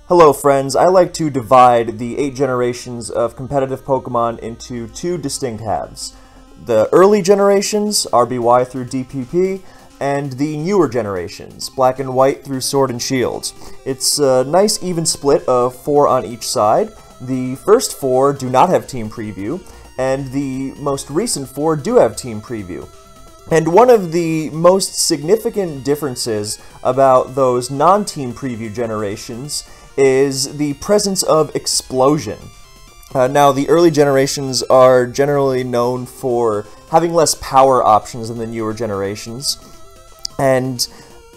Hello friends, I like to divide the 8 generations of competitive Pokemon into 2 distinct halves. The early generations, RBY through DPP, and the newer generations, Black and White through Sword and Shield. It's a nice even split of 4 on each side. The first 4 do not have Team Preview, and the most recent 4 do have Team Preview. And one of the most significant differences about those non-Team Preview generations is the presence of Explosion. Now, the early generations are generally known for having less power options than the newer generations, and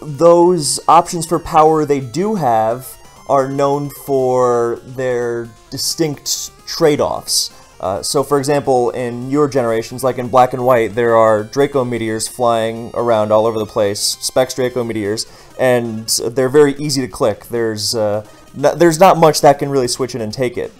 those options for power they do have are known for their distinct trade-offs. So, for example, in newer generations, like in Black and White, there are Draco Meteors flying around all over the place, Specs Draco Meteors, and they're very easy to click. There's not much that can really switch in and take it.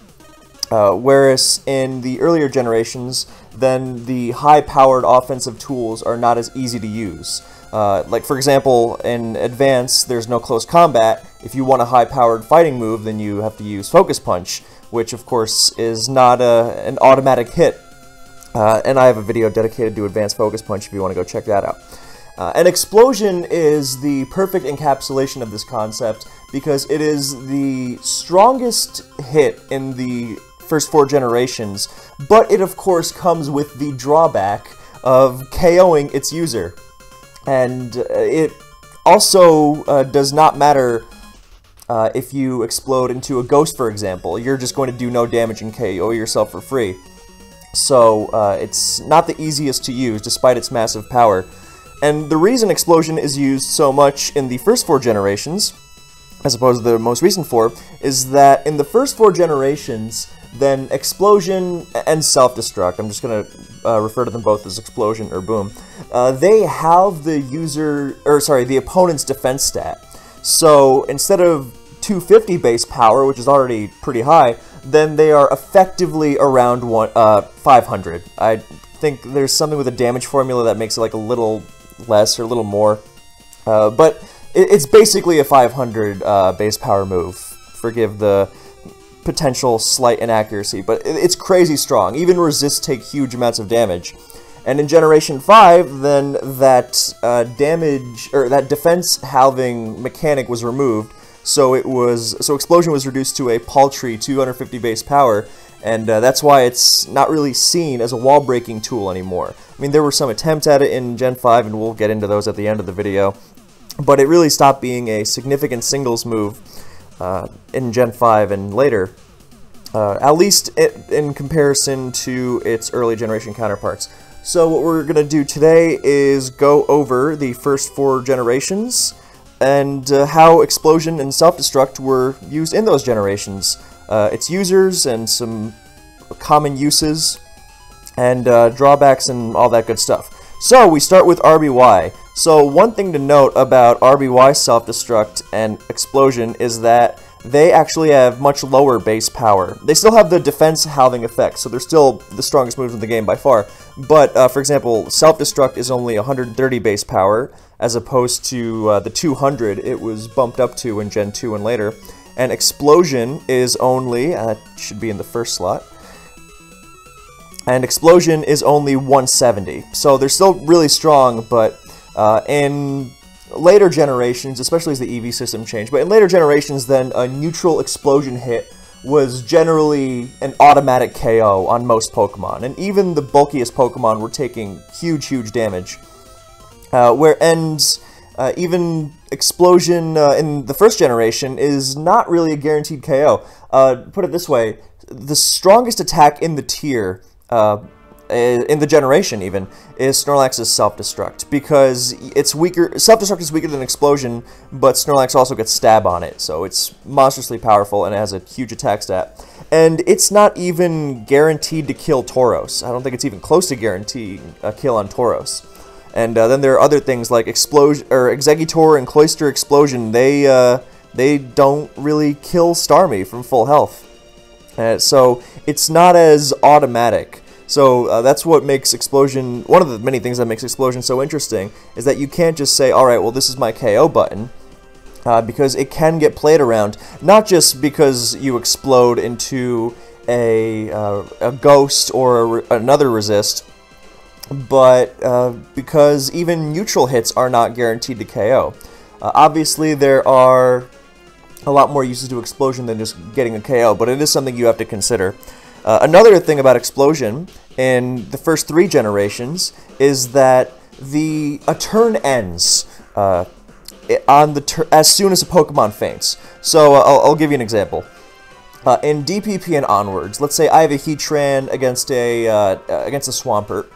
Whereas in the earlier generations, then the high-powered offensive tools are not as easy to use. Like, for example, in Advance, there's no close combat. If you want a high-powered fighting move, then you have to use Focus Punch, which, of course, is not an automatic hit. And I have a video dedicated to Advanced Focus Punch if you want to go check that out. And Explosion is the perfect encapsulation of this concept because it is the strongest hit in the first 4 generations, but it, of course, comes with the drawback of KOing its user. And it also does not matter if you explode into a ghost, for example. You're just going to do no damage and KO yourself for free. So it's not the easiest to use, despite its massive power. And the reason Explosion is used so much in the first 4 generations, as opposed to the most recent 4, is that in the first 4 generations, then Explosion and Self-Destruct, I'm just going to refer to them both as Explosion or Boom, they have the opponent's defense stat. So instead of 250 base power, which is already pretty high, then they are effectively around 500. I think there's something with a damage formula that makes it like a little less or a little more. But it's basically a 500 base power move. Forgive the potential slight inaccuracy, but it's crazy strong. Even resists take huge amounts of damage. And in Generation 5, then that that defense halving mechanic was removed, so Explosion was reduced to a paltry 250 base power, and that's why it's not really seen as a wall-breaking tool anymore. I mean, there were some attempts at it in Gen 5, and we'll get into those at the end of the video, but it really stopped being a significant singles move in Gen 5 and later, at least in comparison to its early generation counterparts. So what we're going to do today is go over the first 4 generations and how Explosion and Self-Destruct were used in those generations, its users and some common uses and drawbacks and all that good stuff. So we start with RBY. So one thing to note about RBY, Self-Destruct, and Explosion is that they actually have much lower base power. They still have the defense halving effect, so they're still the strongest moves in the game by far. But, for example, Self-Destruct is only 130 base power, as opposed to the 200 it was bumped up to in Gen 2 and later. And Explosion is only, should be in the first slot, and Explosion is only 170. So they're still really strong, but in later generations, especially as the EV system changed, but in later generations then a neutral Explosion hit was generally an automatic KO on most Pokemon, and even the bulkiest Pokemon were taking huge damage. Even Explosion in the first generation is not really a guaranteed KO. Put it this way, the strongest attack in the tier, in the generation even, is Snorlax's Self-Destruct, because it's weaker. Self-Destruct is weaker than Explosion, but Snorlax also gets Stab on it, so it's monstrously powerful and it has a huge attack stat. And it's not even guaranteed to kill Tauros. I don't think it's even close to guaranteeing a kill on Tauros. And then there are other things like Exeggutor and Cloyster Explosion. They don't really kill Starmie from full health. So it's not as automatic. So that's what makes Explosion, one of the many things that makes Explosion so interesting, is that you can't just say, alright, well this is my KO button, because it can get played around, not just because you explode into a ghost or another resist, but because even neutral hits are not guaranteed to KO. Obviously, there are a lot more uses to Explosion than just getting a KO, but it is something you have to consider. Another thing about Explosion in the first 3 generations is that a turn ends as soon as a Pokemon faints. So I'll give you an example. In DPP and onwards, let's say I have a Heatran against a Swampert,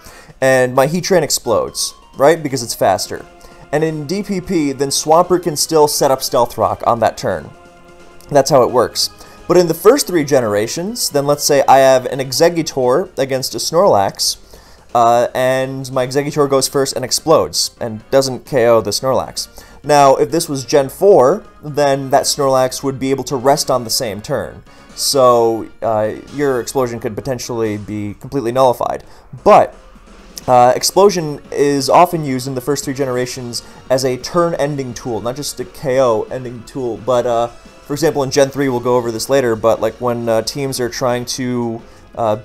and my Heatran explodes, right? Because it's faster. And in DPP, then Swampert can still set up Stealth Rock on that turn. That's how it works. But in the first 3 generations, then let's say I have an Exeggutor against a Snorlax, and my Exeggutor goes first and explodes, and doesn't KO the Snorlax. Now, if this was Gen 4, then that Snorlax would be able to rest on the same turn. So, your Explosion could potentially be completely nullified. But, Explosion is often used in the first 3 generations as a turn-ending tool, not just a KO ending tool, but, for example, in Gen 3, we'll go over this later, but like when teams are trying to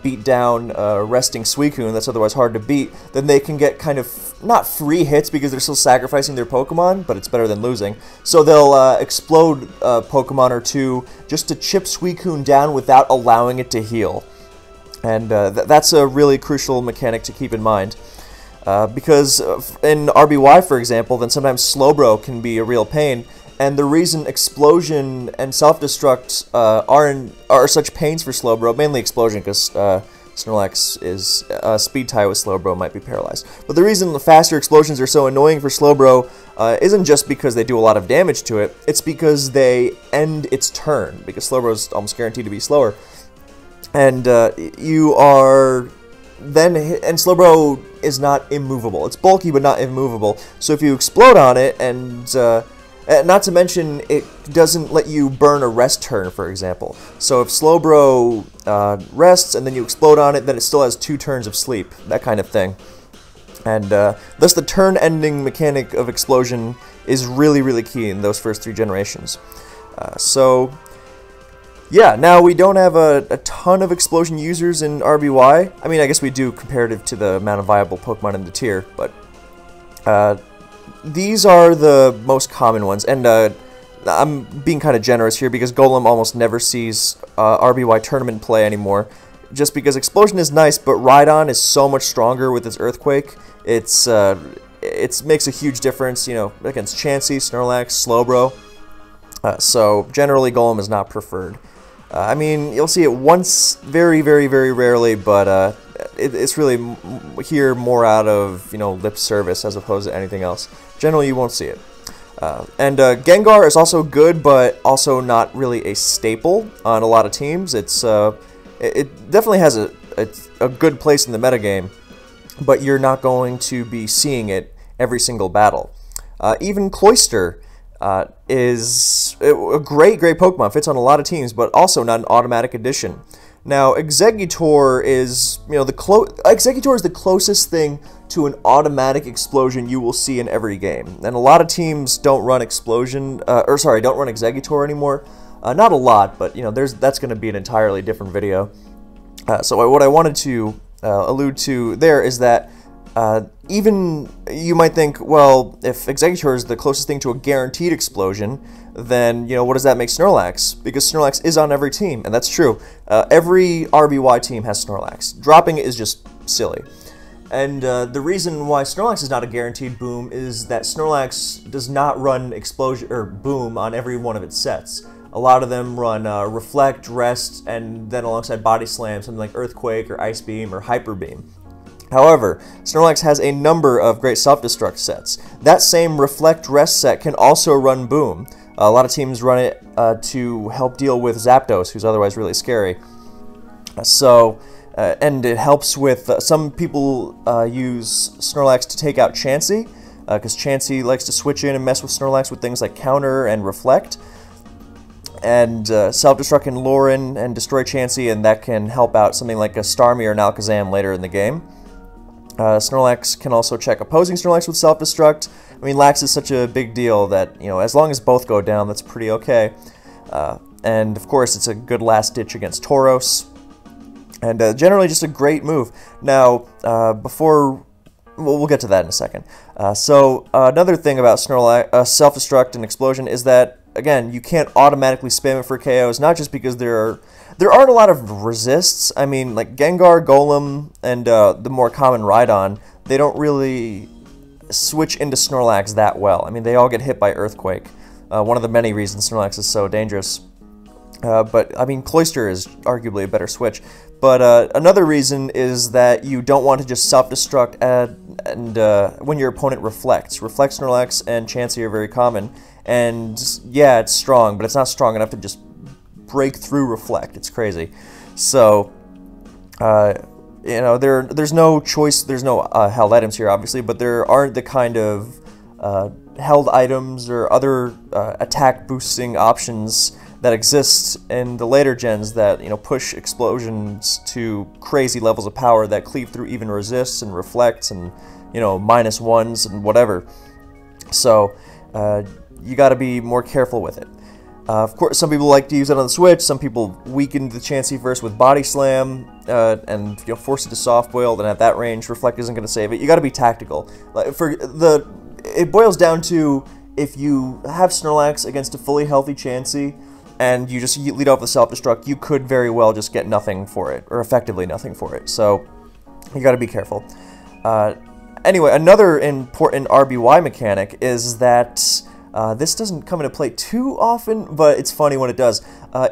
beat down resting Suicune that's otherwise hard to beat, then they can get kind of, not free hits because they're still sacrificing their Pokemon, but it's better than losing. So they'll explode a Pokemon or 2 just to chip Suicune down without allowing it to heal. And that's a really crucial mechanic to keep in mind. Because in RBY, for example, then sometimes Slowbro can be a real pain. And the reason Explosion and Self-Destruct are such pains for Slowbro, mainly Explosion, because Snorlax is speed tie with Slowbro, might be paralyzed. But the reason the faster explosions are so annoying for Slowbro isn't just because they do a lot of damage to it, it's because they end its turn, because Slowbro is almost guaranteed to be slower. And you are then hit, and Slowbro is not immovable. It's bulky but not immovable. So if you explode on it, and not to mention, it doesn't let you burn a rest turn, for example. So if Slowbro rests and then you explode on it, then it still has 2 turns of sleep, that kind of thing. And thus the turn-ending mechanic of Explosion is really, really key in those first 3 generations. So, yeah, now we don't have a ton of Explosion users in RBY. I mean, I guess we do comparative to the amount of viable Pokemon in the tier, but these are the most common ones, and I'm being kind of generous here because Golem almost never sees RBY tournament play anymore, just because Explosion is nice, but Rhydon is so much stronger with its Earthquake. It makes a huge difference, you know, against Chansey, Snorlax, Slowbro. So generally, Golem is not preferred. I mean, you'll see it once, very, very, very rarely, but it's really here more out of, you know, lip service as opposed to anything else. Generally, you won't see it. And Gengar is also good, but also not really a staple on a lot of teams. It definitely has a good place in the metagame, but you're not going to be seeing it every single battle. Even Cloyster is a great Pokemon, fits on a lot of teams, but also not an automatic addition. Now, Exeggutor is, you know, Exeggutor is the closest thing to an automatic Explosion you will see in every game. And a lot of teams don't run don't run Exeggutor anymore. Not a lot, but, you know, that's going to be an entirely different video. So what I wanted to allude to there is that even you might think, well, if Exeggutor is the closest thing to a guaranteed Explosion, then, you know, what does that make Snorlax? Because Snorlax is on every team, and that's true. Every RBY team has Snorlax. Dropping it is just silly. And the reason why Snorlax is not a guaranteed boom is that Snorlax does not run Explosion or Boom on every one of its sets. A lot of them run Reflect, Rest, and then alongside Body Slam, something like Earthquake or Ice Beam or Hyper Beam. However, Snorlax has a number of great self-destruct sets. That same Reflect Rest set can also run Boom. A lot of teams run it to help deal with Zapdos, who's otherwise really scary. And it helps with, some people use Snorlax to take out Chansey, because Chansey likes to switch in and mess with Snorlax with things like Counter and Reflect. And Self-Destruct can lure in and destroy Chansey, and that can help out something like a Starmie or an Alakazam later in the game. Snorlax can also check opposing Snorlax with Self-Destruct. I mean, Lax is such a big deal that, you know, as long as both go down, that's pretty okay. And, of course, it's a good last ditch against Tauros. And generally just a great move. Now, before... Well, we'll get to that in a second. So, another thing about Snorlax, Self-Destruct and Explosion is that, again, you can't automatically spam it for KOs, not just because there aren't a lot of resists. I mean, like Gengar, Golem, and the more common Rhydon, they don't really switch into Snorlax that well. I mean, they all get hit by Earthquake. One of the many reasons Snorlax is so dangerous. But, I mean, Cloyster is arguably a better switch. But another reason is that you don't want to just self-destruct when your opponent reflects. Reflect Snorlax and Chansey are very common. And, yeah, it's strong, but it's not strong enough to just break through Reflect. It's crazy. So, you know, there's no choice, there's no held items here, obviously, but there aren't the kind of held items or other attack-boosting options that exist in the later gens that, you know, push explosions to crazy levels of power that cleave through even resists and reflects and, you know, -1s and whatever. So, you gotta be more careful with it. Of course, some people like to use it on the Switch, some people weaken the Chansey first with Body Slam, and, you know, force it to Soft Boil, then at that range, Reflect isn't gonna save it. You gotta be tactical. It boils down to, if you have Snorlax against a fully healthy Chansey, and you just lead off the Self-Destruct, you could very well just get nothing for it, or effectively nothing for it, so you gotta be careful. Anyway, another important RBY mechanic is that this doesn't come into play too often, but it's funny when it does.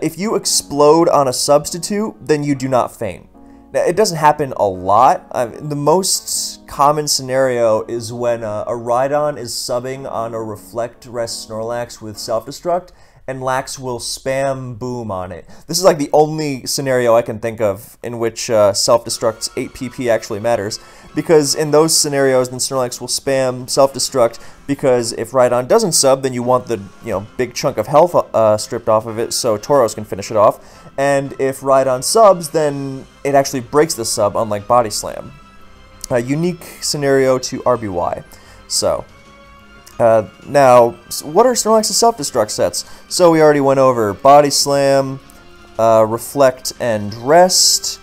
If you explode on a substitute, then you do not faint. Now, it doesn't happen a lot. The most common scenario is when a Rhydon is subbing on a Reflect Rest Snorlax with Self-Destruct, and Lax will spam Boom on it. This is like the only scenario I can think of in which Self-Destruct's 8 PP actually matters, because in those scenarios, then Snorlax will spam Self-Destruct, because if Rhydon doesn't sub, then you want the, you know, big chunk of health stripped off of it so Tauros can finish it off, and if Rhydon subs, then it actually breaks the sub, unlike Body Slam. A unique scenario to RBY. So... now, what are Snorlax's Self-Destruct sets? So we already went over Body Slam, Reflect, and Rest.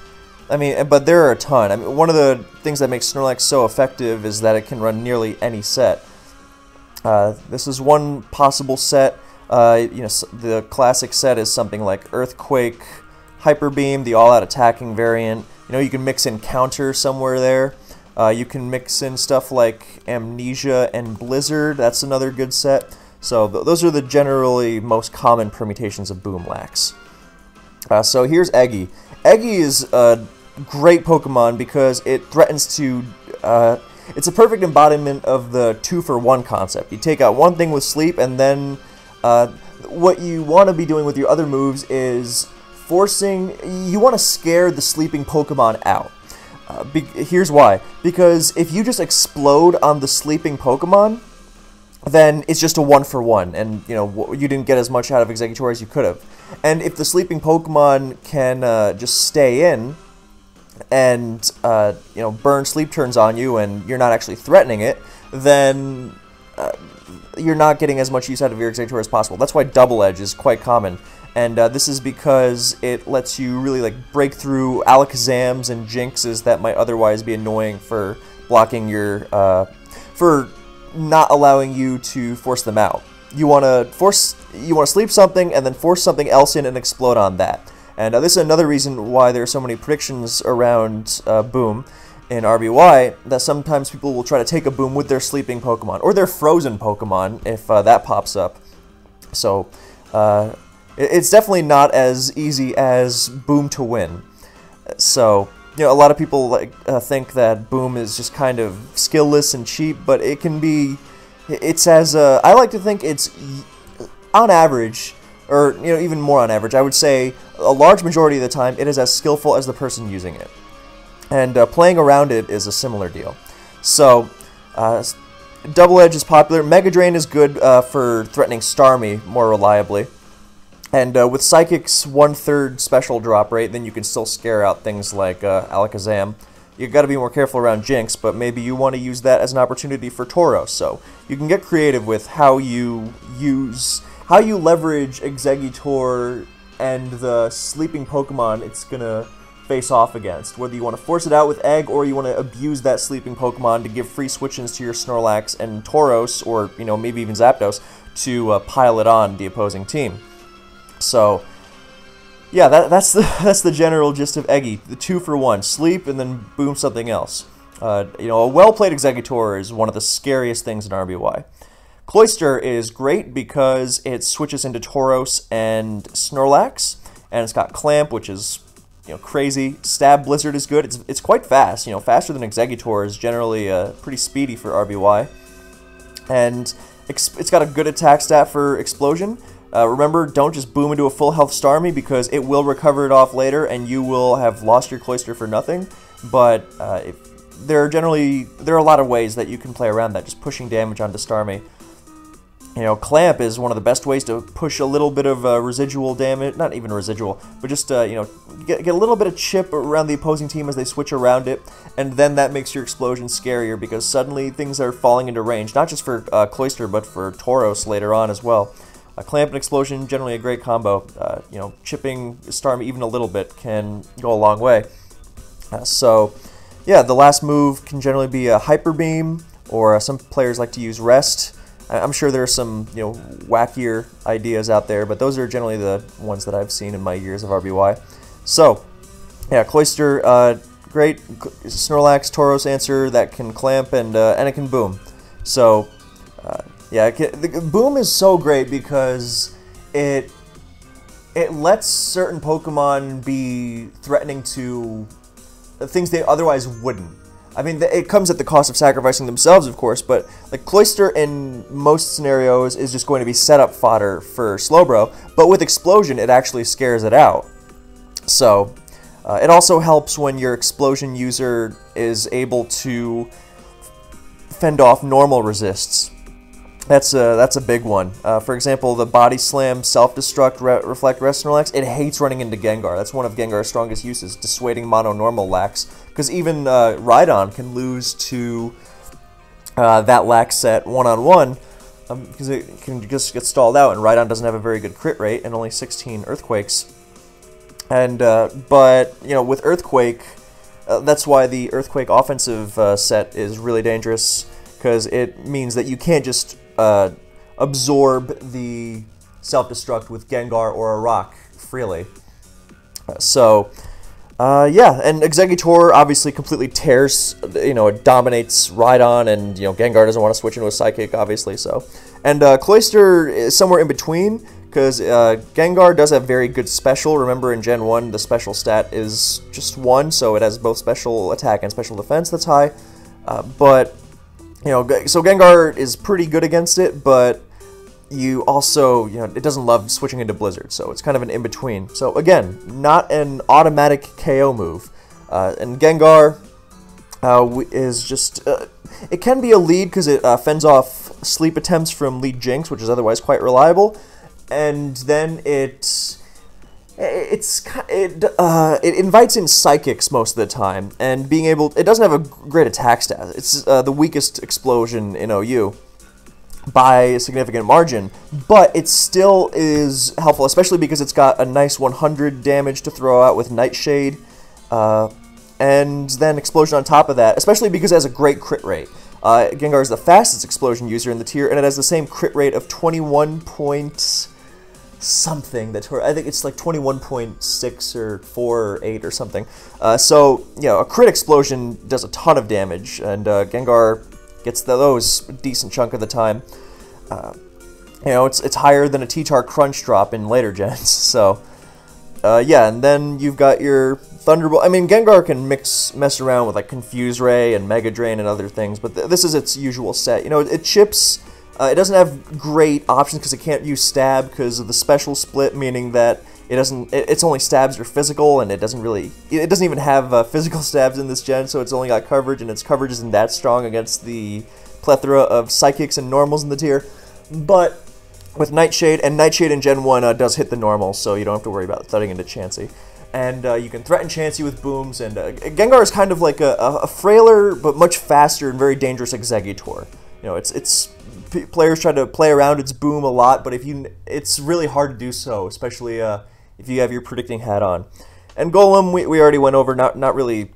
I mean, but there are a ton. I mean, one of the things that makes Snorlax so effective is that it can run nearly any set. This is one possible set. You know, the classic set is something like Earthquake, Hyper Beam, the all-out attacking variant. You know, you can mix in Counter somewhere there. You can mix in stuff like Amnesia and Blizzard. That's another good set. So those are the generally most common permutations of Boom Lax. So here's Eggy. Eggy is a great Pokemon because it threatens to... it's a perfect embodiment of the 2-for-1 concept. You take out one thing with Sleep, and then what you want to be doing with your other moves is forcing... You want to scare the sleeping Pokemon out. Here's why. Because if you just explode on the sleeping Pokemon, then it's just a 1-for-1, and, you know, you didn't get as much out of Exeggutor as you could have. And if the sleeping Pokemon can just stay in and, you know, burn sleep turns on you and you're not actually threatening it, then you're not getting as much use out of your Exeggutor as possible. That's why Double Edge is quite common. And this is because it lets you really, like, break through Alakazams and Jinxes that might otherwise be annoying for blocking your, for not allowing you to force them out. You want to sleep something and then force something else in and explode on that. And this is another reason why there are so many predictions around Boom in RBY, that sometimes people will try to take a Boom with their sleeping Pokemon, or their frozen Pokemon, if that pops up. So, it's definitely not as easy as Boom to win. So, you know, a lot of people think that Boom is just kind of skillless and cheap, but it can be... It's as... I like to think it's, on average, or, you know, even more on average, I would say a large majority of the time it is as skillful as the person using it. And playing around it is a similar deal. So, Double Edge is popular. Mega Drain is good for threatening Starmie more reliably. And with Psychic's 1/3 special drop rate, then you can still scare out things like Alakazam. you got to be more careful around Jinx, but maybe you want to use that as an opportunity for Tauros. So you can get creative with how you leverage Exeggutor and the sleeping Pokemon it's gonna face off against. Whether you want to force it out with Egg, or you want to abuse that sleeping Pokemon to give free switch-ins to your Snorlax and Tauros, or maybe even Zapdos, to pile it on the opposing team. So yeah, that's the general gist of Eggy. The 2-for-1, sleep and then boom something else. A well-played Exeggutor is one of the scariest things in RBY. Cloyster is great because it switches into Tauros and Snorlax, and it's got Clamp, which is crazy. Stab Blizzard is good. It's quite fast. Faster than Exeggutor is generally pretty speedy for RBY, and it's got a good attack stat for Explosion. Remember, don't just boom into a full health Starmie, because it will recover it off later, and you will have lost your Cloyster for nothing. But there are a lot of ways that you can play around that, just pushing damage onto Starmie. Clamp is one of the best ways to push a little bit of residual damage, not even residual, but just, get a little bit of chip around the opposing team as they switch around it, and then that makes your Explosion scarier, because suddenly things are falling into range, not just for Cloyster, but for Tauros later on as well. Clamp and Explosion, generally a great combo. Chipping Starmie even a little bit can go a long way. So, yeah, the last move can generally be a Hyper Beam, or some players like to use Rest. I'm sure there are some, wackier ideas out there, but those are generally the ones that I've seen in my years of RBY. So, yeah, Cloyster, great. Snorlax, Tauros answer that can Clamp and it can Boom. So, yeah, the Boom is so great because it lets certain Pokemon be threatening to things they otherwise wouldn't. I mean, it comes at the cost of sacrificing themselves, of course, but like Cloyster in most scenarios is just going to be setup fodder for Slowbro, but with Explosion, it actually scares it out. So, it also helps when your Explosion user is able to fend off normal resists. That's a big one. For example, the Body Slam Self-Destruct Reflect Rest Snorlax, it hates running into Gengar. That's one of Gengar's strongest uses, dissuading Mono-Normal Lax. Because even Rhydon can lose to that Lax set one-on-one, because it can just get stalled out, and Rhydon doesn't have a very good crit rate, and only 16 Earthquakes. And, but, with Earthquake, that's why the Earthquake offensive set is really dangerous, because it means that you can't just absorb the self-destruct with Gengar or a rock freely. Yeah, and Exeggutor obviously completely tears, it dominates Rhydon, and, Gengar doesn't want to switch into a Psychic, obviously, so. And Cloyster is somewhere in between, because Gengar does have very good special. Remember, in Gen 1, the special stat is just 1, so it has both special attack and special defense that's high. But so Gengar is pretty good against it, but you also, it doesn't love switching into Blizzard, so it's kind of an in-between. So again, not an automatic KO move. And Gengar is just, it can be a lead because it fends off sleep attempts from lead Jinx, which is otherwise quite reliable, and then it invites in Psychics most of the time, and being able, it doesn't have a great attack stat. It's the weakest Explosion in OU by a significant margin, but it still is helpful, especially because it's got a nice 100 damage to throw out with Nightshade, and then Explosion on top of that, especially because it has a great crit rate. Gengar is the fastest Explosion user in the tier, and it has the same crit rate of 21 point something. I think it's like 21.6 or 4 or 8 or something. So, a crit Explosion does a ton of damage, and Gengar gets those a decent chunk of the time. It's higher than a T-Tar Crunch drop in later gens, so yeah, and then you've got your Thunderbolt. I mean, Gengar can mess around with like Confuse Ray and Mega Drain and other things, but this is its usual set. It chips. It doesn't have great options because it can't use Stab because of the special split, meaning that it's only stabs or physical, and it doesn't even have physical stabs in this gen, so it's only got coverage, and its coverage isn't that strong against the plethora of Psychics and normals in the tier. But with Nightshade, and Nightshade in Gen 1 does hit the normals, so you don't have to worry about thudding into Chansey. and you can threaten Chansey with booms, and Gengar is kind of like a frailer but much faster and very dangerous Exeggutor. You know, players try to play around its boom a lot, but it's really hard to do so, especially if you have your predicting hat on. And Golem, we already went over, not really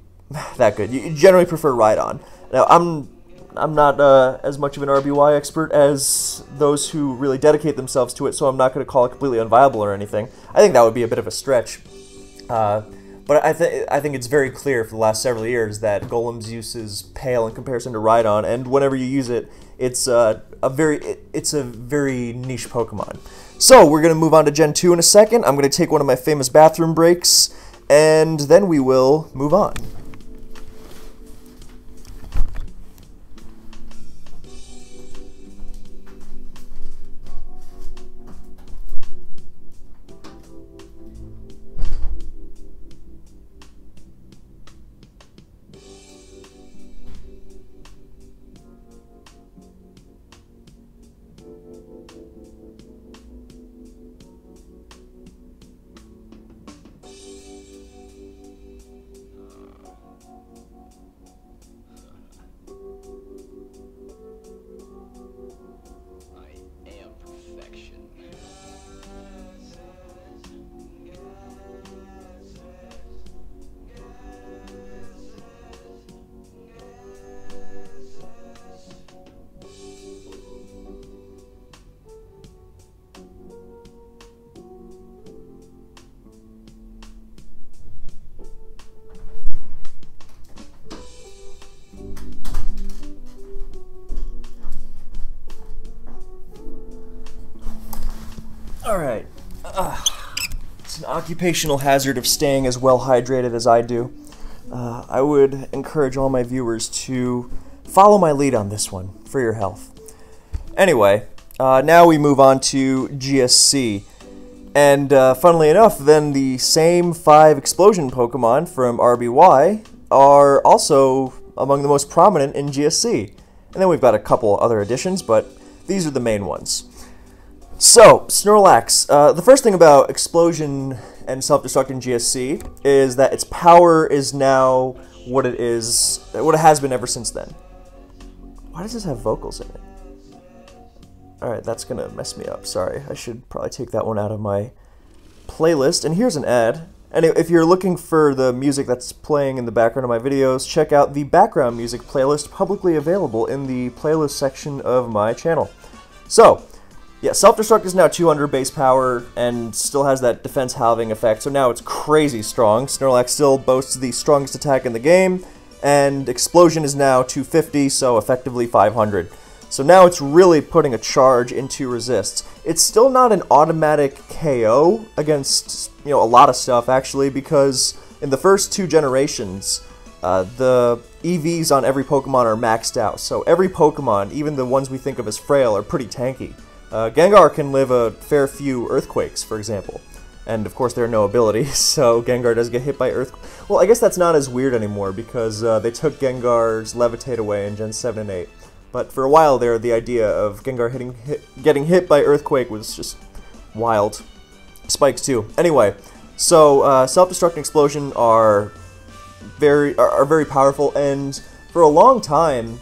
that good. You generally prefer Rhydon. Now, I'm not as much of an RBY expert as those who really dedicate themselves to it, so I'm not going to call it completely unviable or anything. I think that would be a bit of a stretch. But I think it's very clear for the last several years that Golem's use is pale in comparison to Rhydon, and whenever you use it, it's a very niche Pokemon. So we're going to move on to Gen 2 in a second. I'm going to take one of my famous bathroom breaks, and then we will move on. Alright, it's an occupational hazard of staying as well hydrated as I do. I would encourage all my viewers to follow my lead on this one for your health. Anyway, now we move on to GSC. And funnily enough, then the same 5 explosion Pokemon from RBY are also among the most prominent in GSC. And then we've got a couple other additions, but these are the main ones. So, Snorlax. The first thing about Explosion and Self-Destruct in GSC is that its power is now what it has been ever since then. Why does this have vocals in it? Alright, that's gonna mess me up. Sorry, I should probably take that one out of my playlist. And here's an ad. And if you're looking for the music that's playing in the background of my videos, check out the background music playlist publicly available in the playlist section of my channel. So, yeah, Self-Destruct is now 200 base power and still has that defense halving effect, so now it's crazy strong. Snorlax still boasts the strongest attack in the game, and Explosion is now 250, so effectively 500. So now it's really putting a charge into resists. It's still not an automatic KO against, a lot of stuff, actually, because in the first 2 generations, the EVs on every Pokemon are maxed out, so every Pokemon, even the ones we think of as frail, are pretty tanky. Gengar can live a fair few Earthquakes, for example. And of course there are no abilities, so Gengar does get hit by Earthquake. Well, I guess that's not as weird anymore, because they took Gengar's Levitate away in Gen 7 and 8. But for a while there, the idea of Gengar getting hit by Earthquake was just wild. Spikes too. Anyway, so Self-Destruct and Explosion are very powerful, and for a long time,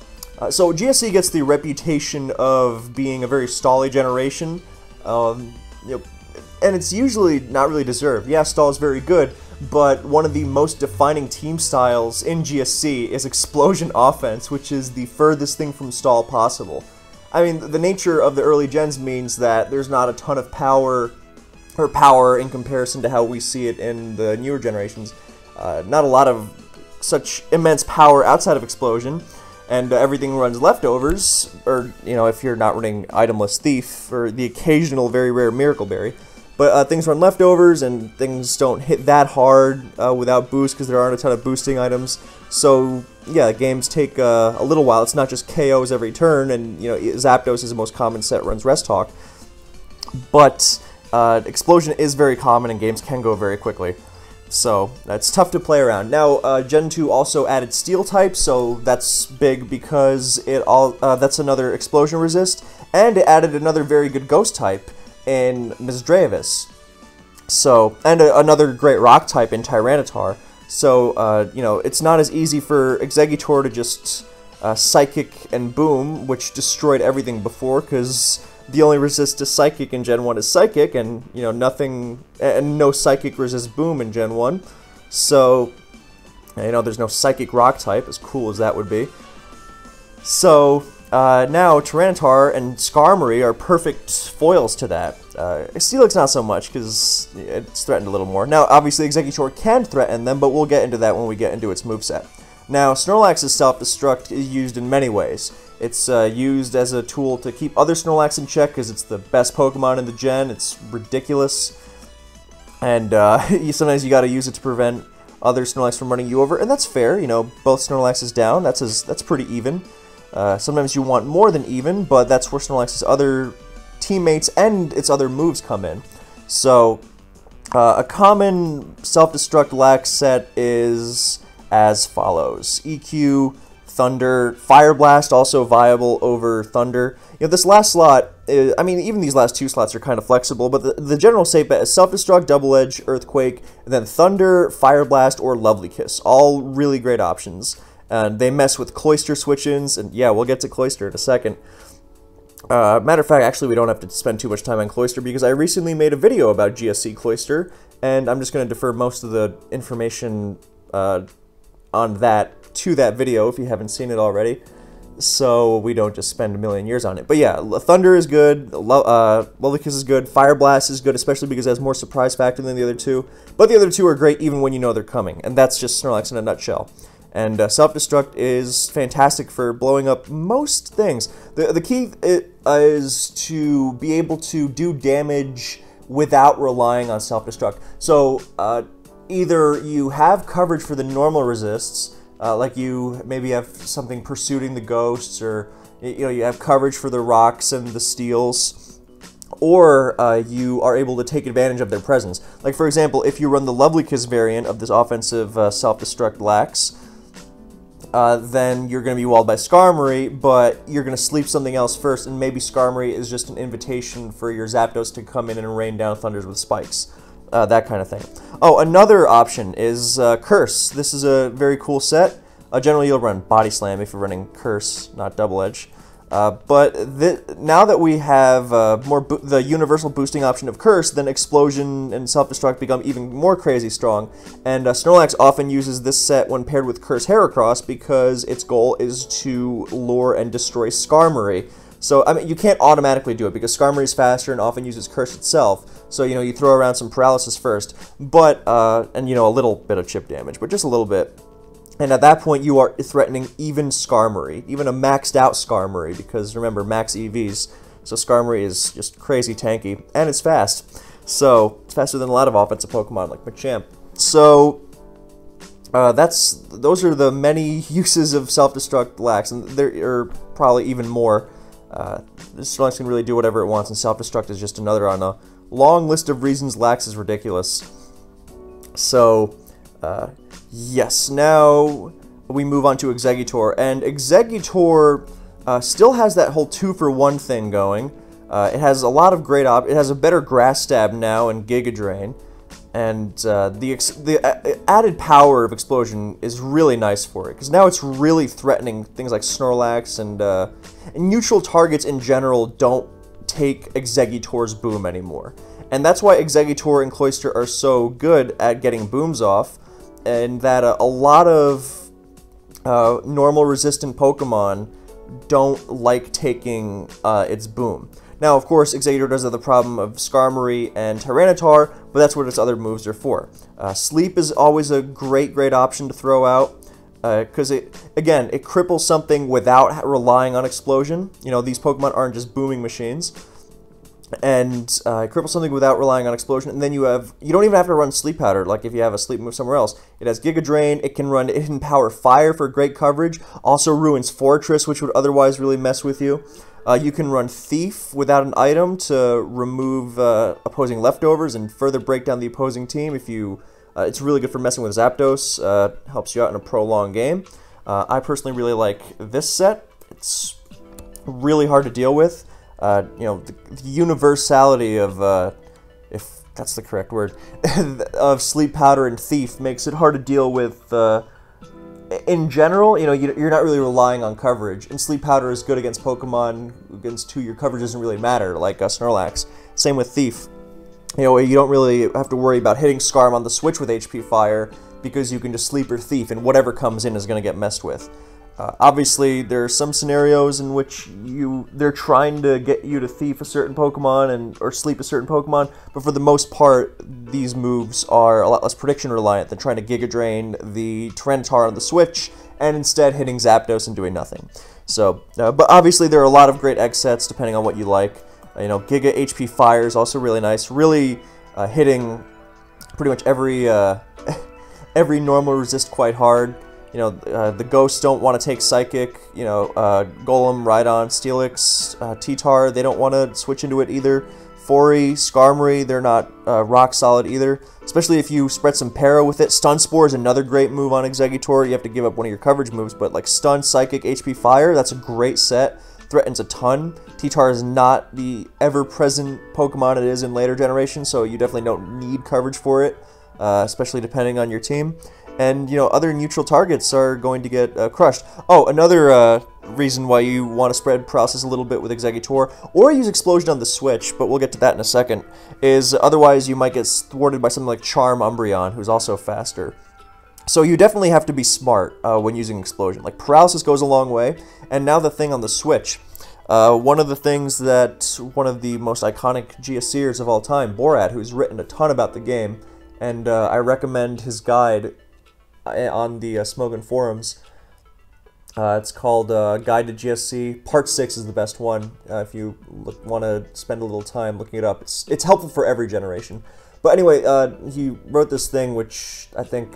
so GSC gets the reputation of being a very stally generation, and it's usually not really deserved. Yeah, stall is very good, but one of the most defining team styles in GSC is Explosion Offense, which is the furthest thing from stall possible. I mean, the nature of the early gens means that there's not a ton of power in comparison to how we see it in the newer generations. Not a lot of such immense power outside of Explosion. And everything runs leftovers, or, if you're not running Itemless Thief, or the occasional very rare Miracle Berry. But things run leftovers, and things don't hit that hard without boost, because there aren't a ton of boosting items. So, yeah, games take a little while. It's not just KOs every turn, and, Zapdos is the most common set, runs Rest Talk. But Explosion is very common, and games can go very quickly. So, that's tough to play around. Now, Gen 2 also added Steel type, so that's big because that's another Explosion resist, and it added another very good Ghost type in Misdreavus. So, and another great rock type in Tyranitar. So, you know, it's not as easy for Exeggutor to just Psychic and Boom, which destroyed everything before, because the only resist to Psychic in Gen 1 is Psychic, and, you know, nothing, and no Psychic resists Boom in Gen 1. So, you know, there's no Psychic rock type, as cool as that would be. So, now Tyranitar and Skarmory are perfect foils to that. Steelix not so much, because it's threatened a little more. Now, obviously, Exeggutor can threaten them, but we'll get into that when we get into its moveset. Now, Snorlax's Self-Destruct is used in many ways. It's used as a tool to keep other Snorlax in check, because it's the best Pokemon in the gen. It's ridiculous. And sometimes you gotta use it to prevent other Snorlax from running you over, and that's fair. You know, both Snorlaxes down, that's pretty even. Sometimes you want more than even, but that's where Snorlax's other teammates and its other moves come in. So, a common Self-Destruct Lax set is as follows. EQ, Thunder, Fire Blast, also viable over Thunder. You know, this last slot, I mean, even these last two slots are kind of flexible, but the general safe bet is Self-Destruct, Double Edge, Earthquake, and then Thunder, Fire Blast, or Lovely Kiss. All really great options. And they mess with Cloyster switch-ins, and yeah, we'll get to Cloyster in a second. Matter of fact, actually, we don't have to spend too much time on Cloyster, because I recently made a video about GSC Cloyster, and I'm just going to defer most of the information on that to that video if you haven't seen it already, so we don't just spend a million years on it. But yeah, Thunder is good, Lovely Kiss is good, Fire Blast is good, especially because it has more surprise factor than the other two, but the other two are great even when you know they're coming, and that's just Snorlax in a nutshell. And Self-Destruct is fantastic for blowing up most things. The key is to be able to do damage without relying on Self-Destruct. So, either you have coverage for the normal resists, like you maybe have something pursuing the ghosts, or you know, you have coverage for the rocks and the steels, or you are able to take advantage of their presence. Like, for example, if you run the Lovely Kiss variant of this offensive Self-Destruct Lax, then you're going to be walled by Skarmory, but you're going to sleep something else first, and maybe Skarmory is just an invitation for your Zapdos to come in and rain down thunders with spikes. That kind of thing. Oh, another option is Curse. This is a very cool set. Generally, you'll run Body Slam if you're running Curse, not Double Edge. But now that we have the universal boosting option of Curse, then Explosion and Self-Destruct become even more crazy strong. And Snorlax often uses this set when paired with Curse Heracross because its goal is to lure and destroy Skarmory. So, I mean, you can't automatically do it because Skarmory is faster and often uses Curse itself. So, you know, you throw around some Paralysis first, but, and, you know, a little bit of chip damage, but just a little bit. And at that point, you are threatening even Skarmory, even a maxed out Skarmory, because remember, max EVs, so Skarmory is just crazy tanky, and it's fast. So, it's faster than a lot of offensive Pokemon like Machamp. So, those are the many uses of Self-Destruct Lax, and there are probably even more. This Snorlax can really do whatever it wants, and Self-Destruct is just another on a long list of reasons Lax is ridiculous. So, yes, now we move on to Exeggutor, and Exeggutor still has that whole 2-for-1 thing going. It has a lot of great it has a better Grass Stab now and Giga Drain, and the added power of Explosion is really nice for it, because now it's really threatening things like Snorlax, and neutral targets in general don't take Exeggutor's Boom anymore. And that's why Exeggutor and Cloyster are so good at getting booms off, and that a lot of normal resistant Pokemon don't like taking its Boom. Now, of course, Exeggutor does have the problem of Skarmory and Tyranitar, but that's what its other moves are for. Sleep is always a great option to throw out, because again, it cripples something without relying on Explosion. You know, these Pokemon aren't just booming machines. And it cripples something without relying on Explosion, and then you don't even have to run Sleep Powder, like if you have a Sleep move somewhere else. It has Giga Drain, it can Power Fire for great coverage, also ruins Fortress, which would otherwise really mess with you. You can run Thief without an item to remove opposing leftovers and further break down the opposing team. If you, it's really good for messing with Zapdos, helps you out in a prolonged game. I personally really like this set. It's really hard to deal with. You know, the universality of if that's the correct word, of Sleep Powder and Thief makes it hard to deal with. In general, you know, you're not really relying on coverage, and Sleep Powder is good against Pokemon against who your coverage doesn't really matter, like Snorlax. Same with Thief. You know, you don't really have to worry about hitting Scarm on the switch with HP Fire, because you can just Sleep or Thief, and whatever comes in is going to get messed with. Obviously, there are some scenarios in which they're trying to get you to Thief a certain Pokemon or Sleep a certain Pokemon, but for the most part, these moves are a lot less prediction reliant than trying to Giga Drain the Tyranitar on the Switch and instead hitting Zapdos and doing nothing. So, but obviously there are a lot of great egg sets depending on what you like. You know, Giga HP Fire is also really nice, really hitting pretty much every every normal resist quite hard. You know, the Ghosts don't want to take Psychic. You know, Golem, Rhydon, Steelix, T-Tar, they don't want to switch into it either. Fori, Skarmory, they're not rock solid either. Especially if you spread some Para with it. Stun Spore is another great move on Exeggutor. You have to give up one of your coverage moves, but like Stun, Psychic, HP Fire, that's a great set. Threatens a ton. T-Tar is not the ever-present Pokemon it is in later generations, so you definitely don't need coverage for it, especially depending on your team. And, you know, other neutral targets are going to get crushed. Oh, another reason why you want to spread Paralysis a little bit with Exeggutor, or use Explosion on the Switch, but we'll get to that in a second, is otherwise you might get thwarted by something like Charm Umbreon, who's also faster. So you definitely have to be smart when using Explosion. Like, Paralysis goes a long way, and now the thing on the Switch. One of the things that one of the most iconic GSCers of all time, Borat, who's written a ton about the game, and I recommend his guide on the Smogon forums. It's called Guide to GSC. Part 6 is the best one, if you want to spend a little time looking it up. It's helpful for every generation. But anyway, he wrote this thing which I think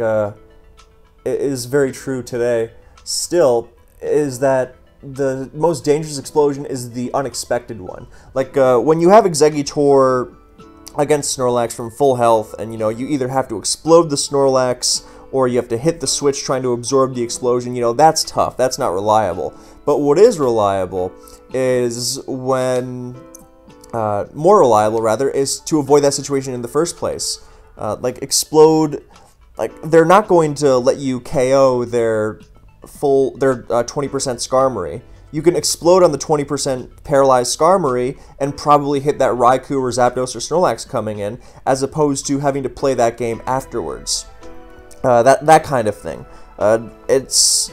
is very true today still, is that the most dangerous explosion is the unexpected one. Like, when you have Exeggutor against Snorlax from full health, and, you know, you either have to explode the Snorlax, or you have to hit the switch trying to absorb the explosion, you know, that's tough. That's not reliable. But what is reliable is when... more reliable, rather, is to avoid that situation in the first place. Like, Explode... Like, they're not going to let you KO their 20% Skarmory. You can explode on the 20% paralyzed Skarmory and probably hit that Raikou or Zapdos or Snorlax coming in, as opposed to having to play that game afterwards. That kind of thing. That's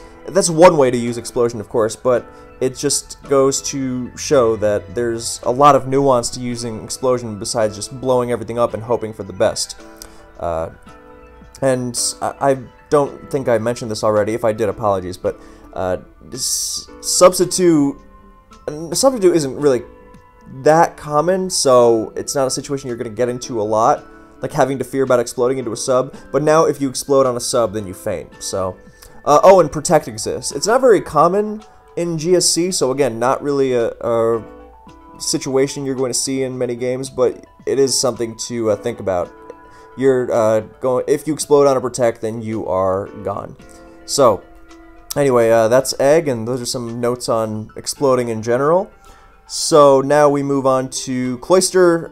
one way to use Explosion, of course, but it just goes to show that there's a lot of nuance to using Explosion besides just blowing everything up and hoping for the best. And I don't think I mentioned this already. If I did, apologies, but Substitute isn't really that common, so it's not a situation you're going to get into a lot, like having to fear about exploding into a sub. But now if you explode on a sub, then you faint. So, oh, and Protect exists. It's not very common in GSC, so again, not really a situation you're going to see in many games, but it is something to think about. If you explode on a Protect, then you are gone. So, anyway, that's Egg, and those are some notes on exploding in general. So now we move on to Cloyster.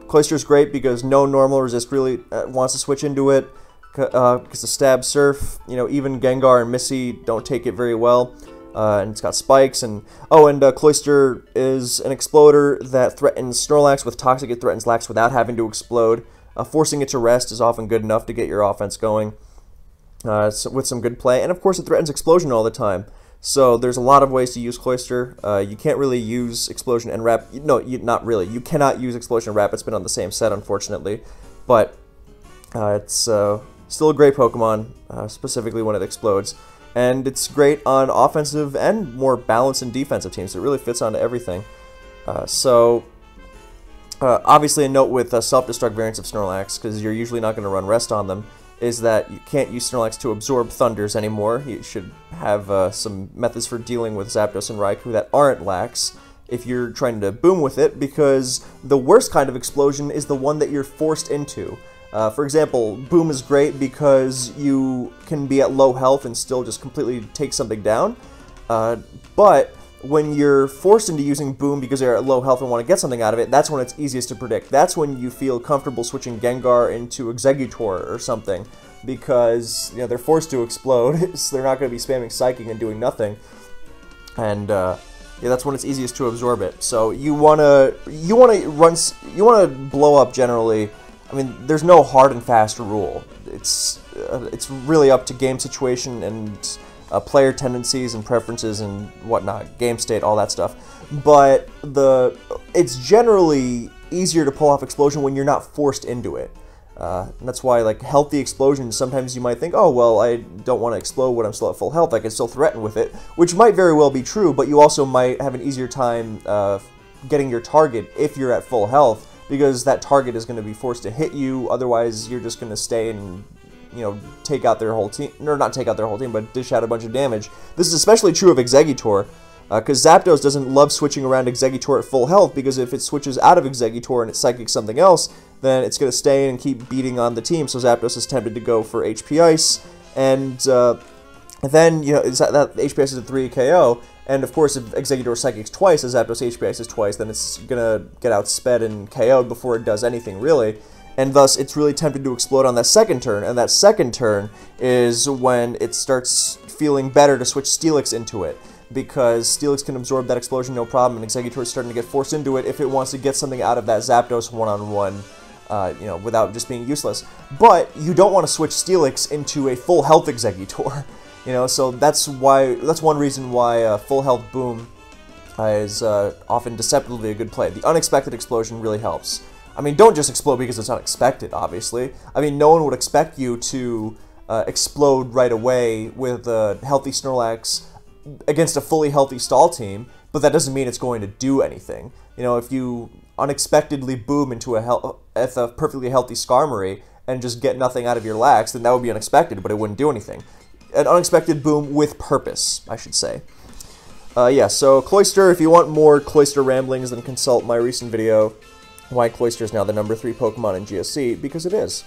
Cloyster's great because no normal resist really wants to switch into it, because the Stab Surf, you know, even Gengar and Missy don't take it very well. And it's got spikes, and Cloyster is an exploder that threatens Snorlax with Toxic. It threatens Lax without having to explode. Forcing it to rest is often good enough to get your offense going with some good play. And of course it threatens Explosion all the time. So there's a lot of ways to use Cloyster. You can't really use Explosion and Wrap. No, not really. You cannot use Explosion and Wrap. It's been on the same set, unfortunately. But it's still a great Pokemon, specifically when it explodes. And it's great on offensive and more balanced and defensive teams. It really fits onto everything. Obviously, a note with self-destruct variants of Snorlax, because you're usually not going to run Rest on them, is that you can't use Snorlax to absorb Thunders anymore. You should have some methods for dealing with Zapdos and Raikou that aren't Lax if you're trying to boom with it, because the worst kind of explosion is the one that you're forced into. For example, Boom is great because you can be at low health and still just completely take something down, but when you're forced into using Boom because you're at low health and want to get something out of it, that's when it's easiest to predict. That's when you feel comfortable switching Gengar into Exeggutor or something, because they're forced to explode, so they're not going to be spamming Psychic and doing nothing. And yeah, that's when it's easiest to absorb it. So you wanna blow up generally. I mean, there's no hard and fast rule. It's really up to game situation and player tendencies and preferences and whatnot, game state, all that stuff. But it's generally easier to pull off Explosion when you're not forced into it. And that's why, like, healthy explosions, sometimes you might think, oh, well, I don't want to explode when I'm still at full health, I can still threaten with it, which might very well be true, but you also might have an easier time getting your target if you're at full health, because that target is going to be forced to hit you, otherwise you're just going to stay and, take out their whole team, or not take out their whole team, but dish out a bunch of damage. This is especially true of Exeggutor, because Zapdos doesn't love switching around Exeggutor at full health, because if it switches out of Exeggutor and it Psychics something else, then it's going to stay and keep beating on the team, so Zapdos is tempted to go for HP Ice, and then, that HP Ice is a 3 KO, and of course if Exeggutor Psychics twice as Zapdos HP Ice is twice, then it's going to get outsped and KO'd before it does anything, really. And thus, it's really tempted to explode on that second turn, and that second turn is when it starts feeling better to switch Steelix into it, because Steelix can absorb that explosion no problem, and Exeggutor is starting to get forced into it if it wants to get something out of that Zapdos one-on-one, without just being useless. But you don't want to switch Steelix into a full health Exeggutor, so that's one reason why full health Boom is often deceptively a good play. The unexpected explosion really helps. I mean, don't just explode because it's unexpected, obviously. I mean, no one would expect you to explode right away with a healthy Snorlax against a fully healthy Stall team, but that doesn't mean it's going to do anything. If you unexpectedly boom into a perfectly healthy Skarmory and just get nothing out of your lax, then that would be unexpected, but it wouldn't do anything. An unexpected boom with purpose, I should say. Yeah, so Cloyster, if you want more Cloyster ramblings, then consult my recent video, why Cloyster is now the #3 Pokemon in GSC, because it is.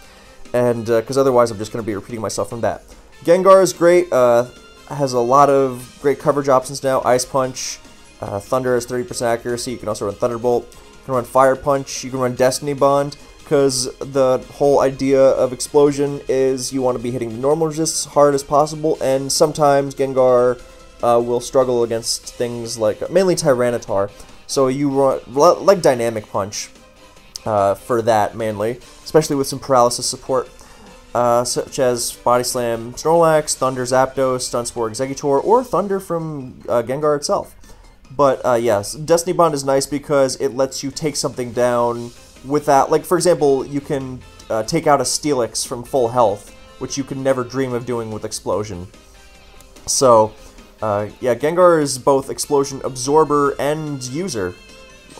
And because otherwise I'm just going to be repeating myself from that. Gengar is great, has a lot of great coverage options now. Ice Punch, Thunder has 30% accuracy, you can also run Thunderbolt, you can run Fire Punch, you can run Destiny Bond, because the whole idea of Explosion is you want to be hitting the normal resists as hard as possible, and sometimes Gengar will struggle against things like, mainly Tyranitar, so you run, like Dynamic Punch, for that mainly, especially with some paralysis support, such as Body Slam Snorlax, Thunder Zapdos, Stun Spore Exeggutor, or Thunder from Gengar itself. But yes, Destiny Bond is nice because it lets you take something down without, like for example, you can take out a Steelix from full health, which you could never dream of doing with Explosion. So yeah, Gengar is both Explosion absorber and user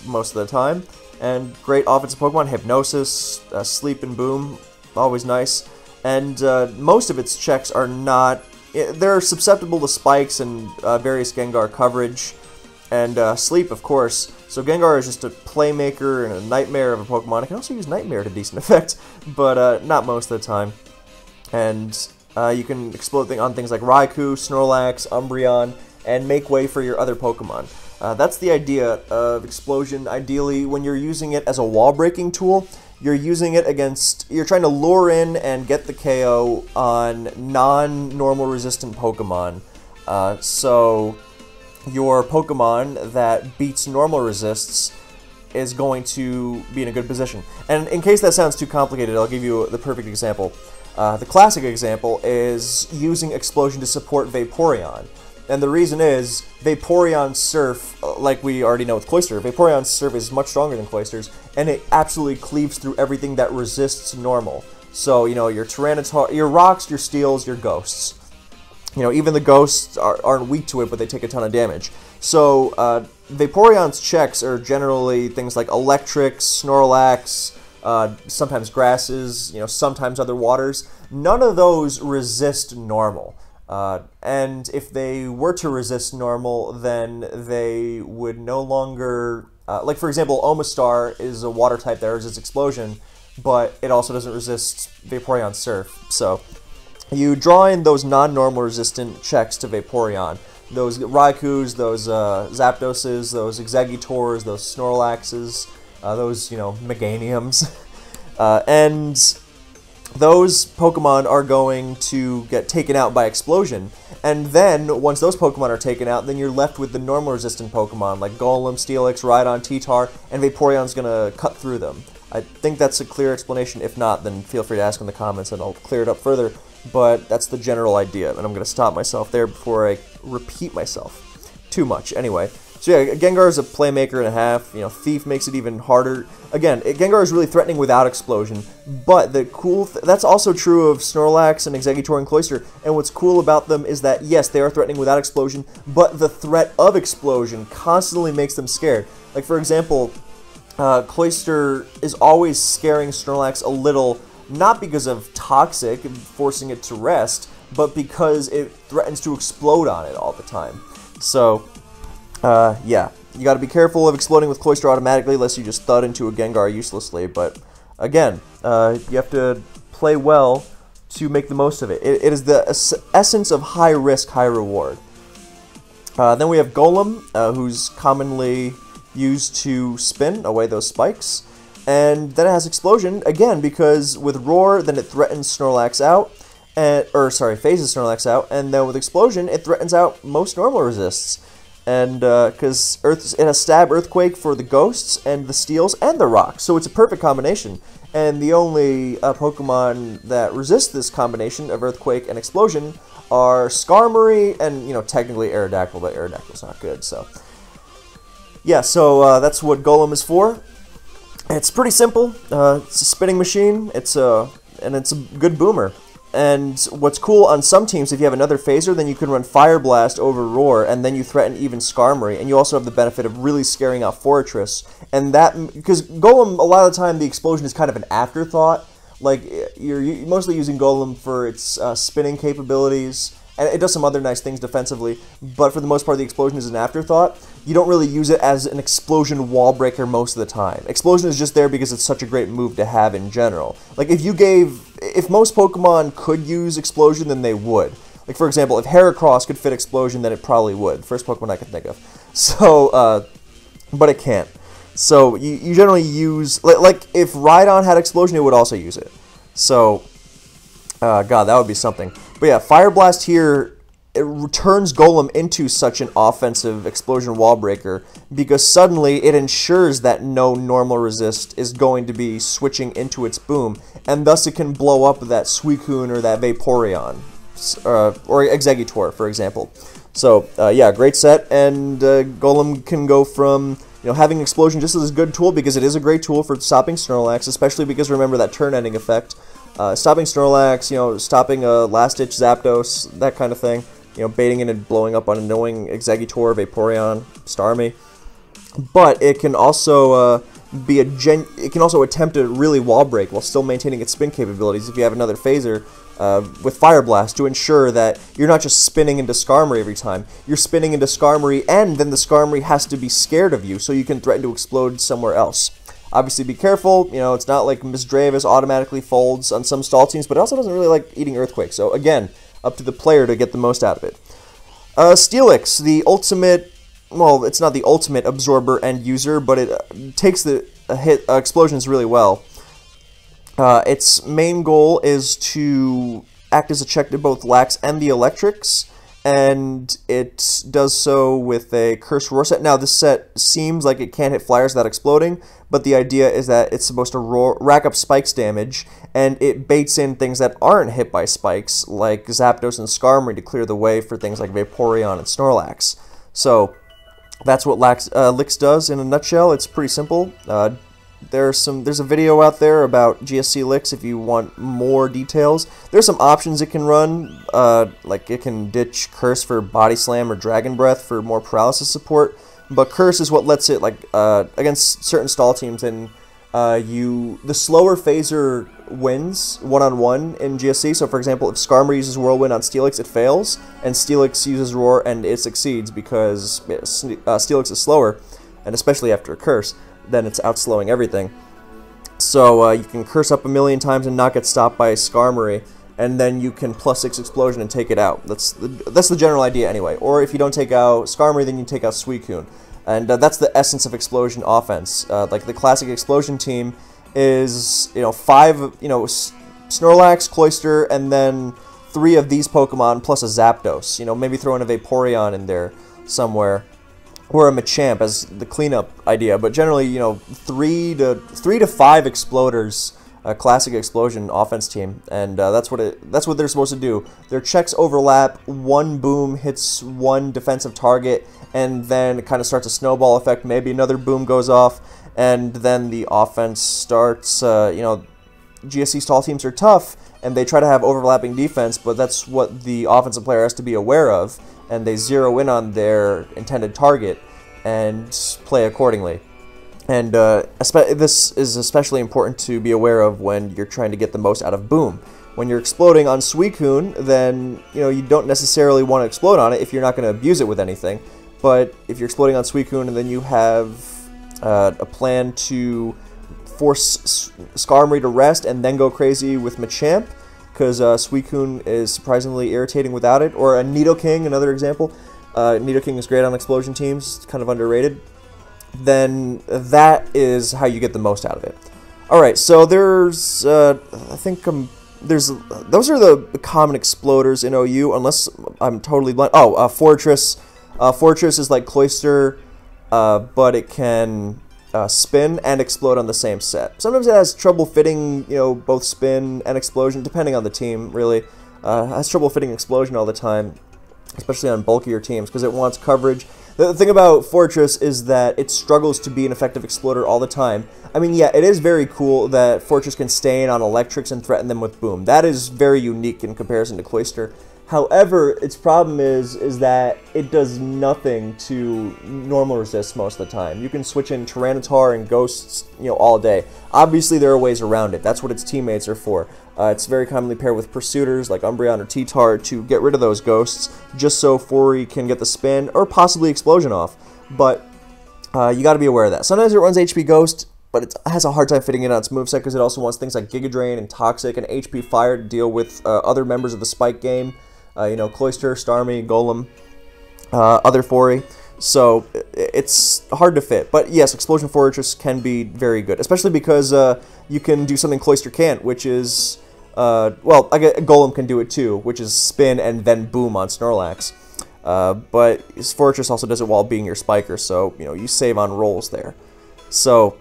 most of the time. And great offensive Pokemon, Hypnosis, Sleep and Boom, always nice. And most of its checks are not, they're susceptible to spikes and various Gengar coverage. And Sleep, of course. So Gengar is just a playmaker and a nightmare of a Pokemon. It can also use Nightmare to decent effect, but not most of the time. And you can explode on things like Raikou, Snorlax, Umbreon, and make way for your other Pokemon. That's the idea of Explosion. Ideally, when you're using it as a wall-breaking tool, you're using it against, you're trying to lure in and get the KO on non-normal resistant Pokemon. So your Pokemon that beats normal resists is going to be in a good position. And in case that sounds too complicated, I'll give you the perfect example. The classic example is using Explosion to support Vaporeon. And the reason is, Vaporeon Surf, like we already know with Cloyster, Vaporeon Surf is much stronger than Cloyster's, and it absolutely cleaves through everything that resists normal. So, your Tyranitar, your Rocks, your Steels, your Ghosts. Even the Ghosts aren't weak to it, but they take a ton of damage. So, Vaporeon's checks are generally things like Electrics, Snorlax, sometimes Grasses, sometimes other waters. None of those resist normal. And if they were to resist normal, then they would no longer, like for example, Omastar is a water type that resists Explosion, but it also doesn't resist Vaporeon Surf. So you draw in those non-normal resistant checks to Vaporeon. those Raikus, those Zapdoses, those Exeggutors, those Snorlaxes, those, you know, Meganiums. And those Pokemon are going to get taken out by Explosion. And then, once those Pokemon are taken out, then you're left with the normal resistant Pokemon, like Golem, Steelix, Rhydon, T-Tar, and Vaporeon's gonna cut through them. I think that's a clear explanation. If not, then feel free to ask in the comments and I'll clear it up further. But that's the general idea, and I'm going to stop myself there before I repeat myself too much. Anyway, so yeah, Gengar is a playmaker and a half. You know, Thief makes it even harder. Again, Gengar is really threatening without Explosion, but the that's also true of Snorlax and Exeggutor and Cloyster. And what's cool about them is that, yes, they are threatening without Explosion, but the threat of Explosion constantly makes them scared. Like, for example, Cloyster is always scaring Snorlax a little, not because of Toxic, forcing it to rest, but because it threatens to explode on it all the time. So, yeah, you gotta be careful of exploding with Cloyster automatically, lest you just thud into a Gengar uselessly, but, again, you have to play well to make the most of it. It is the essence of high risk, high reward. Then we have Golem, who's commonly used to spin away those spikes. And then it has Explosion, again, because with Roar, then it threatens Snorlax out, phases Snorlax out, and then with Explosion, it threatens out most normal resists. And, because it has Stab, Earthquake for the Ghosts, and the Steels, and the Rocks, so it's a perfect combination. And the only Pokemon that resist this combination of Earthquake and Explosion are Skarmory, and, you know, technically Aerodactyl, but Aerodactyl's not good, so. Yeah, so that's what Golem is for. It's pretty simple. It's a spinning machine. It's a good boomer. And what's cool on some teams, if you have another phaser, then you can run Fire Blast over Roar, and then you threaten even Skarmory, and you also have the benefit of really scaring out Forretress. And that, because Golem, a lot of the time, the Explosion is kind of an afterthought. Like, you're mostly using Golem for its spinning capabilities, and it does some other nice things defensively, but for the most part, the Explosion is an afterthought. You don't really use it as an Explosion wall breaker most of the time. Explosion is just there because it's such a great move to have in general. Like, if most Pokemon could use Explosion, then they would. Like, for example, if Heracross could fit Explosion, then it probably would. First Pokemon I can think of. So, but it can't. So, you generally use, like, if Rhydon had Explosion, it would also use it. So, God, that would be something. But yeah, Fire Blast here, it turns Golem into such an offensive Explosion wall breaker because suddenly it ensures that no normal resist is going to be switching into its boom, and thus it can blow up that Suicune or that Vaporeon, or Exeggutor, for example. So, yeah, great set, and Golem can go from, you know, having Explosion just as a good tool because it is a great tool for stopping Snorlax, especially because, remember, that turn-ending effect. Stopping Snorlax, you know, stopping a last-ditch Zapdos, that kind of thing. You know, baiting in and blowing up on annoying Exeggutor, Vaporeon, Starmie. But it can also it can also attempt to really wall break while still maintaining its spin capabilities if you have another phaser with Fire Blast to ensure that you're not just spinning into Skarmory every time. You're spinning into Skarmory, and then the Skarmory has to be scared of you so you can threaten to explode somewhere else. Obviously, be careful. You know, it's not like Misdreavus automatically folds on some stall teams, but it also doesn't really like eating Earthquake. So, again, up to the player to get the most out of it. Steelix, the ultimate, well, it's not the ultimate absorber and user, but it takes the explosions really well. Its main goal is to act as a check to both Lax and the Electrics, and it does so with a Curse Roar set. Now, this set seems like it can't hit flyers without exploding, but the idea is that it's supposed to rack up spikes damage, and it baits in things that aren't hit by spikes, like Zapdos and Skarmory, to clear the way for things like Vaporeon and Snorlax. So, that's what Lix does in a nutshell. It's pretty simple. There's a video out there about GSC Lix if you want more details. There's some options it can run, like it can ditch Curse for Body Slam or Dragon Breath for more paralysis support, but Curse is what lets it, like, against certain stall teams, and the slower phaser wins one-on-one in GSC. So, for example, if Skarmory uses Whirlwind on Steelix, it fails, and Steelix uses Roar and it succeeds because Steelix is slower, and especially after a Curse, then it's outslowing everything. So you can Curse up a million times and not get stopped by Skarmory, and then you can +6 explosion and take it out. That's the general idea anyway. Or if you don't take out Skarmory, then you take out Suicune. And that's the essence of explosion offense. Like the classic explosion team is, 5, Snorlax, Cloyster, and then 3 of these Pokemon plus a Zapdos. Maybe throw in a Vaporeon in there somewhere, or a Machamp as the cleanup idea. But generally, 3 to 5 Exploders, a classic explosion offense team, and that's what they're supposed to do. Their checks overlap. 1 boom hits 1 defensive target, and then it kind of starts a snowball effect. Maybe another boom goes off, and then the offense starts. GSC stall teams are tough, and they try to have overlapping defense, but that's what the offensive player has to be aware of, and they zero in on their intended target and play accordingly. And this is especially important to be aware of when you're trying to get the most out of Boom. When you're exploding on Suicune, then you don't necessarily want to explode on it if you're not going to abuse it with anything. But if you're exploding on Suicune and then you have a plan to force Skarmory to rest and then go crazy with Machamp, because Suicune is surprisingly irritating without it, or a Nidoking, another example. Nidoking is great on explosion teams, it's kind of underrated. Then that is how you get the most out of it. Alright, so there's, I think, those are the common exploders in OU, unless I'm totally blind. Oh, Fortress. Fortress is like Cloyster, but it can spin and explode on the same set. Sometimes it has trouble fitting, both spin and explosion, depending on the team, really. It has trouble fitting explosion all the time, especially on bulkier teams, because it wants coverage. The thing about Fortress is that it struggles to be an effective exploder all the time. I mean, yeah, it is very cool that Fortress can stay in on electrics and threaten them with Boom. That is very unique in comparison to Cloyster. However, its problem is that it does nothing to normal resist most of the time. You can switch in Tyranitar and Ghosts, all day. Obviously, there are ways around it. That's what its teammates are for. It's very commonly paired with Pursuiters like Umbreon or T-Tar to get rid of those Ghosts, just so Fori can get the spin or possibly Explosion off. But you got to be aware of that. Sometimes it runs HP Ghost, but it has a hard time fitting it on its moveset because it also wants things like Giga Drain and Toxic and HP Fire to deal with other members of the Spike game. Cloyster, Starmie, Golem, other Fori. So it's hard to fit. But yes, Explosion Fortress can be very good, especially because you can do something Cloyster can't, which is, well, I guess Golem can do it too, which is spin and then boom on Snorlax. But Fortress also does it while being your spiker, so, you save on rolls there. So,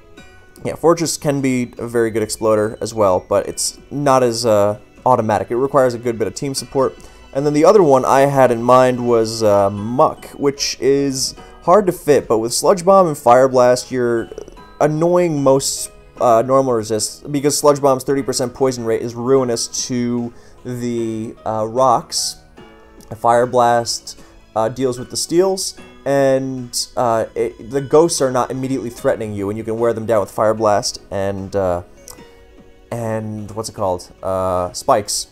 yeah, Fortress can be a very good exploder as well, but it's not as automatic. It requires a good bit of team support. And then the other one I had in mind was Muck, which is hard to fit, but with Sludge Bomb and Fire Blast, you're annoying most normal resists, because Sludge Bomb's 30% poison rate is ruinous to the rocks. Fire Blast deals with the steals, and the ghosts are not immediately threatening you, and you can wear them down with Fire Blast and what's it called? Spikes.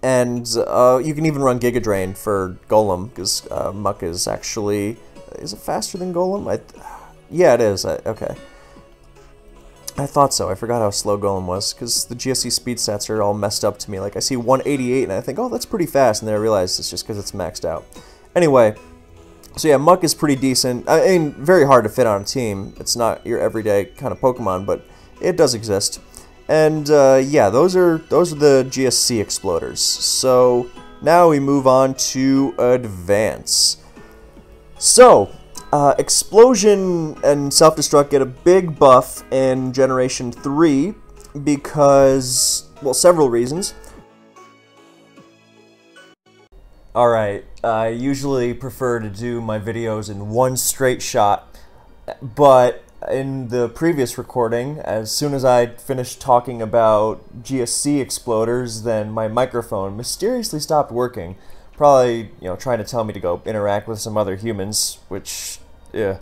And you can even run Giga Drain for Golem, because Muck is actually... Is it faster than Golem? Yeah, it is. Okay. I thought so. I forgot how slow Golem was, because the GSC speed stats are all messed up to me. Like, I see 188, and I think, oh, that's pretty fast, and then I realize it's just because it's maxed out. Anyway, so yeah, Muck is pretty decent. I mean, very hard to fit on a team. It's not your everyday kind of Pokemon, but it does exist. And yeah, those are the GSC exploders. So now we move on to Advance. So Explosion and Self-Destruct get a big buff in Generation 3 because, well, several reasons. Alright, I usually prefer to do my videos in one straight shot, but in the previous recording, as soon as I finished talking about GSC exploders, then my microphone mysteriously stopped working. Probably, trying to tell me to go interact with some other humans, which, yeah.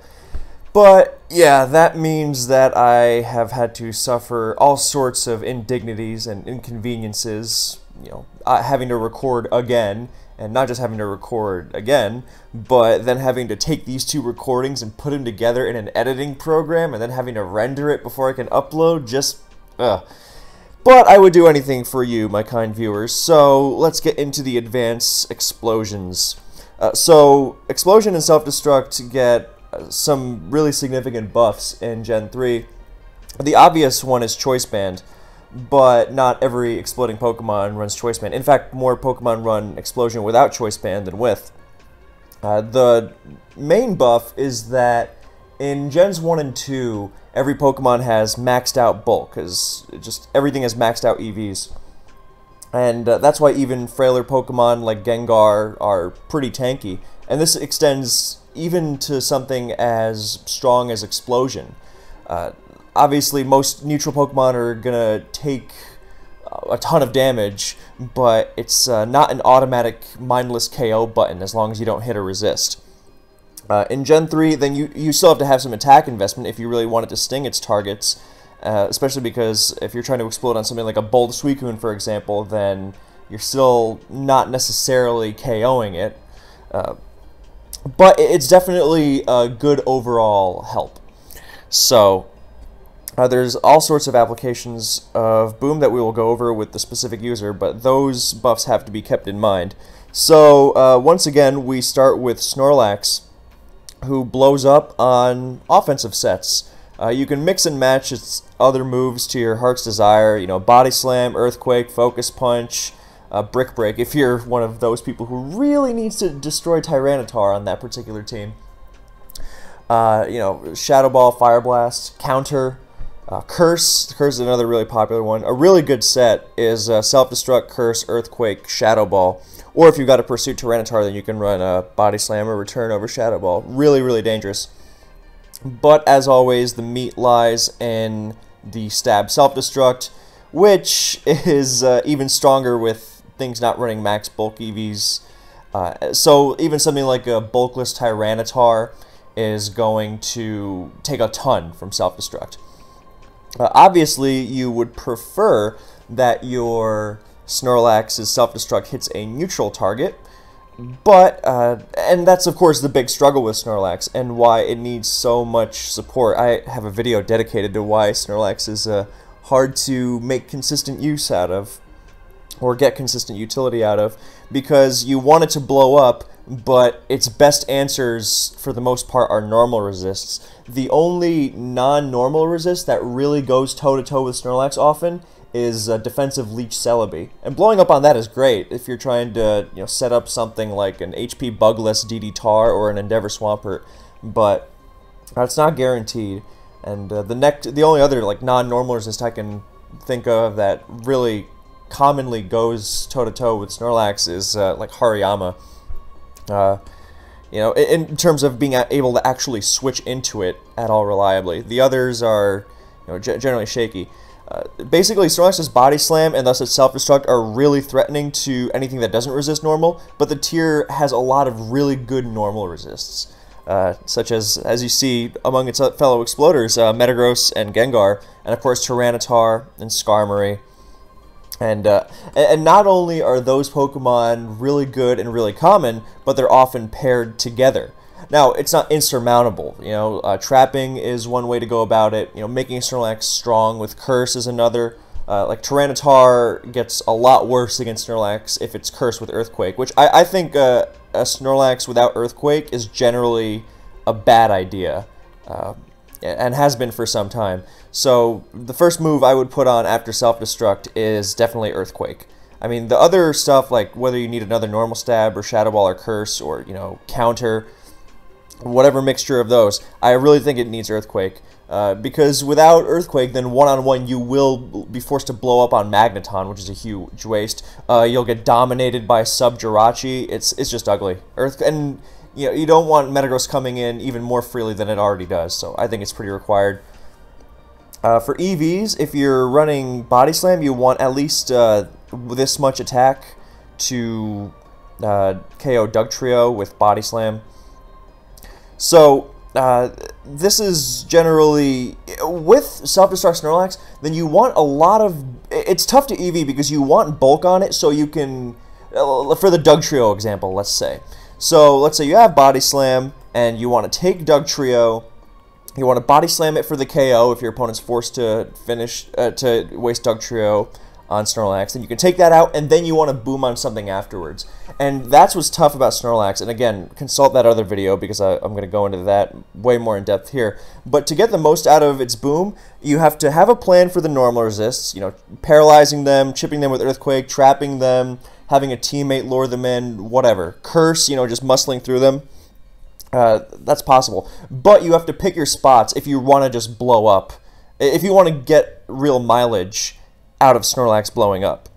But, yeah, that means that I have had to suffer all sorts of indignities and inconveniences, having to record again, and not just having to record again, but then having to take these two recordings and put them together in an editing program, and then having to render it before I can upload, just, ugh. but I would do anything for you, my kind viewers. So let's get into the advanced explosions. So Explosion and Self-Destruct get some really significant buffs in Gen 3. The obvious one is Choice Band, but not every exploding Pokemon runs Choice Band. In fact, more Pokemon run Explosion without Choice Band than with. The main buff is that in Gens 1 and 2, every Pokemon has maxed out bulk, because just everything has maxed out EVs. And that's why even frailer Pokemon like Gengar are pretty tanky. And this extends even to something as strong as Explosion. Obviously, most neutral Pokemon are going to take a ton of damage, but it's not an automatic mindless KO button as long as you don't hit or resist. In Gen 3, then you still have to have some attack investment if you really want it to sting its targets, especially because if you're trying to explode on something like a Bold Suicune, for example, then you're still not necessarily KOing it. But it's definitely a good overall help. So there's all sorts of applications of Boom that we will go over with the specific user, but those buffs have to be kept in mind. So once again, we start with Snorlax, who blows up on offensive sets. You can mix and match its other moves to your heart's desire, you know, Body Slam, Earthquake, Focus Punch, Brick Break, if you're one of those people who really needs to destroy Tyranitar on that particular team. You know, Shadow Ball, Fire Blast, Counter, Curse. Curse is another really popular one. A really good set is Self-Destruct, Curse, Earthquake, Shadow Ball. Or if you've got to pursue Tyranitar, then you can run a Body Slam or Return over Shadow Ball. Really, really dangerous. But as always, the meat lies in the Stab Self-Destruct, which is even stronger with things not running max bulk EVs. So even something like a bulkless Tyranitar is going to take a ton from Self-Destruct. Obviously, you would prefer that your Snorlax's Self-Destruct hits a neutral target, but, and that's of course the big struggle with Snorlax, and why it needs so much support. I have a video dedicated to why Snorlax is hard to make consistent use out of, or get consistent utility out of, because you want it to blow up, but its best answers, for the most part, are normal resists. The only non-normal resist that really goes toe-to-toe with Snorlax often is defensive Leech Celebi. And blowing up on that is great if you're trying to, you know, set up something like an HP Bugless DD Tar or an Endeavor Swampert, but that's not guaranteed. And the only other like non-normal resist I can think of that really commonly goes toe-to-toe with Snorlax is like Hariyama. You know, in terms of being able to actually switch into it at all reliably. The others are, you know, generally shaky. Basically, Snorlax's Body Slam and thus its Self-Destruct are really threatening to anything that doesn't resist normal, but the tier has a lot of really good normal resists, such as you see among its fellow exploders, Metagross and Gengar, and of course Tyranitar and Skarmory. And not only are those Pokemon really good and really common, but they're often paired together. Now, it's not insurmountable. You know, trapping is one way to go about it. You know, making Snorlax strong with Curse is another. Like Tyranitar gets a lot worse against Snorlax if it's cursed with Earthquake, which I think a Snorlax without Earthquake is generally a bad idea, and has been for some time. So the first move I would put on after Self-Destruct is definitely Earthquake. I mean, the other stuff, like whether you need another normal Stab or Shadow Ball or Curse or, you know, Counter, whatever mixture of those, I really think it needs Earthquake. Because without Earthquake, then one-on-one you will be forced to blow up on Magneton, which is a huge waste. You'll get dominated by Sub-Jirachi. It's just ugly. And you know, you don't want Metagross coming in even more freely than it already does, so I think it's pretty required. For EVs, if you're running Body Slam, you want at least this much attack to KO Dugtrio with Body Slam. So, this is generally, with Self-Destruct Snorlax, then you want a lot of, it's tough to EV because you want bulk on it so you can, for the Dugtrio example, let's say. So, let's say you have Body Slam, and you want to take Dugtrio, You want to body slam it for the KO if your opponent's forced to finish to waste Dugtrio on Snorlax. Then you can take that out, and then you want to boom on something afterwards. And that's what's tough about Snorlax. And again, consult that other video because I'm going to go into that way more in depth here. But to get the most out of its boom, you have to have a plan for the normal resists. You know, paralyzing them, chipping them with Earthquake, trapping them, having a teammate lure them in, whatever. Curse, you know, just muscling through them. That's possible. But you have to pick your spots if you want to just blow up. If you want to get real mileage out of Snorlax blowing up.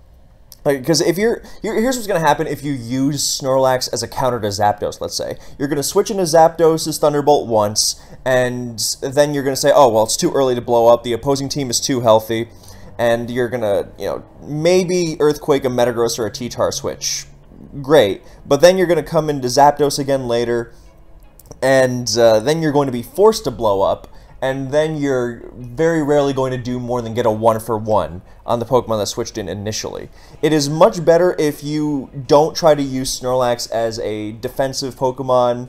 Because if here's what's going to happen if you use Snorlax as a counter to Zapdos, let's say. You're going to switch into Zapdos' Thunderbolt once, and then you're going to say, oh, well, it's too early to blow up, the opposing team is too healthy, and you're going to, you know, maybe Earthquake a Metagross or a T-Tar switch. Great. But then you're going to come into Zapdos again later, and then you're going to be forced to blow up, and then you're very rarely going to do more than get a 1-for-1 on the Pokemon that switched in initially. It is much better if you don't try to use Snorlax as a defensive Pokemon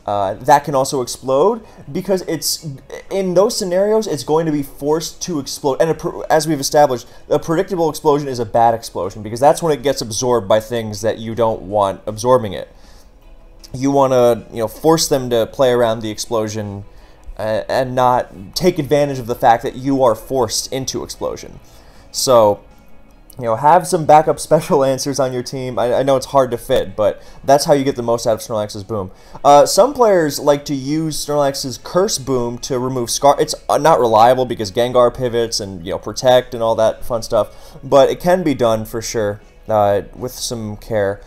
that can also explode, because it's in those scenarios it's going to be forced to explode. And as we've established, a predictable explosion is a bad explosion, because that's when it gets absorbed by things that you don't want absorbing it. You want to, you know, force them to play around the explosion and not take advantage of the fact that you are forced into explosion. So, you know, have some backup special answers on your team. I know it's hard to fit, but that's how you get the most out of Snorlax's boom. Some players like to use Snorlax's Curse boom to remove Scar. It's not reliable because Gengar pivots and, you know, Protect and all that fun stuff, but it can be done for sure with some care.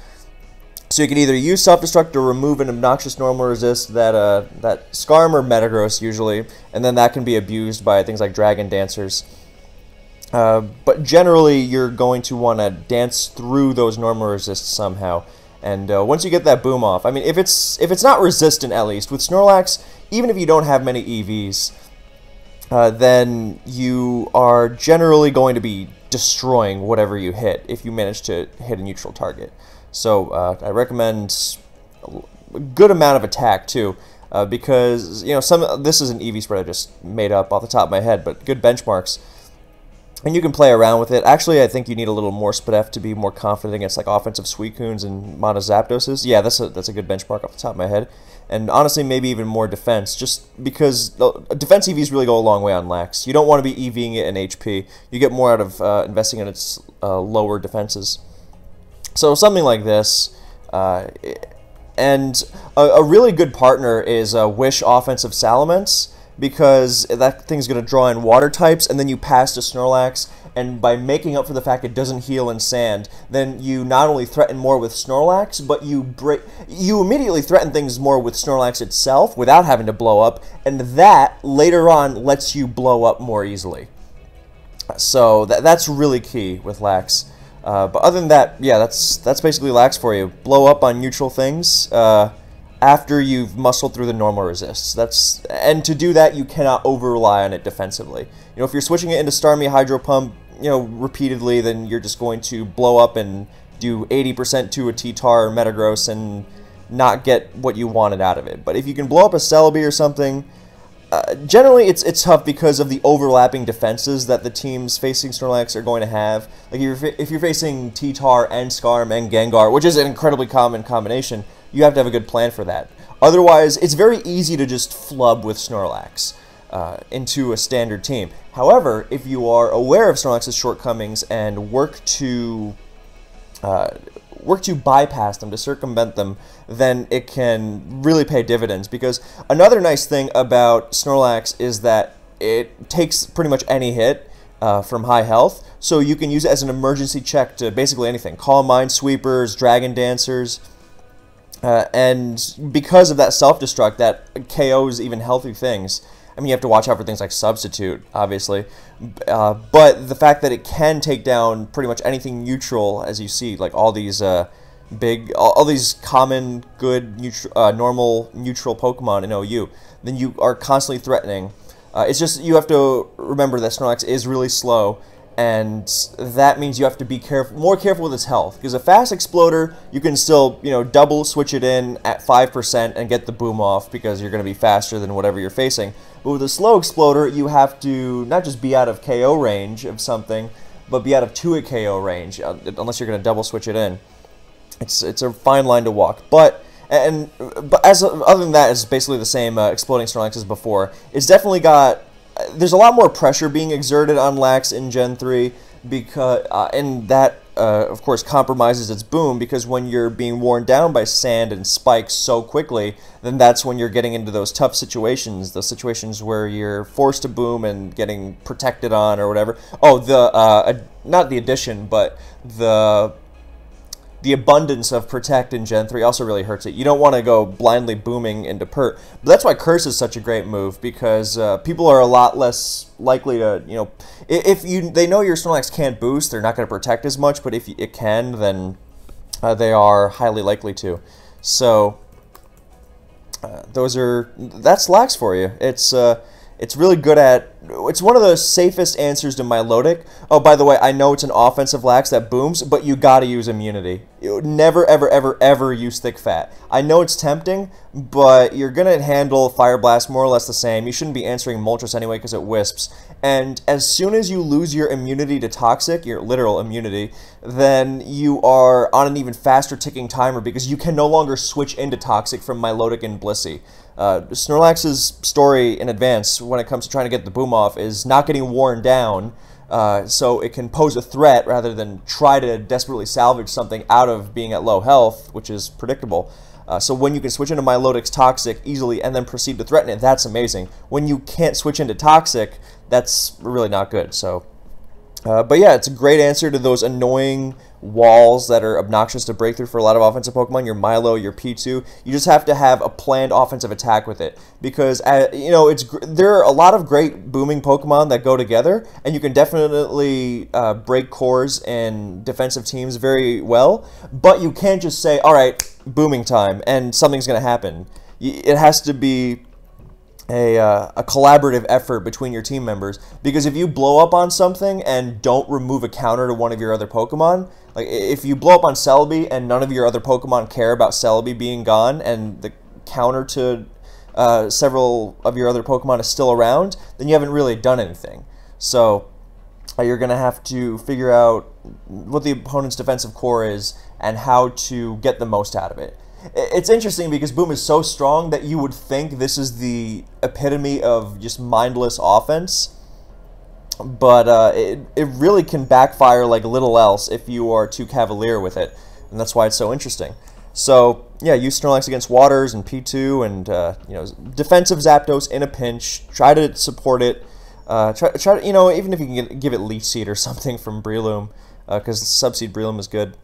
So you can either use Self-Destruct to remove an obnoxious normal resist that Skarm or Metagross usually, and then that can be abused by things like Dragon Dancers. But generally, you're going to want to dance through those normal resists somehow. And once you get that boom off, I mean, if it's not resistant at least with Snorlax, even if you don't have many EVs, then you are generally going to be destroying whatever you hit if you manage to hit a neutral target. So I recommend a good amount of attack too, because, you know, this is an EV spread I just made up off the top of my head, but good benchmarks, and you can play around with it. Actually, I think you need a little more Spadef to be more confident against like offensive Suicunes and Mono Zapdoses. Yeah, that's a good benchmark off the top of my head, and honestly, maybe even more defense, just because defense EVs really go a long way on Lax. You don't want to be EVing it in HP. You get more out of investing in its lower defenses. So something like this, and a really good partner is Wish Offensive Salamence, because that thing's going to draw in water types, and then you pass to Snorlax, and by making up for the fact it doesn't heal in sand, then you not only threaten more with Snorlax, but you immediately threaten things more with Snorlax itself without having to blow up, and that later on lets you blow up more easily. So that's really key with Lax. But other than that, yeah, that's basically Lax for you. Blow up on neutral things after you've muscled through the normal resists. And to do that, you cannot over-rely on it defensively. You know, if you're switching it into Starmie Hydro Pump, you know, repeatedly, then you're just going to blow up and do 80% to a T-Tar or Metagross and not get what you wanted out of it. But if you can blow up a Celebi or something, generally it's tough because of the overlapping defenses that the teams facing Snorlax are going to have. Like if you're facing T-Tar and Skarm and Gengar, which is an incredibly common combination, you have to have a good plan for that. Otherwise, it's very easy to just flub with Snorlax into a standard team. However, if you are aware of Snorlax's shortcomings and work to bypass them, to circumvent them, then it can really pay dividends. Because another nice thing about Snorlax is that it takes pretty much any hit from high health, so you can use it as an emergency check to basically anything. Calm Mind Sweepers, Dragon Dancers, and because of that self-destruct that KOs even healthy things. I mean, you have to watch out for things like Substitute, obviously, but the fact that it can take down pretty much anything neutral, as you see, like all these all these common, good, normal, neutral Pokemon in OU, then you are constantly threatening. It's just, you have to remember that Snorlax is really slow, and that means you have to be more careful with its health, because a fast exploder, you can still, double switch it in at 5% and get the boom off because you're going to be faster than whatever you're facing. But with a slow exploder, you have to not just be out of KO range of something, but be out of 2 KO range, unless you're going to double switch it in. It's a fine line to walk, but other than that, it's basically the same exploding Snorlax as before. It's definitely got. There's a lot more pressure being exerted on Lax in Gen 3, because and that of course compromises its boom, because when you're being worn down by sand and spikes so quickly, then that's when you're getting into those tough situations, those situations where you're forced to boom and getting protected on or whatever. Oh, not the addition, but the abundance of Protect in Gen 3 also really hurts it. You don't want to go blindly booming into Pert. But that's why Curse is such a great move, because people are a lot less likely to, if they know your Snorlax can't boost, they're not going to Protect as much, but if it can, then they are highly likely to. So, that's Lax for you. It's really good at. It's one of the safest answers to Milotic. Oh, by the way, I know it's an offensive Lax that booms, but you gotta use Immunity. Never, ever, ever, ever use Thick Fat. I know it's tempting, but you're gonna handle Fire Blast more or less the same. You shouldn't be answering Moltres anyway because it wisps. And as soon as you lose your immunity to Toxic, your literal immunity, then you are on an even faster ticking timer, because you can no longer switch into Toxic from Milotic and Blissey. Snorlax's story in advance when it comes to trying to get the boom off is not getting worn down, so it can pose a threat rather than try to desperately salvage something out of being at low health, which is predictable. So when you can switch into Milotic's Toxic easily and then proceed to threaten it, that's amazing. When you can't switch into Toxic, that's really not good. So, but yeah, it's a great answer to those annoying walls that are obnoxious to break through for a lot of offensive Pokemon, your Milo, your P2. You just have to have a planned offensive attack with it, because there are a lot of great booming Pokemon that go together, and you can definitely break cores in defensive teams very well, but you can't just say, all right, booming time, and something's going to happen. It has to be a collaborative effort between your team members, because if you blow up on something and don't remove a counter to one of your other Pokemon, like if you blow up on Celebi and none of your other Pokemon care about Celebi being gone and the counter to several of your other Pokemon is still around, then you haven't really done anything. So you're going to have to figure out what the opponent's defensive core is and how to get the most out of it. It's interesting because Boom is so strong that you would think this is the epitome of just mindless offense, but it really can backfire like little else if you are too cavalier with it, and that's why it's so interesting. So yeah, use Snorlax against Waters and P2, and defensive Zapdos in a pinch. Try to support it. Try to, even if you can give it Leech Seed or something from Breloom, because Subseed Breloom is good.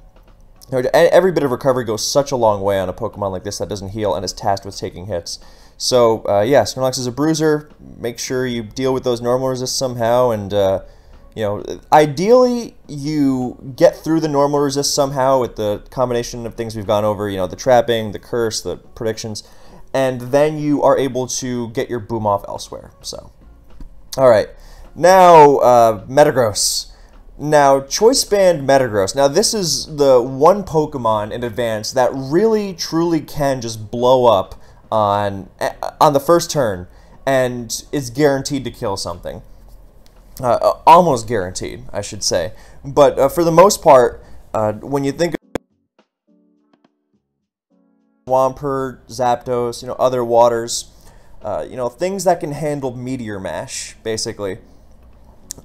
Every bit of recovery goes such a long way on a Pokemon like this that doesn't heal and is tasked with taking hits. So, yeah, Snorlax is a bruiser. Make sure you deal with those normal resists somehow, and, ideally you get through the normal resist somehow with the combination of things we've gone over, the trapping, the curse, the predictions, and then you are able to get your boom off elsewhere. So, alright, now, Metagross. Now, Choice Band Metagross. Now, this is the one Pokemon in advance that really, truly can just blow up on the first turn, and is guaranteed to kill something. Almost guaranteed, I should say. But for the most part, when you think of Swampert, Zapdos, other waters, things that can handle Meteor Mash, basically.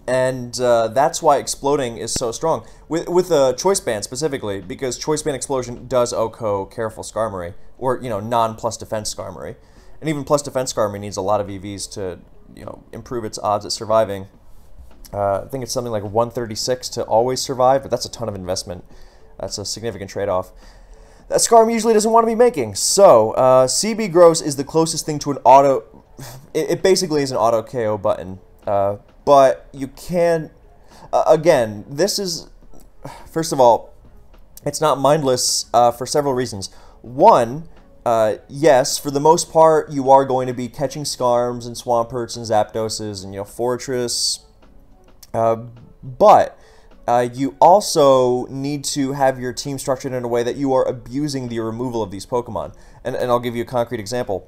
And that's why Exploding is so strong. With Choice Band specifically, because Choice Band Explosion does OHKO Careful Skarmory, or, non-plus defense Skarmory. And even plus defense Skarmory needs a lot of EVs to, improve its odds at surviving. I think it's something like 136 to always survive, but that's a ton of investment. That's a significant trade-off that Skarm usually doesn't want to be making. So, CB Gross is the closest thing to an auto... It basically is an auto KO button. But you can... again, this is... First of all, it's not mindless for several reasons. One, yes, for the most part, you are going to be catching Skarms and Swamperts and Zapdoses and, Fortress. But you also need to have your team structured in a way that you are abusing the removal of these Pokemon. And I'll give you a concrete example.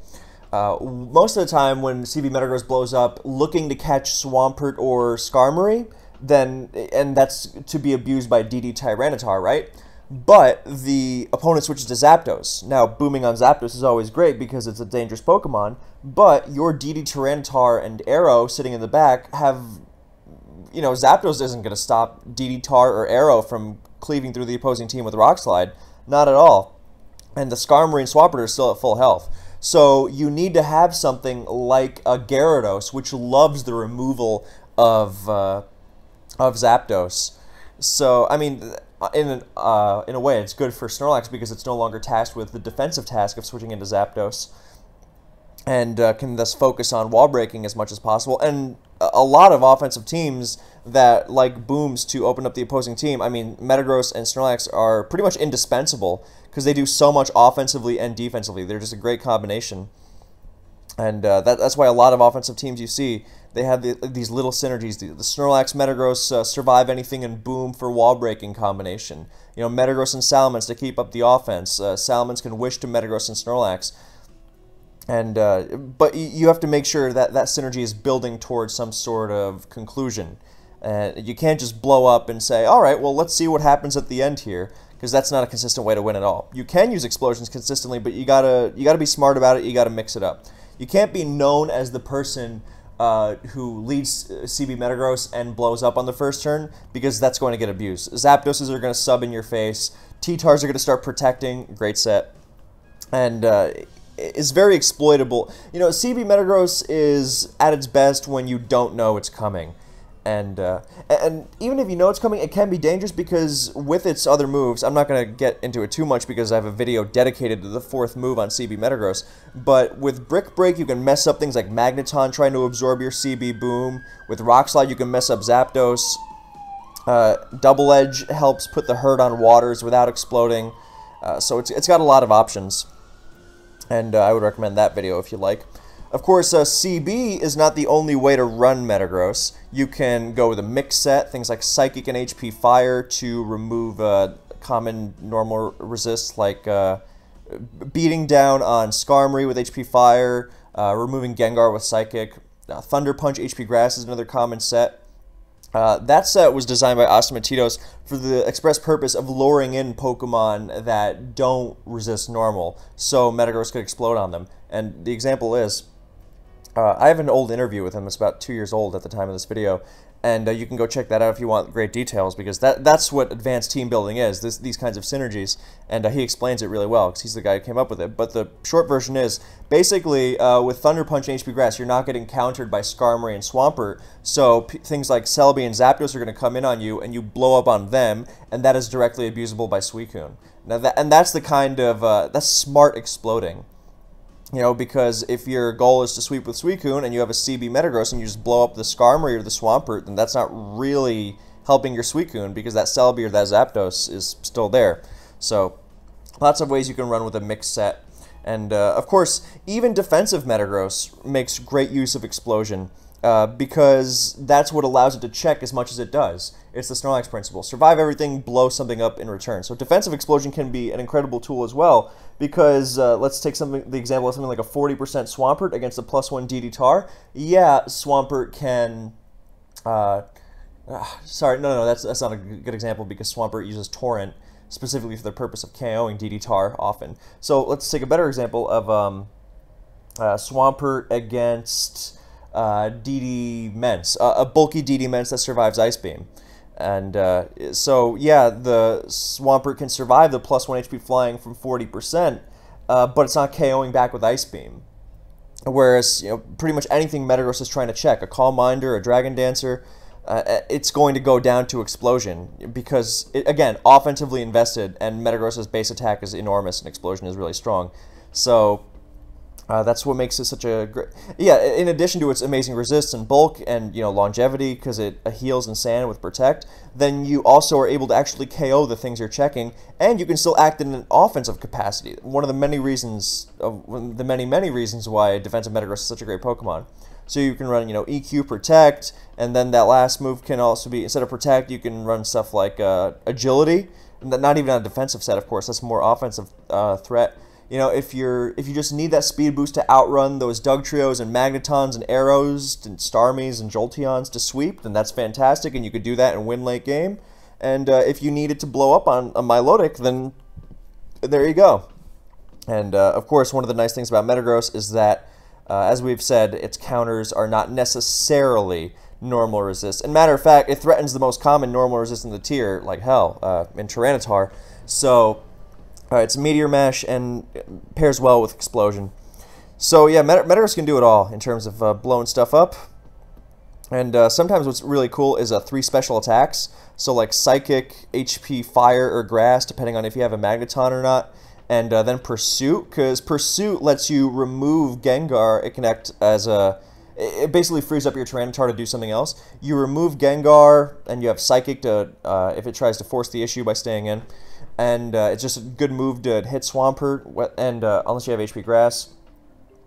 Most of the time when CB Metagross blows up looking to catch Swampert or Skarmory, and that's to be abused by DD Tyranitar, right? But the opponent switches to Zapdos. Now, booming on Zapdos is always great because it's a dangerous Pokemon, but your DD Tyranitar and Arrow sitting in the back have, Zapdos isn't going to stop DD Tar or Arrow from cleaving through the opposing team with Rock Slide. Not at all. And the Skarmory and Swampert are still at full health. So you need to have something like a Gyarados, which loves the removal of Zapdos. So, I mean, in a way, it's good for Snorlax because it's no longer tasked with the defensive task of switching into Zapdos, and can thus focus on wall breaking as much as possible. And a lot of offensive teams that like booms to open up the opposing team, I mean, Metagross and Snorlax are pretty much indispensable because they do so much offensively and defensively. They're just a great combination. And that's why a lot of offensive teams you see, they have these little synergies. The Snorlax, Metagross survive anything and boom for wall breaking combination. Metagross and Salamence to keep up the offense. Salamence can wish to Metagross and Snorlax. And but you have to make sure that that synergy is building towards some sort of conclusion. You can't just blow up and say, all right, well, let's see what happens at the end here, because that's not a consistent way to win at all. You can use explosions consistently, but you gotta be smart about it. You gotta mix it up. You can't be known as the person who leads CB Metagross and blows up on the first turn, because that's going to get abused. Zapdoses are going to sub in your face. T-Tars are going to start protecting. Great set. And is very exploitable. CB Metagross is at its best when you don't know it's coming. And even if you know it's coming, it can be dangerous because with its other moves, I'm not going to get into it too much because I have a video dedicated to the 4th move on CB Metagross, but with Brick Break, you can mess up things like Magneton trying to absorb your CB Boom. With Rock Slide, you can mess up Zapdos. Double Edge helps put the hurt on waters without exploding. So it's got a lot of options. And I would recommend that video if you like. Of course, CB is not the only way to run Metagross. You can go with a mix set, things like Psychic and HP Fire to remove common normal resists like beating down on Skarmory with HP Fire, removing Gengar with Psychic. Thunder Punch HP Grass is another common set. That set was designed by Astamatitos for the express purpose of luring in Pokemon that don't resist normal, so Metagross could explode on them. And the example is, I have an old interview with him. It's about 2 years old at the time of this video, and you can go check that out if you want great details, because that's what advanced team building is, these kinds of synergies, and he explains it really well, because he's the guy who came up with it. But the short version is, basically, with Thunder Punch and HP Grass, you're not getting countered by Skarmory and Swampert, so things like Celebi and Zapdos are going to come in on you, and you blow up on them, and that is directly abusable by Suicune. Now that's the kind of, that's smart exploding. Because if your goal is to sweep with Suicune and you have a CB Metagross and you just blow up the Skarmory or the Swampert, then that's not really helping your Suicune because that Celebi or that Zapdos is still there. So, lots of ways you can run with a mixed set. And, of course, even defensive Metagross makes great use of Explosion because that's what allows it to check as much as it does. It's the Snorlax principle. Survive everything, blow something up in return. So defensive Explosion can be an incredible tool as well because let's take the example of something like a 40% Swampert against a +1 DD Tar. Yeah, Swampert can... sorry, no, that's not a good example because Swampert uses Torrent specifically for the purpose of KOing DD Tar often. So let's take a better example of Swampert against DD Mence, a bulky DD Mence that survives Ice Beam. And so, yeah, the Swampert can survive the +1 HP flying from 40%, but it's not KOing back with Ice Beam. Whereas, pretty much anything Metagross is trying to check, a Calm Minder, a Dragon Dancer, it's going to go down to Explosion because, again, offensively invested, and Metagross's base attack is enormous and Explosion is really strong. So... that's what makes it such a great... Yeah, in addition to its amazing resist and bulk and, longevity, because it heals in sand with Protect, then you also are able to actually KO the things you're checking, and you can still act in an offensive capacity. One of the many reasons, many reasons why defensive Metagross is such a great Pokemon. So you can run, EQ Protect, and then that last move can also be, instead of Protect, you can run stuff like Agility. Not even on a defensive set, of course. That's more offensive threat. If you just need that speed boost to outrun those Dugtrios and Magnetons and Arrows and Starmies and Jolteons to sweep, then that's fantastic, and you could do that and win late game. And if you need it to blow up on a Milotic, then there you go. And of course, one of the nice things about Metagross is that, as we've said, its counters are not necessarily normal resist. And matter of fact, it threatens the most common normal resist in the tier, like hell, in Tyranitar. So it's Meteor Mash and pairs well with Explosion. So yeah, Metagross can do it all in terms of blowing stuff up. And sometimes what's really cool is 3 special attacks. So like Psychic, HP, Fire, or Grass, depending on if you have a Magneton or not. And then Pursuit, because Pursuit lets you remove Gengar. It can act as a... It basically frees up your Tyranitar to do something else. You remove Gengar, and you have Psychic to if it tries to force the issue by staying in. And it's just a good move to hit Swampert, and unless you have HP Grass.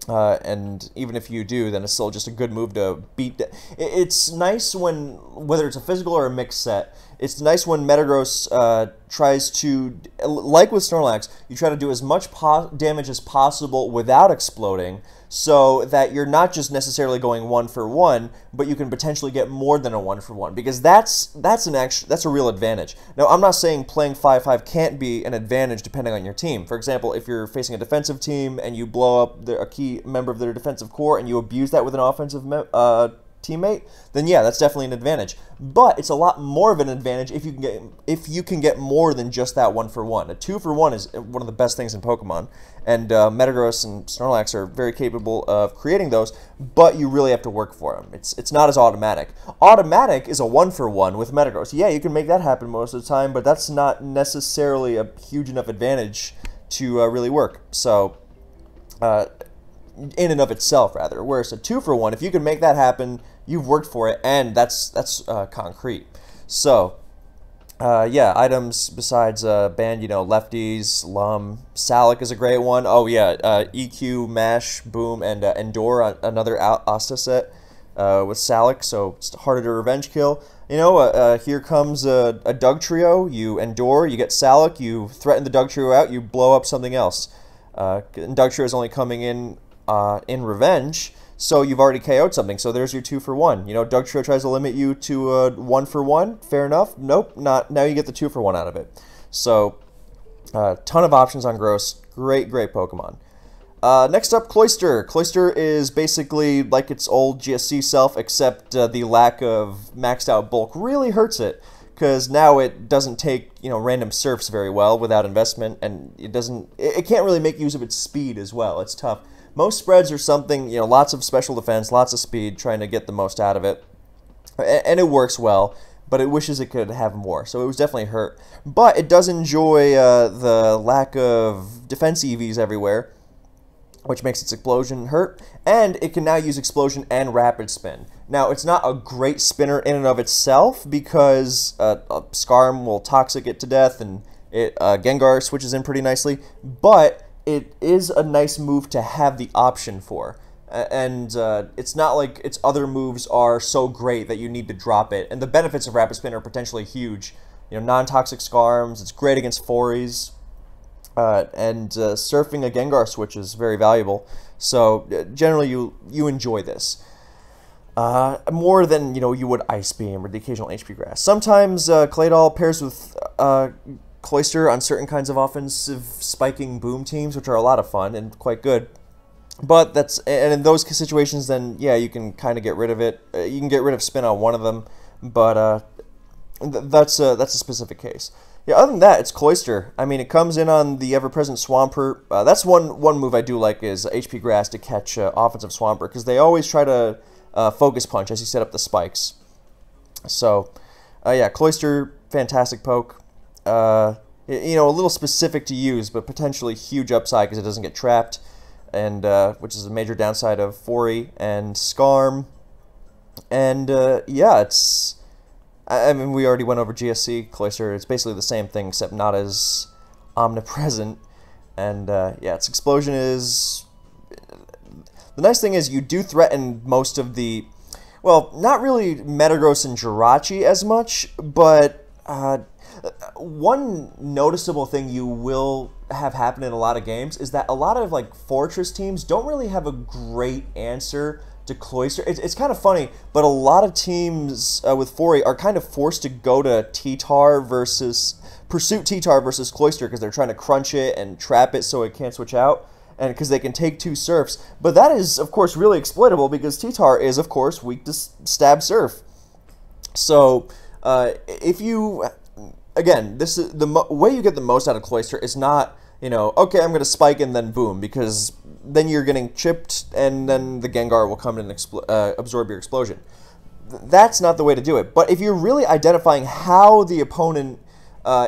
And even if you do, then it's still just a good move to beat... It's nice when, whether it's a physical or a mixed set, it's nice when Metagross tries to, like with Snorlax, you try to do as much damage as possible without exploding, so that you're not just necessarily going 1-for-1, but you can potentially get more than a 1-for-1, because that's a real advantage. Now, I'm not saying playing 5-5 can't be an advantage depending on your team. For example, if you're facing a defensive team and you blow up a key member of their defensive core and you abuse that with an offensive teammate, then yeah, that's definitely an advantage. But it's a lot more of an advantage if you can get more than just that 1-for-1. A 2-for-1 is one of the best things in Pokemon, and Metagross and Snorlax are very capable of creating those. But you really have to work for them. It's not as automatic. Automatic is a 1-for-1 with Metagross. Yeah, you can make that happen most of the time, but that's not necessarily a huge enough advantage to really work. So. In and of itself, rather. Whereas a 2-for-1, if you can make that happen, you've worked for it, and that's concrete. So, yeah, items besides band, Lefties, Lum, Salic is a great one. Oh yeah, EQ, Mash, Boom, and Endure, another Asta set with Salic, so it's harder to revenge kill. Here comes a Dugtrio, you Endure, you get Salic, you threaten the Dugtrio out, you blow up something else. Dugtrio is only coming in revenge, so you've already KO'd something, so there's your 2-for-1. Dugtrio tries to limit you to a 1-for-1, fair enough. Nope, not. Now you get the 2-for-1 out of it. So, ton of options on Gross. Great Pokemon. Next up, Cloyster. Cloyster is basically like its old GSC self, except the lack of maxed out bulk really hurts it, because now it doesn't take, random surfs very well without investment, and it can't really make use of its speed as well. It's tough. Most spreads are something, lots of special defense, lots of speed, trying to get the most out of it. And it works well, but it wishes it could have more. So it was definitely hurt. But it does enjoy the lack of defense EVs everywhere, which makes its Explosion hurt. And it can now use Explosion and Rapid Spin. Now, it's not a great spinner in and of itself, because Skarm will Toxic it to death, and Gengar switches in pretty nicely. But it is a nice move to have the option for. And it's not like its other moves are so great that you need to drop it. And the benefits of Rapid Spin are potentially huge. Non-toxic Skarms, it's great against Fories. And surfing a Gengar switch is very valuable. So generally you enjoy this. More than, you would Ice Beam or the occasional HP Grass. Sometimes Claydol pairs with Cloyster on certain kinds of offensive spiking boom teams, which are a lot of fun and quite good. But and in those situations, then yeah, you can kind of get rid of it. You can get rid of spin on one of them, but that's a specific case. Yeah, other than that, it's Cloyster. I mean, it comes in on the ever-present Swampert. That's one move I do like is HP Grass to catch offensive Swampert, because they always try to focus punch as you set up the spikes. So yeah, Cloyster, fantastic poke. A little specific to use, but potentially huge upside because it doesn't get trapped, and which is a major downside of Fori and Skarm. And yeah, I mean, we already went over GSC Cloyster. It's basically the same thing, except not as omnipresent. And yeah, its Explosion is... The nice thing is you do threaten most of the, well, not really Metagross and Jirachi as much, but one noticeable thing you will have happen in a lot of games is that a lot of like Fortress teams don't really have a great answer to Cloyster. It's kind of funny, but a lot of teams with 4A are kind of forced to go to T-Tar versus Pursuit T-Tar versus Cloyster because they're trying to crunch it and trap it so it can't switch out, and because they can take 2 Surfs. But that is, of course, really exploitable because T-Tar is, of course, weak to Stab Surf. So if you, again, this is the way you get the most out of Cloyster is not, you know, okay, I'm going to spike and then boom, because then you're getting chipped and then the Gengar will come and absorb your explosion. That's not the way to do it. But if you're really identifying how the opponent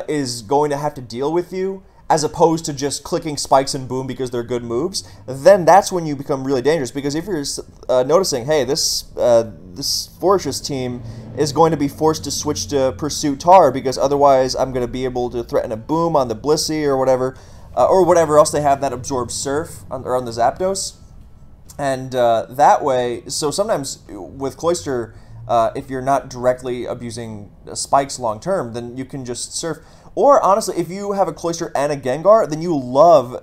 is going to have to deal with you, as opposed to just clicking spikes and boom because they're good moves, then that's when you become really dangerous. Because if you're noticing, hey, this Fortress team is going to be forced to switch to Pursuit Tar because otherwise I'm going to be able to threaten a boom on the Blissey or whatever else they have that absorbs Surf on the Zapdos. And that way, so sometimes with Cloyster, if you're not directly abusing spikes long term, then you can just Surf. Or, honestly, if you have a Cloyster and a Gengar, then you love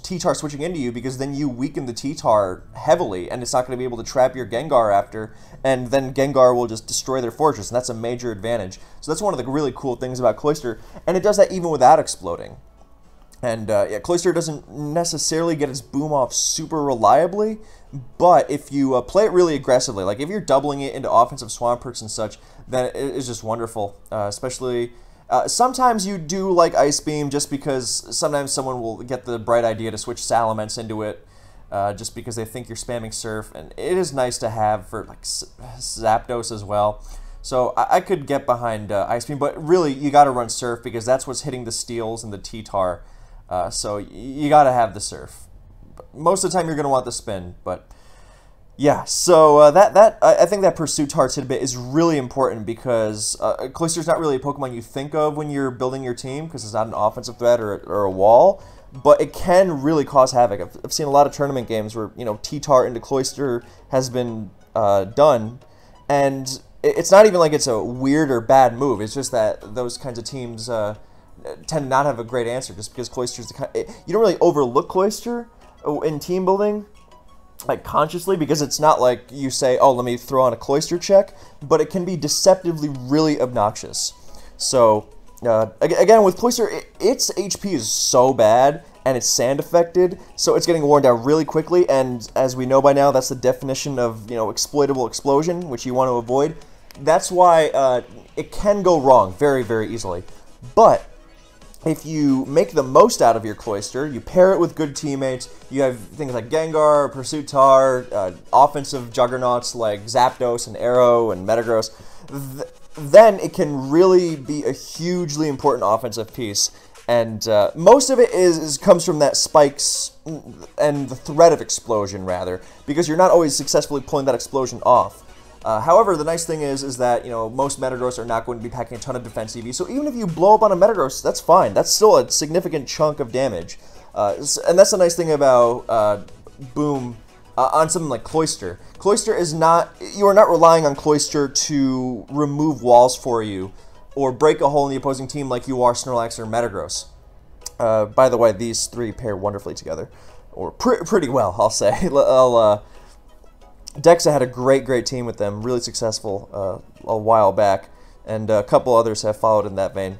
T-Tar switching into you because then you weaken the T-Tar heavily and it's not going to be able to trap your Gengar after, and then Gengar will just destroy their Fortress, and that's a major advantage. So that's one of the really cool things about Cloyster, and it does that even without exploding. And, yeah, Cloyster doesn't necessarily get its boom off super reliably, but if you play it really aggressively, like if you're doubling it into offensive Swamperts and such, then it is just wonderful, especially... sometimes you do like Ice Beam just because sometimes someone will get the bright idea to switch Salamence into it just because they think you're spamming Surf, and it is nice to have for like Zapdos as well. So I could get behind Ice Beam, but really you got to run Surf because that's what's hitting the Steels and the T-Tar. So you got to have the Surf. Most of the time you're going to want the Spin, but... yeah, so I think that Pursuit Tar tidbit is really important because Cloyster's not really a Pokemon you think of when you're building your team because it's not an offensive threat or a wall, but it can really cause havoc. I've seen a lot of tournament games where, you know, T-Tar into Cloyster has been done, and it's not even like it's a weird or bad move. It's just that those kinds of teams tend to not have a great answer just because Cloyster's the kind... you don't really overlook Cloyster in team building, like consciously, because it's not like you say, oh, let me throw on a Cloyster check, but it can be deceptively really obnoxious. So again, with Cloyster, its HP is so bad and it's sand affected, so it's getting worn down really quickly, and as we know by now, that's the definition of, you know, exploitable explosion, which you want to avoid. That's why it can go wrong very, very easily. But if you make the most out of your Cloyster, you pair it with good teammates, you have things like Gengar, Pursuit Tar, offensive juggernauts like Zapdos and Arrow and Metagross, then it can really be a hugely important offensive piece. And most of it comes from that spikes and the threat of explosion, rather, because you're not always successfully pulling that explosion off. However, the nice thing is that, you know, most Metagross are not going to be packing a ton of defense EV, so even if you blow up on a Metagross, that's fine. That's still a significant chunk of damage. And that's the nice thing about Boom on something like Cloyster. Cloyster is not... you are not relying on Cloyster to remove walls for you or break a hole in the opposing team like you are Snorlax or Metagross. By the way, these three pair wonderfully together. Or pretty well, I'll say. Dexa had a great team with them, really successful a while back, and a couple others have followed in that vein.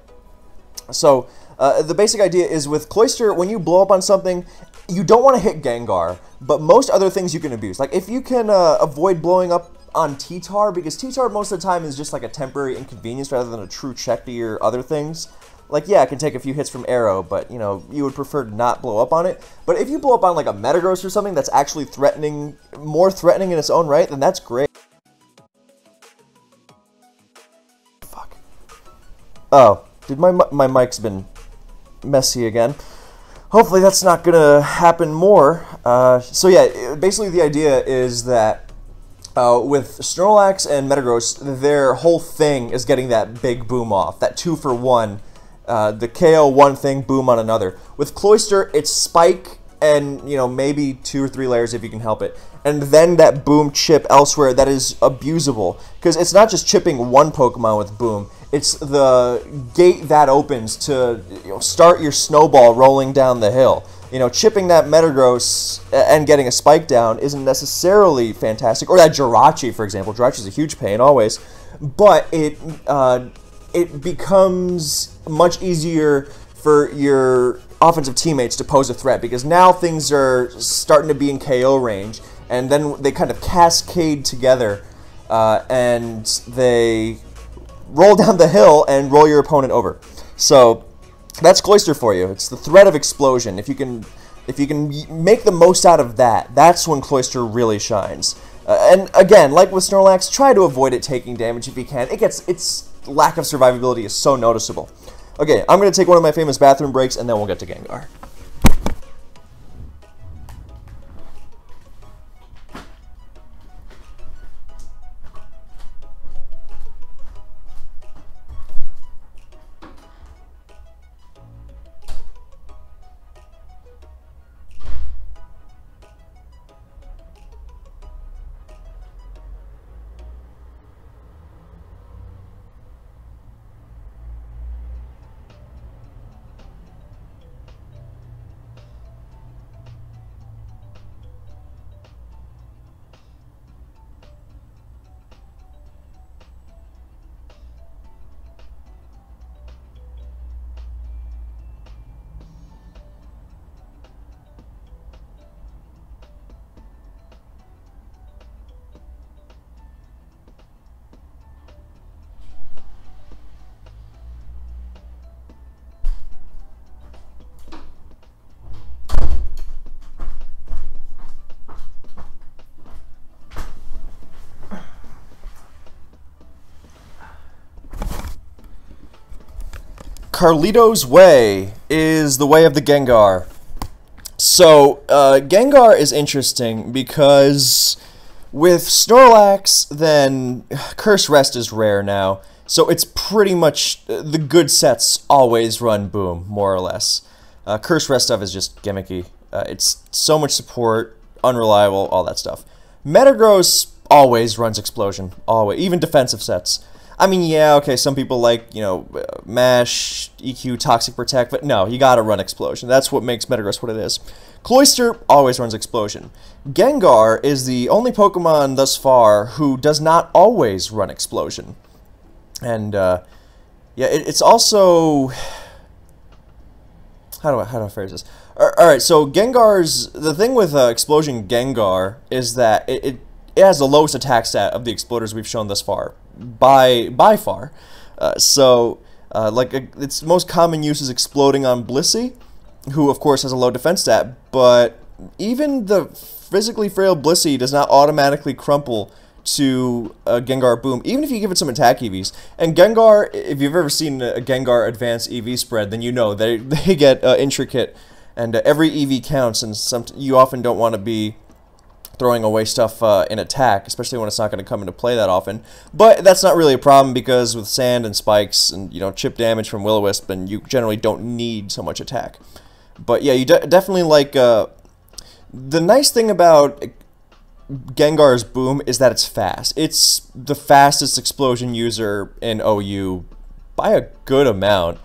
So, the basic idea is with Cloyster, when you blow up on something, you don't want to hit Gengar, but most other things you can abuse. Like, if you can avoid blowing up on T-Tar, because T-Tar most of the time is just like a temporary inconvenience rather than a true check to your other things. Like, yeah, it can take a few hits from Arrow, but, you know, you would prefer to not blow up on it. But if you blow up on, like, a Metagross or something that's actually threatening, more threatening in its own right, then that's great. Fuck. Oh, did my mic's been messy again. Hopefully that's not gonna happen more. So yeah, basically the idea is that with Snorlax and Metagross, their whole thing is getting that big boom off, that 2-for-1. The KO one thing, boom on another. With Cloyster, it's spike and maybe 2 or 3 layers if you can help it, and then that boom chip elsewhere that is abusable, because it's not just chipping one Pokemon with boom, it's the gate that opens to start your snowball rolling down the hill. Chipping that Metagross and getting a spike down isn't necessarily fantastic, or that Jirachi, for example. Jirachi's a huge pain always, but it becomes much easier for your offensive teammates to pose a threat, because now things are starting to be in KO range, and then they kind of cascade together, and they roll down the hill and roll your opponent over. So that's Cloyster for you. It's the threat of explosion. If you can make the most out of that, that's when Cloyster really shines. And again, like with Snorlax, try to avoid it taking damage if you can. Its lack of survivability is so noticeable. Okay, I'm going to take one of my famous bathroom breaks, and then we'll get to Gengar. Carlito's Way is the way of the Gengar. So, Gengar is interesting because with Snorlax, then Curse Rest is rare now. So it's pretty much the good sets always run Boom, more or less. Curse Rest stuff is just gimmicky. It's so much support, unreliable, all that stuff. Metagross always runs Explosion, always, even defensive sets. I mean, yeah, okay, some people like, Mash, EQ, Toxic Protect, but no, you gotta run Explosion. That's what makes Metagross what it is. Cloyster always runs Explosion. Gengar is the only Pokemon thus far who does not always run Explosion. And, yeah, it's also... How do I phrase this? Alright, so Gengar's... The thing with Explosion Gengar is that it has the lowest attack stat of the Exploders we've shown thus far. By far. Its most common use is exploding on Blissey, who of course has a low defense stat, but even the physically frail Blissey does not automatically crumple to a Gengar Boom, even if you give it some attack EVs. And Gengar, if you've ever seen a Gengar Advanced EV spread, then you know they get intricate, and every EV counts, and you often don't want to be throwing away stuff in attack, especially when it's not going to come into play that often. But that's not really a problem, because with Sand and Spikes and, chip damage from Will-O-Wisp, and you generally don't need so much attack. But yeah, you definitely like... the nice thing about Gengar's Boom is that it's fast. It's the fastest Explosion user in OU by a good amount.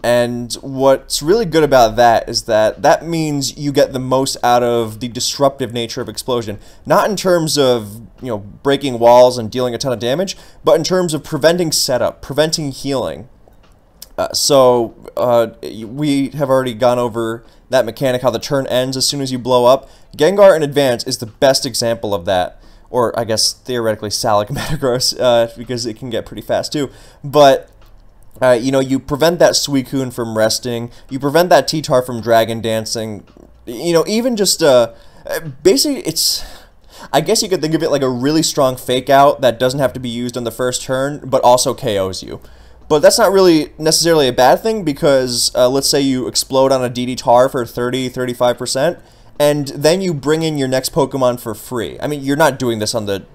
And what's really good about that is that that means you get the most out of the disruptive nature of Explosion. Not in terms of, breaking walls and dealing a ton of damage, but in terms of preventing setup, preventing healing. We have already gone over that mechanic, how the turn ends as soon as you blow up. Gengar in Advance is the best example of that. Or, I guess, theoretically, Salic Metagross, because it can get pretty fast too. But... you prevent that Suicune from resting, you prevent that T-Tar from Dragon Dancing, even just, basically it's, I guess you could think of it like a really strong Fake Out that doesn't have to be used on the first turn, but also KOs you. But that's not really necessarily a bad thing, because, let's say you explode on a DD-Tar for 30-35%, and then you bring in your next Pokemon for free. I mean, you're not doing this on the,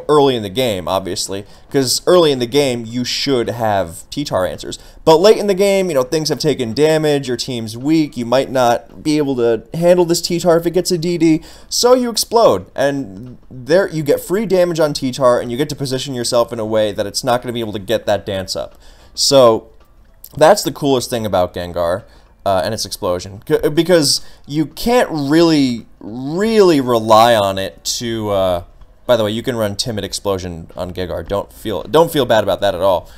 early in the game, obviously, because early in the game, you should have T-Tar answers. But late in the game, things have taken damage, your team's weak, you might not be able to handle this T-Tar if it gets a DD, so you explode, and there you get free damage on T-Tar, and you get to position yourself in a way that it's not going to be able to get that dance up. So, that's the coolest thing about Gengar. And its explosion, because you can't really rely on it to. By the way, you can run Timid Explosion on Gengar. Don't feel bad about that at all.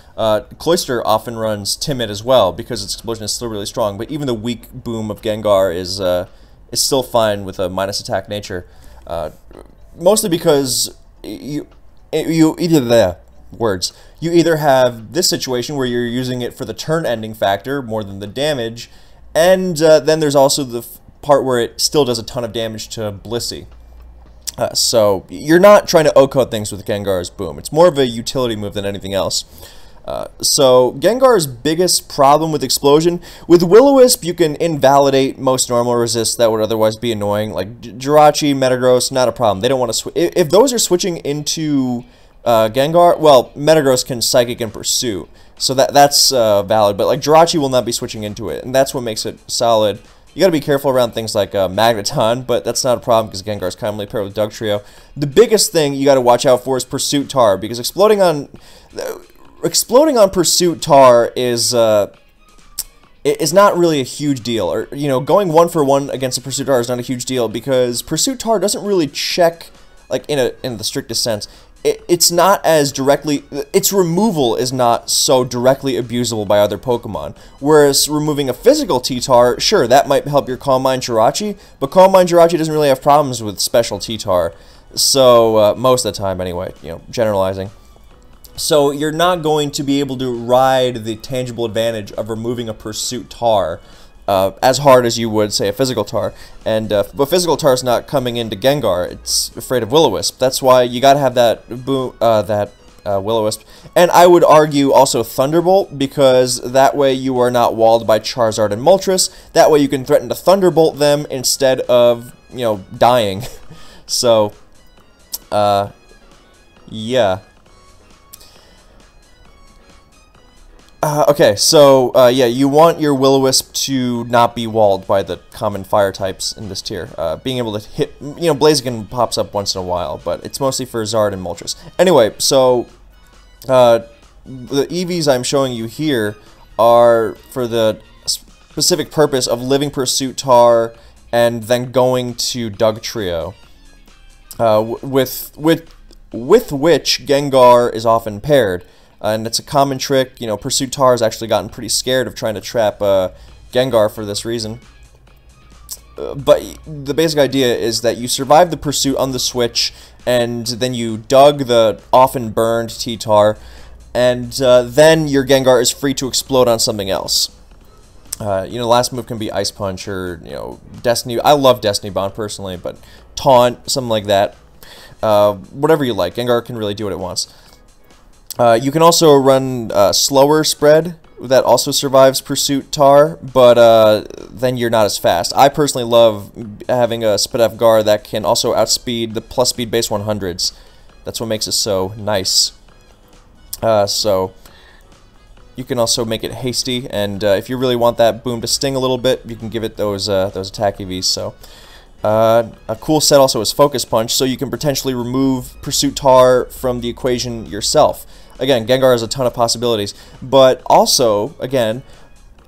Cloyster often runs Timid as well because its explosion is still really strong. But even the weak boom of Gengar is still fine with a minus attack nature, mostly because you either have this situation where you're using it for the turn ending factor more than the damage. And then there's also the part where it still does a ton of damage to Blissey. So you're not trying to O-code things with Gengar's boom. It's more of a utility move than anything else. So Gengar's biggest problem with explosion, with Will-O-Wisp you can invalidate most normal resists that would otherwise be annoying. Like Jirachi, Metagross, not a problem. They don't want to switch. If those are switching into Gengar, well, Metagross can Psychic and Pursue. So that's valid, but like Jirachi will not be switching into it, and that's what makes it solid. You got to be careful around things like Magneton, but that's not a problem because Gengar's commonly paired with Dugtrio. The biggest thing you got to watch out for is Pursuit Tar, because exploding on Pursuit Tar is not really a huge deal, or going 1-for-1 against a Pursuit Tar is not a huge deal because Pursuit Tar doesn't really check like in the strictest sense. It's not as directly, its removal is not so directly abusable by other Pokemon. Whereas removing a physical T-Tar, sure, that might help your Calm Mind Jirachi, but Calm Mind Jirachi doesn't really have problems with special T-Tar. So, most of the time anyway, generalizing. So you're not going to be able to ride the tangible advantage of removing a Pursuit Tar as hard as you would, say, a physical Tar. And but physical Tar is not coming into Gengar. It's afraid of Will-O-Wisp. That's why you gotta have that Will-O-Wisp. And I would argue also Thunderbolt, because that way you are not walled by Charizard and Moltres. That way you can threaten to Thunderbolt them instead of, dying. So, yeah. Okay, so, yeah, you want your Will-O-Wisp to not be walled by the common fire types in this tier. Being able to hit, Blaziken pops up once in a while, but it's mostly for Zard and Moltres. Anyway, so, the EVs I'm showing you here are for the specific purpose of living Pursuit Tar and then going to Dugtrio, with which Gengar is often paired. And it's a common trick. Pursuit Tar has actually gotten pretty scared of trying to trap Gengar for this reason. But the basic idea is that you survive the pursuit on the switch, and then you dug the often burned T-Tar, and then your Gengar is free to explode on something else. Last move can be Ice Punch or, Destiny. I love Destiny Bond personally, but Taunt, something like that. Whatever you like. Gengar can really do what it wants. You can also run Slower Spread that also survives Pursuit Tar, but then you're not as fast. I personally love having a Spadef Gar that can also outspeed the plus speed base 100s. That's what makes it so nice. So you can also make it hasty, and if you really want that boom to sting a little bit, you can give it those attack EVs. So a cool set also is Focus Punch, so you can potentially remove Pursuit Tar from the equation yourself. Again, Gengar has a ton of possibilities, but also, again,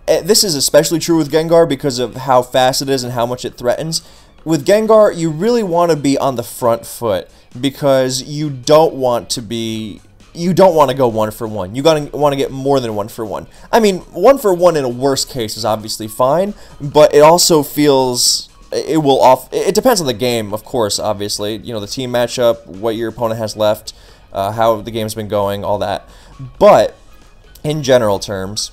this is especially true with Gengar because of how fast it is and how much it threatens. With Gengar, you really want to be on the front foot because you don't want to go 1-for-1. You want to get more than 1-for-1. I mean, 1-for-1 in a worst case is obviously fine, but it also feels it depends on the game, of course, obviously. The team matchup, what your opponent has left, how the game's been going, all that. But in general terms,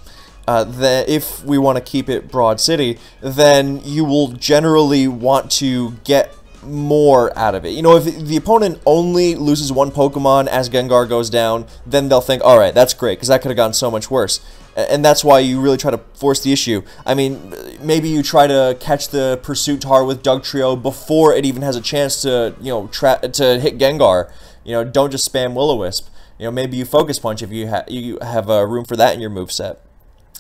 if we want to keep it Broad City, then you will generally want to get more out of it. If the opponent only loses one Pokemon as Gengar goes down, then they'll think, alright, that's great, because that could have gone so much worse. And that's why you really try to force the issue. I mean, maybe you try to catch the Pursuit Tar with Dugtrio before it even has a chance to, you know, to hit Gengar. You know, don't just spam Will-O-Wisp. You know, maybe you Focus Punch if you have room for that in your moveset.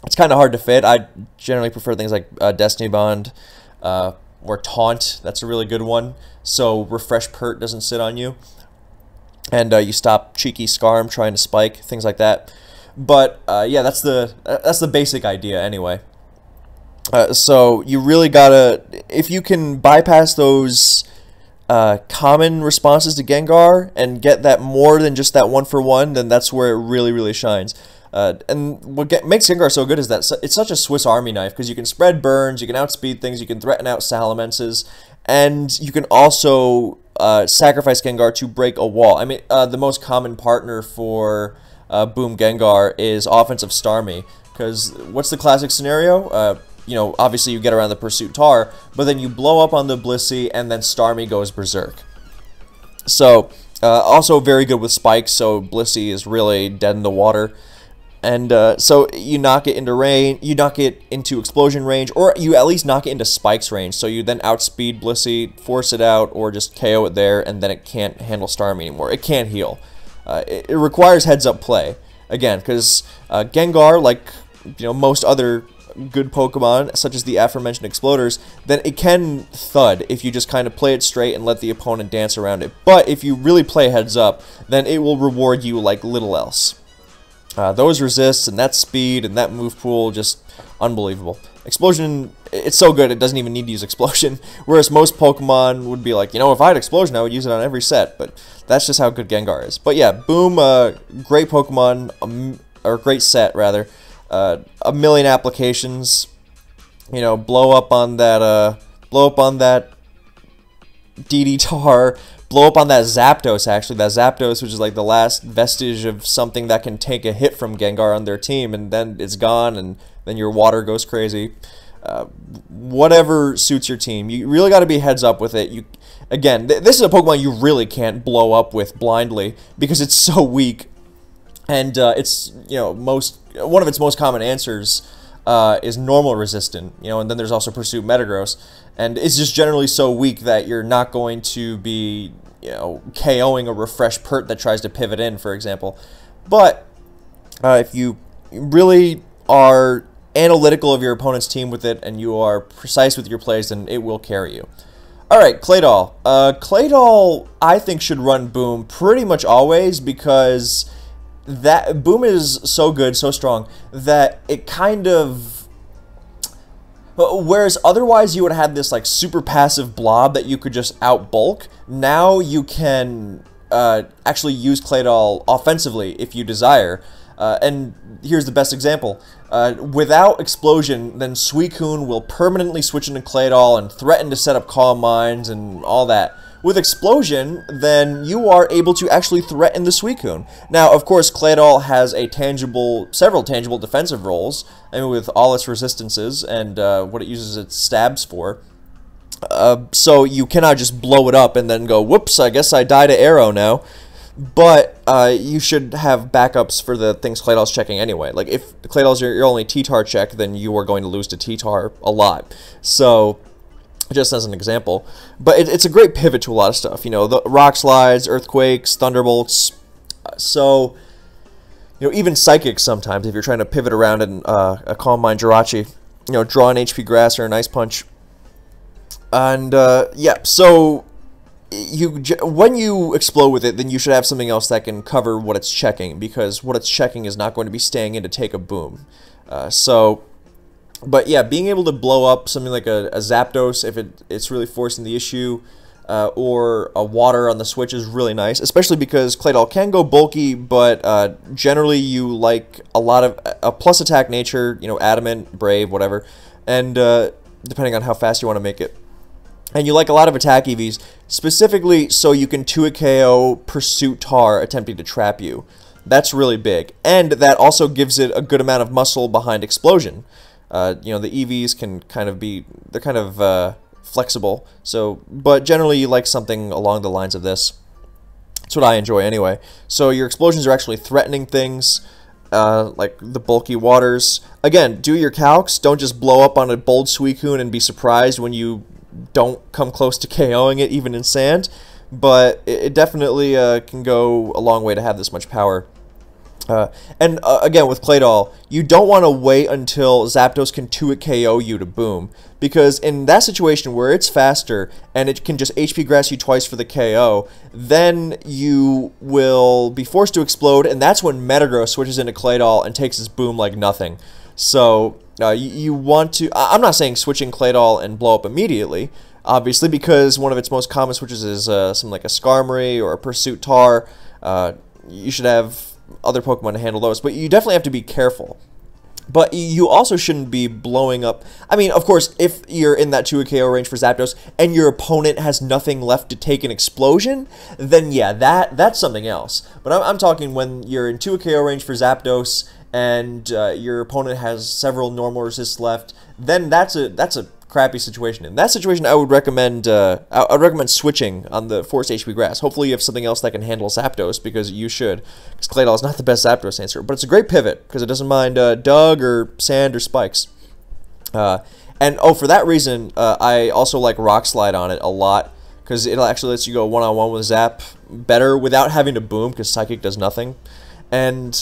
It's kind of hard to fit. I generally prefer things like Destiny Bond or Taunt. That's a really good one. So Refresh Pert doesn't sit on you. And you stop Cheeky Scarm trying to spike, things like that. But yeah, that's the basic idea anyway. So you really gotta, if you can bypass those common responses to Gengar and get that more than just that 1-for-1, then that's where it really shines. And what makes Gengar so good is that it's such a Swiss Army knife, because you can spread burns, you can outspeed things, you can threaten out Salamences, and you can also sacrifice Gengar to break a wall. I mean, the most common partner for Boom Gengar is offensive Starmie, because what's the classic scenario? You know, obviously you get around the Pursuit Tar, but then you blow up on the Blissey, and then Starmie goes berserk. So, also very good with spikes, so Blissey is really dead in the water. And so you knock it into range, you knock it into explosion range, or you at least knock it into spikes range. So you then outspeed Blissey, force it out, or just KO it there, and then it can't handle Starmie anymore. It can't heal. It requires heads-up play again, because Gengar, like most other good Pokemon, such as the aforementioned Exploders, then it can thud if you just kind of play it straight and let the opponent dance around it. But if you really play heads-up, then it will reward you like little else. Those resists and that speed and that move pool, just unbelievable. Explosion, it's so good it doesn't even need to use Explosion, whereas most Pokemon would be like, if I had Explosion I would use it on every set, but that's just how good Gengar is. But yeah, Boom, great Pokemon, or great set rather, a million applications, blow up on that DD Tar, blow up on that Zapdos, actually. That Zapdos, which is like the last vestige of something that can take a hit from Gengar on their team, and then it's gone, and then your water goes crazy. Whatever suits your team. You really got to be heads up with it. Again, this is a Pokemon you really can't blow up with blindly, because it's so weak. And it's, one of its most common answers is normal resistant, and then there's also Pursuit Metagross. And it's just generally so weak that you're not going to be, KOing a Refresh Pert that tries to pivot in, for example. But if you really are analytical of your opponent's team with it, and you are precise with your plays, then it will carry you. Alright, Claydol. Claydol, I think, should run Boom pretty much always, because that Boom is so good, so strong, that it kind of... Whereas otherwise you would have this like super passive blob that you could just outbulk, now you can actually use Claydol offensively if you desire. And here's the best example. Without Explosion, then Suicune will permanently switch into Claydol and threaten to set up Calm Minds and all that. With Explosion, then you are able to actually threaten the Suicune. Now, of course, Claydol has several tangible defensive roles, with all its resistances and what it uses its stabs for. So you cannot just blow it up and then go, whoops, I guess I die to Arrow now. But you should have backups for the things Claydol's checking anyway. Like, if Claydol's your only T-Tar check, then you are going to lose to T-Tar a lot. So, just as an example. But it's a great pivot to a lot of stuff. The Rock Slides, Earthquakes, Thunderbolts. So, even Psychics sometimes, if you're trying to pivot around in a Calm Mind Jirachi. Draw an HP Grass or an Ice Punch. And, yeah, so... when you explode with it, then you should have something else that can cover what it's checking, because what it's checking is not going to be staying in to take a Boom. But yeah, being able to blow up something like a Zapdos if it's really forcing the issue, or a Water on the Switch is really nice, especially because Claydol can go bulky, but generally you like a lot of a plus attack nature, Adamant, Brave, whatever, and depending on how fast you want to make it. And you like a lot of attack EVs, specifically so you can 2-KO Pursuit Tar attempting to trap you. That's really big. And that also gives it a good amount of muscle behind Explosion. The EVs can kind of be, they're kind of flexible. But generally you like something along the lines of this. That's what I enjoy anyway. So your explosions are actually threatening things. like the bulky waters. Again, do your calcs. Don't just blow up on a bold Suicune and be surprised when you don't come close to KOing it, even in sand. But it definitely can go a long way to have this much power. And again, with Claydol, you don't want to wait until Zapdos can 2-hit KO you to boom. Because in that situation where it's faster and it can just HP grass you twice for the KO, then you will be forced to explode, and that's when Metagross switches into Claydol and takes his boom like nothing. So you want to... I'm not saying switching Claydol and blow up immediately, obviously, because one of its most common switches is something like a Skarmory or a Pursuit Tar. You should have other Pokemon to handle those, but you definitely have to be careful. But you also shouldn't be blowing up... I mean, of course, if you're in that 2-hit KO range for Zapdos and your opponent has nothing left to take an explosion, then yeah, that's something else. But I'm talking when you're in 2-hit KO range for Zapdos and your opponent has several normal resists left, then that's a crappy situation. In that situation, I would recommend switching on the Force HP Grass. Hopefully you have something else that can handle Zapdos, because you should. Because Claydol is not the best Zapdos answer, but it's a great pivot, because it doesn't mind Doug or Sand or Spikes. And oh, for that reason, I also like Rock Slide on it a lot, because it actually lets you go one-on-one with Zap better without having to boom, because Psychic does nothing. And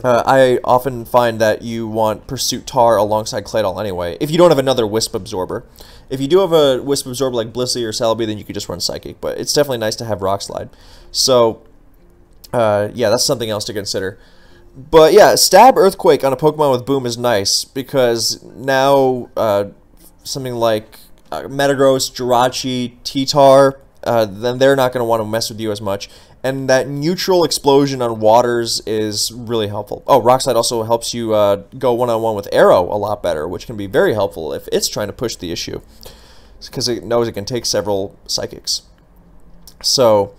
I often find that you want Pursuit Tar alongside Claydol anyway, if you don't have another Wisp Absorber. If you do have a Wisp Absorber like Blissey or Celebi, then you could just run Psychic, but it's definitely nice to have Rock Slide. So, yeah, that's something else to consider. But yeah, Stab Earthquake on a Pokemon with Boom is nice, because now something like Metagross, Jirachi, T-Tar, then they're not going to want to mess with you as much. And that neutral explosion on waters is really helpful. Oh, Rock Slide also helps you go one-on-one with Arrow a lot better, which can be very helpful if it's trying to push the issue, because it knows it can take several Psychics. So,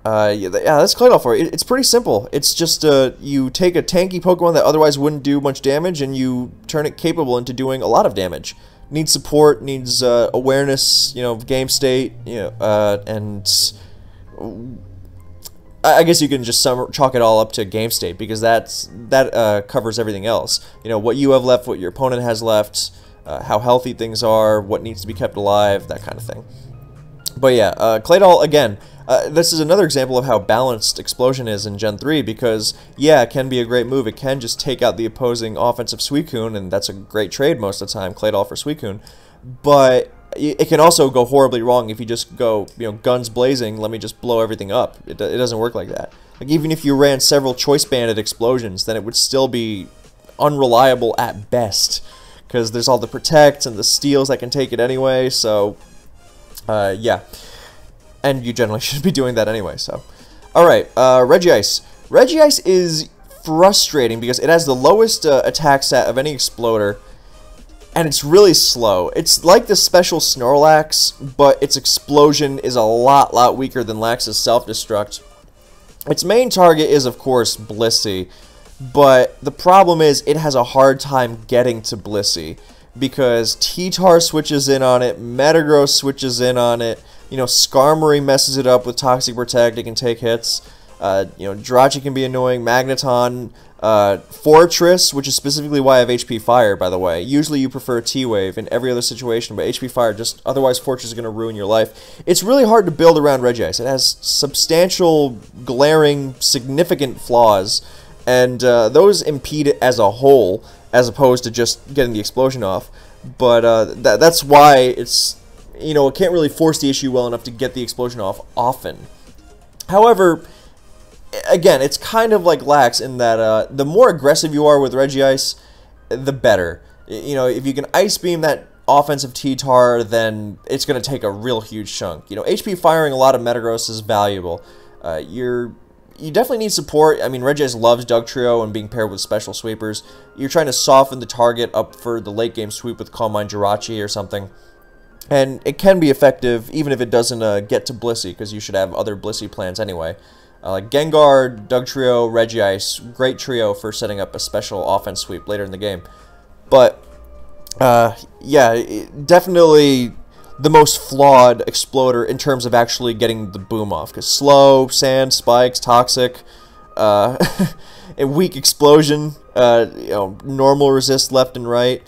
yeah, that's Claydol for it. It's pretty simple. It's just you take a tanky Pokemon that otherwise wouldn't do much damage, and you turn it capable into doing a lot of damage. Needs support, needs awareness, you know, game state, you know, and I guess you can just chalk it all up to game state, because that covers everything else. You know, what you have left, what your opponent has left, how healthy things are, what needs to be kept alive, that kind of thing. But yeah, Claydol, again, this is another example of how balanced Explosion is in Gen 3, because, yeah, it can be a great move. It can just take out the opposing offensive Suicune, and that's a great trade most of the time, Claydol for Suicune. But it can also go horribly wrong if you just go, you know, guns blazing, let me just blow everything up. It doesn't work like that. Like, even if you ran several Choice Banded explosions, then it would still be unreliable at best, because there's all the protects and the steals that can take it anyway, so, yeah. And you generally should be doing that anyway, so. Alright, Regice. Regice is frustrating because it has the lowest attack stat of any Exploder, and it's really slow. It's like the special Snorlax, but its explosion is a lot weaker than Lax's self-destruct. Its main target is, of course, Blissey, but the problem is it has a hard time getting to Blissey, because T-Tar switches in on it, Metagross switches in on it, you know, Skarmory messes it up with Toxic Protect, it can take hits, you know, Jirachi can be annoying, Magneton, Fortress, which is specifically why I have HP Fire, by the way. Usually you prefer T-Wave in every other situation, but HP Fire, just otherwise Fortress is going to ruin your life. It's really hard to build around Regice. It has substantial, glaring, significant flaws, and those impede it as a whole, as opposed to just getting the explosion off. But that's why it's, you know, it can't really force the issue well enough to get the explosion off often. However, again, it's kind of like Lax in that the more aggressive you are with Regice, the better. You know, if you can Ice Beam that offensive T-Tar, then it's going to take a real huge chunk. You know, HP firing a lot of Metagross is valuable. You definitely need support. I mean, Regice loves Dugtrio and being paired with special sweepers. You're trying to soften the target up for the late game sweep with Calm Mind Jirachi or something. And it can be effective even if it doesn't get to Blissey, because you should have other Blissey plans anyway. Like Gengar, Dugtrio, Regice, great trio for setting up a special offense sweep later in the game. But, yeah, definitely the most flawed Exploder in terms of actually getting the boom off. Because slow, sand, spikes, toxic, a weak explosion, normal resist left and right.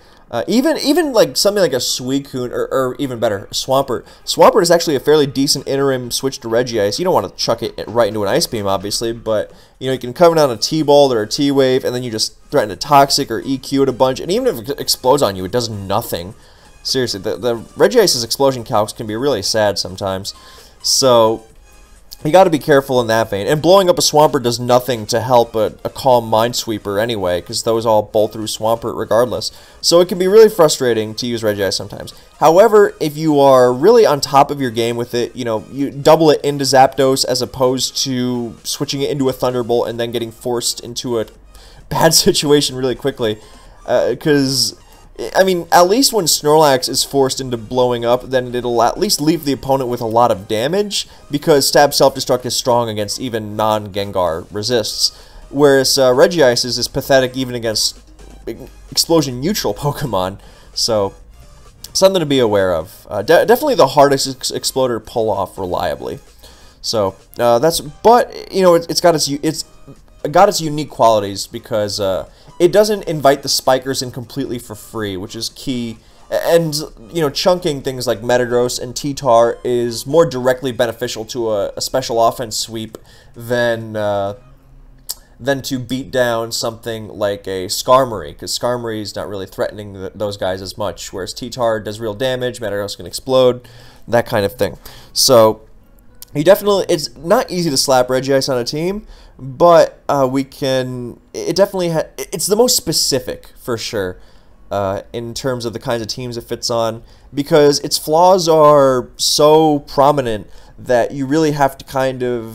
Even like something like a Suicune, or even better, Swampert. Swampert is actually a fairly decent interim switch to Regice. You don't want to chuck it right into an Ice Beam, obviously, but you can come down a T-Ball or a T-Wave, and then you just threaten a Toxic or EQ it a bunch, and even if it explodes on you, it does nothing. Seriously, the Regice's explosion calcs can be really sad sometimes. So you got to be careful in that vein. And blowing up a Swampert does nothing to help a Calm Minesweeper anyway, because those all bowl through Swampert regardless. So it can be really frustrating to use Regice sometimes. However, if you are really on top of your game with it, you double it into Zapdos as opposed to switching it into a Thunderbolt and then getting forced into a bad situation really quickly. Because I mean, at least when Snorlax is forced into blowing up, then it'll at least leave the opponent with a lot of damage, because Stab Self-Destruct is strong against even non-Gengar resists, whereas Regice is pathetic even against explosion-neutral Pokemon, so something to be aware of. Definitely the hardest Exploder to pull off reliably. So, but, it's got its unique qualities, because it doesn't invite the spikers in completely for free, which is key. And, chunking things like Metagross and T-Tar is more directly beneficial to a special offense sweep than to beat down something like a Skarmory, because Skarmory is not really threatening those guys as much, whereas T-Tar does real damage, Metagross can explode, that kind of thing. So, it's not easy to slap Regice on a team, but it's the most specific, for sure, in terms of the kinds of teams it fits on, because its flaws are so prominent that you really have to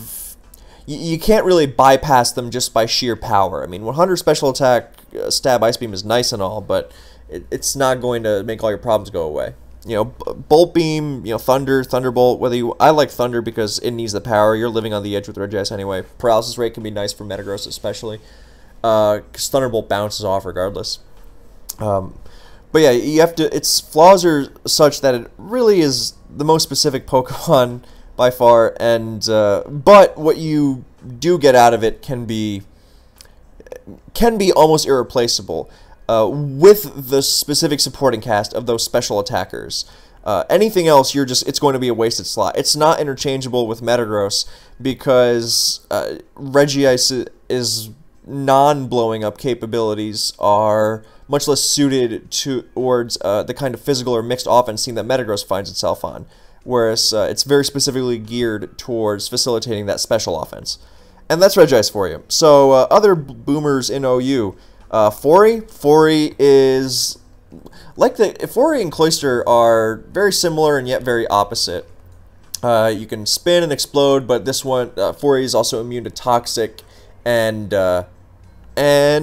you can't really bypass them just by sheer power. I mean, 100 special attack Stab Ice Beam is nice and all, but it's not going to make all your problems go away. Bolt Beam, Thunder, Thunderbolt, I like Thunder because it needs the power. You're living on the edge with Regice anyway. Paralysis rate can be nice for Metagross especially, because Thunderbolt bounces off regardless. But yeah, its flaws are such that it really is the most specific Pokemon by far, and but what you do get out of it can be almost irreplaceable. With the specific supporting cast of those special attackers. Anything else, it's going to be a wasted slot. It's not interchangeable with Metagross because Regice's non-blowing up capabilities are much less suited towards the kind of physical or mixed offense team that Metagross finds itself on, whereas it's very specifically geared towards facilitating that special offense. And that's Regice for you. So other boomers in OU. Fori is like Fori and Cloyster are very similar and yet very opposite. You can spin and explode, but this one, Fori is also immune to Toxic and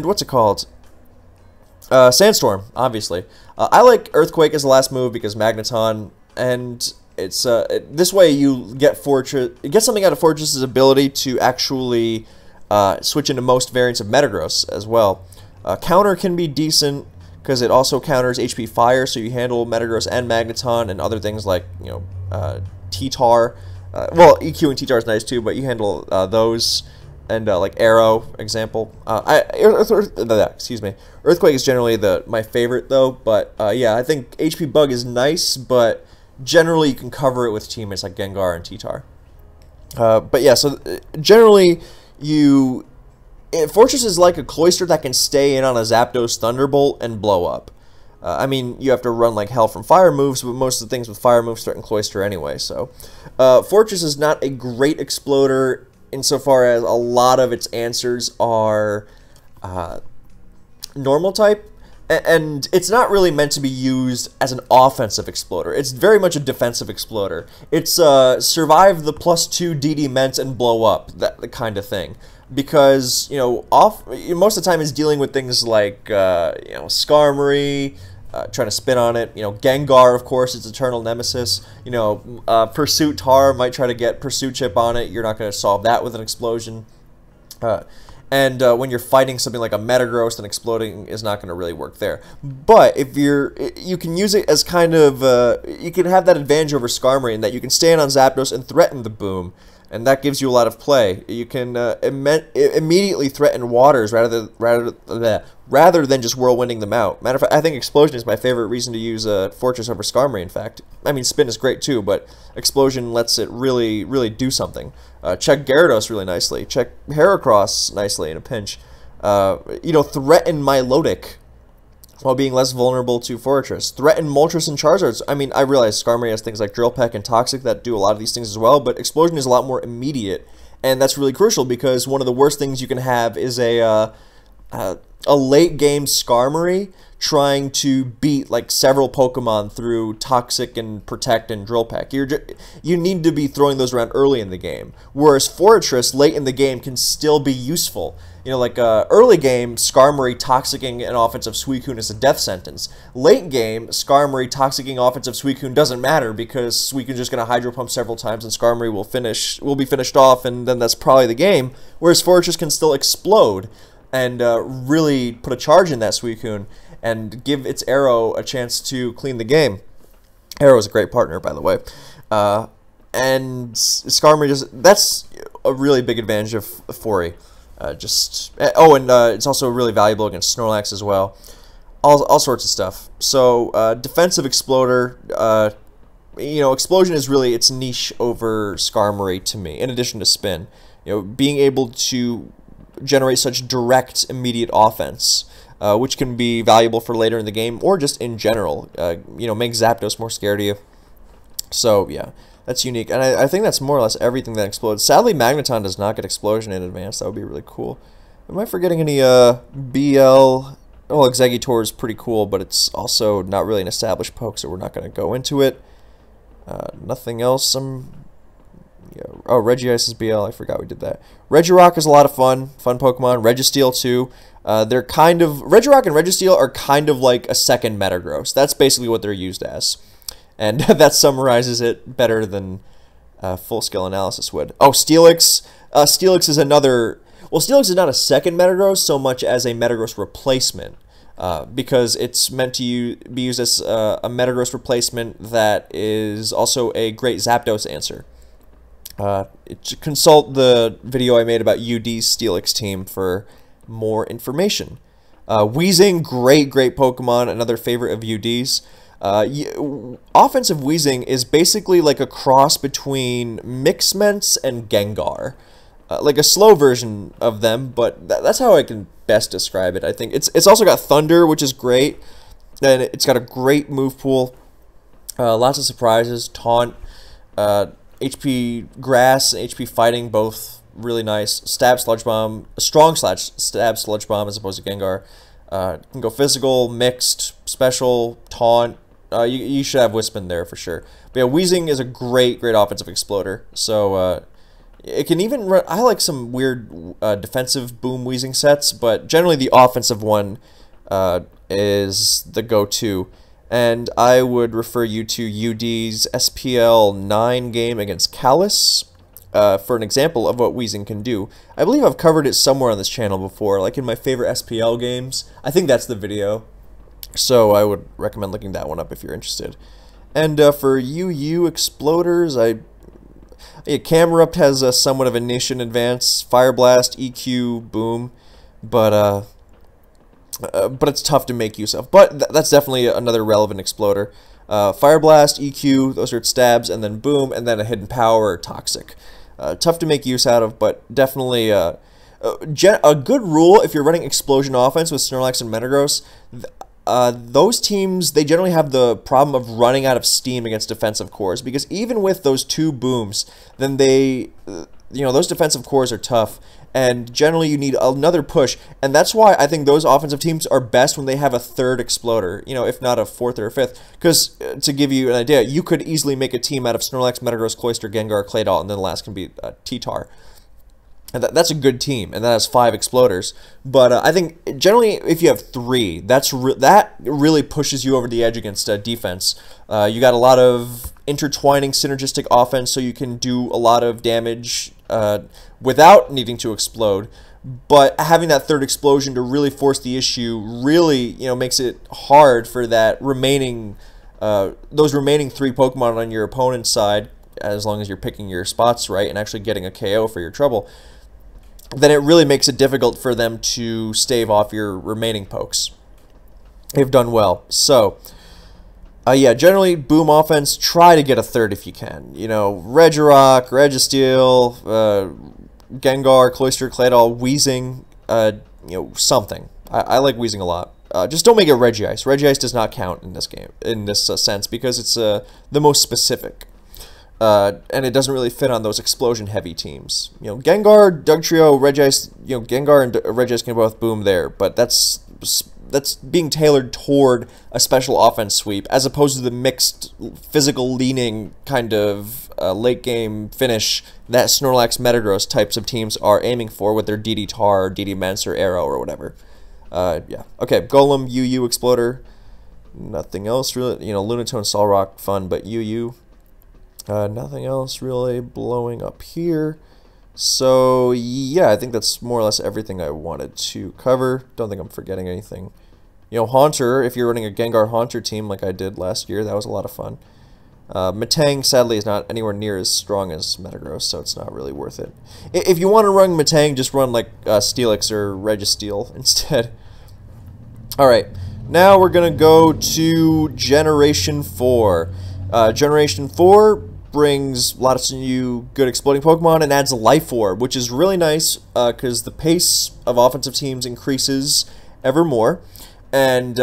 what's it called? Sandstorm, obviously. I like Earthquake as the last move because Magneton, and it's this way you get something out of Fortress's ability to actually switch into most variants of Metagross as well. Counter can be decent because it also counters HP Fire, so you handle Metagross and Magneton and other things like T-Tar. Well, EQ and T-Tar is nice too, but you handle those and like Arrow, example. Excuse me. Earthquake is generally my favorite though, but yeah, I think HP Bug is nice, but generally you can cover it with teammates like Gengar and T-Tar. But yeah, so generally Fortress is like a Cloyster that can stay in on a Zapdos Thunderbolt and blow up. I mean, you have to run like hell from fire moves, but most of the things with fire moves threaten Cloyster anyway, so. Fortress is not a great exploder insofar as a lot of its answers are normal type, and it's not really meant to be used as an offensive exploder. It's very much a defensive exploder. It's survive the +2 DD Ments and blow up, that kind of thing. Because, most of the time it's dealing with things like, Skarmory, trying to spin on it. Gengar, of course, its eternal nemesis. Pursuit Tar might try to get Pursuit Chip on it. You're not going to solve that with an explosion. And when you're fighting something like a Metagross, then exploding is not going to really work there. But if you can use it as kind of, you can have that advantage over Skarmory in that you can stay in on Zapdos and threaten the boom. and that gives you a lot of play. You can immediately threaten waters rather than just whirlwinding them out. Matter of fact, I think Explosion is my favorite reason to use Fortress over Skarmory, in fact. I mean, Spin is great too, but Explosion lets it really, really do something. Check Gyarados really nicely. Check Heracross nicely in a pinch. Threaten Milotic while being less vulnerable to Fortress. Threaten Moltres and Charizards. I mean, I realize Skarmory has things like Drill Peck and Toxic that do a lot of these things as well, but Explosion is a lot more immediate, and that's really crucial because one of the worst things you can have is a late game Skarmory trying to beat like several Pokemon through Toxic and Protect and Drill Peck. You need to be throwing those around early in the game, whereas Fortress late in the game can still be useful. Like early game, Skarmory toxicking an offensive Suicune is a death sentence. Late game, Skarmory toxicking offensive Suicune doesn't matter because Suicune's just going to Hydro Pump several times and Skarmory will be finished off, and then that's probably the game. Whereas Fortress can still explode and really put a charge in that Suicune and give its Arrow a chance to clean the game. Arrow is a great partner, by the way. And Skarmory that's a really big advantage of Fori. It's also really valuable against Snorlax as well. All sorts of stuff. So defensive Exploder, Explosion is really its niche over Skarmory to me. In addition to Spin, being able to generate such direct, immediate offense, which can be valuable for later in the game or just in general. Make Zapdos more scared of you. So yeah. That's unique, and I think that's more or less everything that explodes. Sadly, Magneton does not get Explosion in advance. That would be really cool. Am I forgetting any BL? Oh, Exeggutor is pretty cool, but it's also not really an established poke, so we're not going to go into it. Nothing else. Oh, Regice is BL. I forgot we did that. Regirock is a lot of fun. Fun Pokemon. Registeel, too. They're kind of... Regirock and Registeel are kind of like a second Metagross. That's basically what they're used as. And that summarizes it better than full-scale analysis would. Oh, Steelix. Steelix is another... Well, Steelix is not a second Metagross so much as a Metagross replacement. Because it's meant to be used as a Metagross replacement that is also a great Zapdos answer. Consult the video I made about UD's Steelix team for more information. Weezing, great Pokemon, another favorite of UD's. Offensive Weezing is basically like a cross between Mixments and Gengar. Like a slow version of them, but that's how I can best describe it. I think it's also got Thunder, which is great, and it's got a great move pool. Lots of surprises. Taunt, HP Grass, and HP Fighting, both really nice. Stab Sludge Bomb, a strong Stab Sludge Bomb as opposed to Gengar. Can go physical, mixed, special, taunt. You should have Wispin there for sure. But yeah, Weezing is a great offensive exploder. So it can even run. I like some weird defensive boom Weezing sets, but generally the offensive one is the go-to. And I would refer you to UD's SPL 9 game against Kalos for an example of what Weezing can do. I believe I've covered it somewhere on this channel before, like in my favorite SPL games. I think that's the video. So I would recommend looking that one up if you're interested. And for UU Exploders, Camerupt has somewhat of a niche in advance. Fire Blast, EQ, Boom, but it's tough to make use of. But that's definitely another relevant Exploder. Fire Blast, EQ, those are its stabs, and then Boom, and then a Hidden Power or Toxic. Tough to make use out of, but definitely a good rule if you're running Explosion offense with Snorlax and Metagross. Those teams, they generally have the problem of running out of steam against defensive cores, because even with those two booms, then those defensive cores are tough, and generally you need another push, and that's why I think those offensive teams are best when they have a third Exploder, if not a fourth or a fifth, because to give you an idea, you could easily make a team out of Snorlax, Metagross, Cloyster, Gengar, Claydol, and then the last can be T-Tar. And that's a good team, and that has 5 Exploders. But I think generally, if you have 3, that really pushes you over the edge against defense. You got a lot of intertwining synergistic offense, so you can do a lot of damage without needing to explode. But having that third explosion to really force the issue really, makes it hard for that those remaining 3 Pokemon on your opponent's side. as long as you're picking your spots right and actually getting a KO for your trouble, then it really makes it difficult for them to stave off your remaining pokes. They've done well. So, yeah, generally, Boom offense, try to get a third if you can. You know, Regirock, Registeel, Gengar, Cloyster, Claydol, Weezing, you know, something. I like Weezing a lot. Just don't make it Regice. Regice does not count in this game, in this sense, because it's the most specific. And it doesn't really fit on those explosion-heavy teams. You know, Gengar, Dugtrio, Regice, you know, Gengar and Regice can both boom there, but that's being tailored toward a special offense sweep, as opposed to the mixed, physical-leaning kind of late-game finish that Snorlax, Metagross types of teams are aiming for with their DD Tar, DD Mence, or Arrow, or whatever. Yeah. Okay, Golem, UU, Exploder. Nothing else really. You know, Lunatone, Solrock, fun, but UU. Nothing else really blowing up here. So, yeah, I think that's more or less everything I wanted to cover. Don't think I'm forgetting anything. You know, Haunter, if you're running a Gengar Haunter team like I did last year, that was a lot of fun. Metang, sadly, is not anywhere near as strong as Metagross, so it's not really worth it. If you want to run Metang, just run like Steelix or Registeel instead. Alright, now we're going to go to Generation 4. Generation 4 brings lots of new good exploding Pokemon and adds a Life Orb, which is really nice because the pace of offensive teams increases ever more. And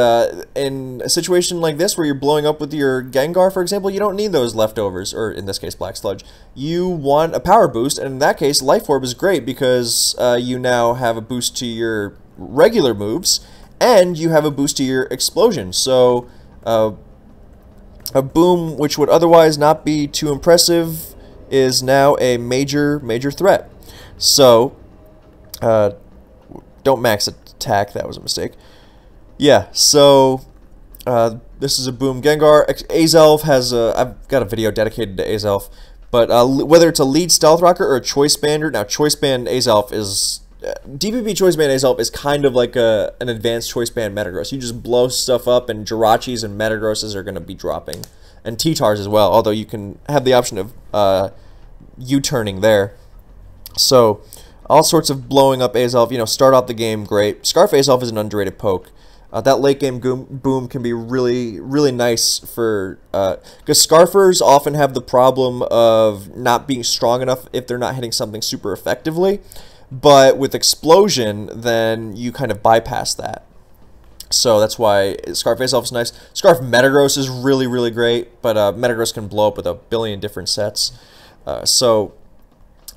in a situation like this where you're blowing up with your Gengar, for example, you don't need those leftovers, or in this case, Black Sludge. You want a power boost, and in that case, Life Orb is great because you now have a boost to your regular moves, and you have a boost to your explosion. So, a Boom, which would otherwise not be too impressive, is now a major threat. So, don't max attack, that was a mistake. Yeah, so this is a Boom Gengar. Azelf has a... I've got a video dedicated to Azelf, but whether it's a lead Stealth Rocker or a Choice Bander, now Choice Band Azelf is... DPP Choice Band Azelf is kind of like an advanced Choice Band Metagross. You just blow stuff up, and Jirachis and Metagrosses are going to be dropping. And T-Tars as well, although you can have the option of U-turning there. So, all sorts of blowing up Azelf. You know, start off the game great. Scarf Azelf is an underrated poke. That late game boom can be really nice for because Scarfers often have the problem of not being strong enough if they're not hitting something super effectively. But with Explosion, then you kind of bypass that. So that's why Scarf Azelf is nice. Scarf Metagross is really great, but Metagross can blow up with a billion different sets. So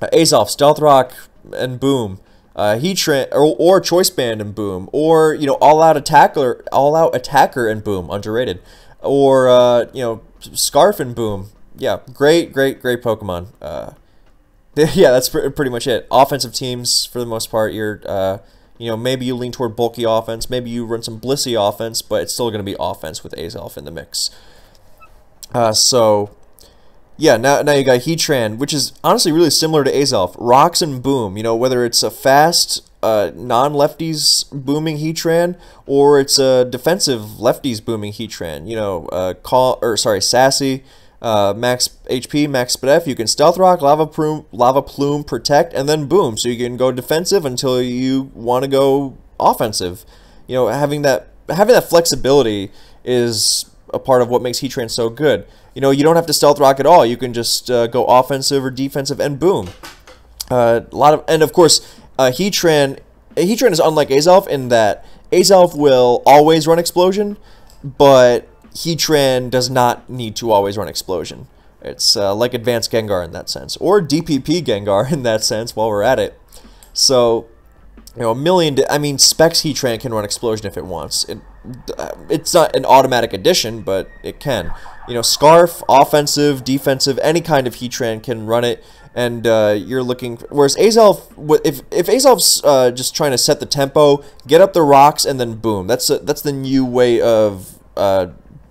Azelf, Stealth Rock, and Boom. Heatran or Choice Band and Boom, or you know, all out attacker and Boom, underrated, or you know, Scarf and Boom. Yeah, great Pokemon. Yeah, that's pretty much it. Offensive teams for the most part. You're you know, maybe you lean toward bulky offense, maybe you run some Blissey offense, but it's still going to be offense with Azelf in the mix. So. Yeah, now you got Heatran, which is honestly really similar to Azelf. Rocks and Boom, you know, whether it's a fast non-lefties booming Heatran or it's a defensive lefties booming Heatran. You know, Sassy, max HP, max SpDef. You can Stealth Rock, Lava Plume, Protect, and then Boom. So you can go defensive until you want to go offensive. You know, having that flexibility is a part of what makes Heatran so good. You know, you don't have to Stealth Rock at all. You can just go offensive or defensive and Boom. And of course, Heatran is unlike Azelf in that Azelf will always run Explosion, but Heatran does not need to always run Explosion. It's like Advanced Gengar in that sense, or DPP Gengar in that sense. While we're at it, so you know, Specs Heatran can run Explosion if it wants. It's not an automatic addition, but it can. You know, Scarf, offensive, defensive, any kind of Heatran can run it, and you're looking. Whereas Azelf, if Azelf's just trying to set the tempo, get up the rocks, and then Boom. That's the new way of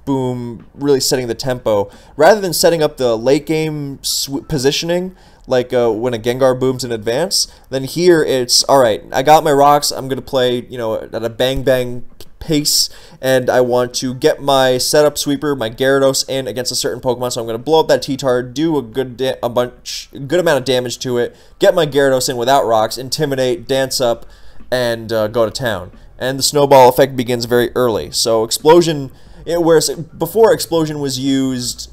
Boom really setting the tempo, rather than setting up the late game positioning. Like when a Gengar booms in advance, then here it's, alright, I got my rocks, I'm going to play, you know, at a bang pace, and I want to get my setup sweeper, my Gyarados, in against a certain Pokemon. So I'm going to blow up that T-Tar, do a good amount of damage to it, get my Gyarados in without rocks, intimidate, dance up, and go to town. And the snowball effect begins very early. So Explosion, whereas before Explosion was used,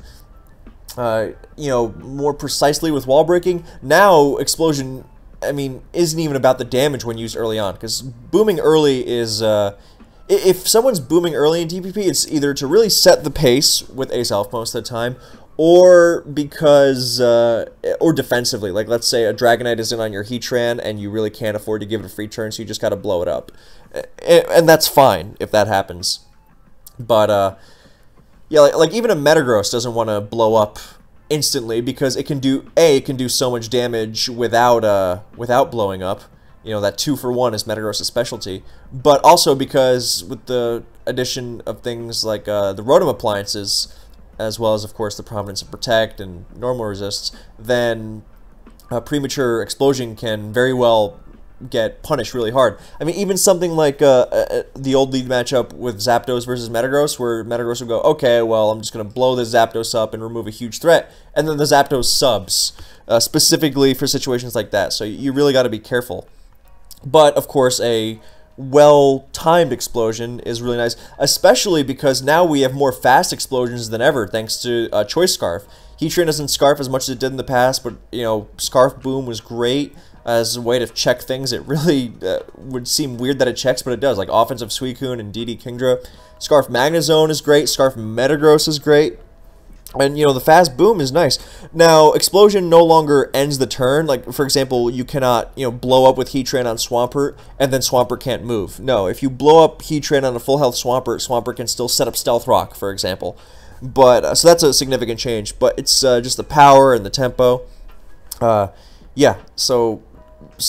more precisely with wall breaking, now Explosion, I mean, isn't even about the damage when used early on, because booming early is, if someone's booming early in DPP, it's either to really set the pace with Ace Elf most of the time, or because, or defensively, like let's say a Dragonite is in on your Heatran and you really can't afford to give it a free turn, so you just gotta blow it up. And that's fine if that happens. But, yeah, like even a Metagross doesn't want to blow up instantly because it can do so much damage without blowing up. You know, that 2-for-1 is Metagross' specialty. But also because with the addition of things like the Rotom appliances, as well as, of course, the Prominence of Protect and normal resists, then Premature Explosion can very well get punished really hard. I mean, even something like the old league matchup with Zapdos versus Metagross, where Metagross would go, okay, well, I'm just going to blow this Zapdos up and remove a huge threat, and then the Zapdos subs, specifically for situations like that. So you really got to be careful. But, of course, a well-timed explosion is really nice, especially because now we have more fast explosions than ever, thanks to Choice Scarf. Heatran doesn't Scarf as much as it did in the past, but, you know, Scarf Boom was great as a way to check things. It really would seem weird that it checks, but it does, like Offensive Suicune and DD Kingdra. Scarf Magnezone is great, Scarf Metagross is great, and, you know, the fast boom is nice. Now, Explosion no longer ends the turn. Like, for example, you cannot, you know, blow up with Heatran on Swampert, and then Swampert can't move. No, if you blow up Heatran on a full health Swampert, Swampert can still set up Stealth Rock, for example. But, so that's a significant change, but it's just the power and the tempo. Yeah, so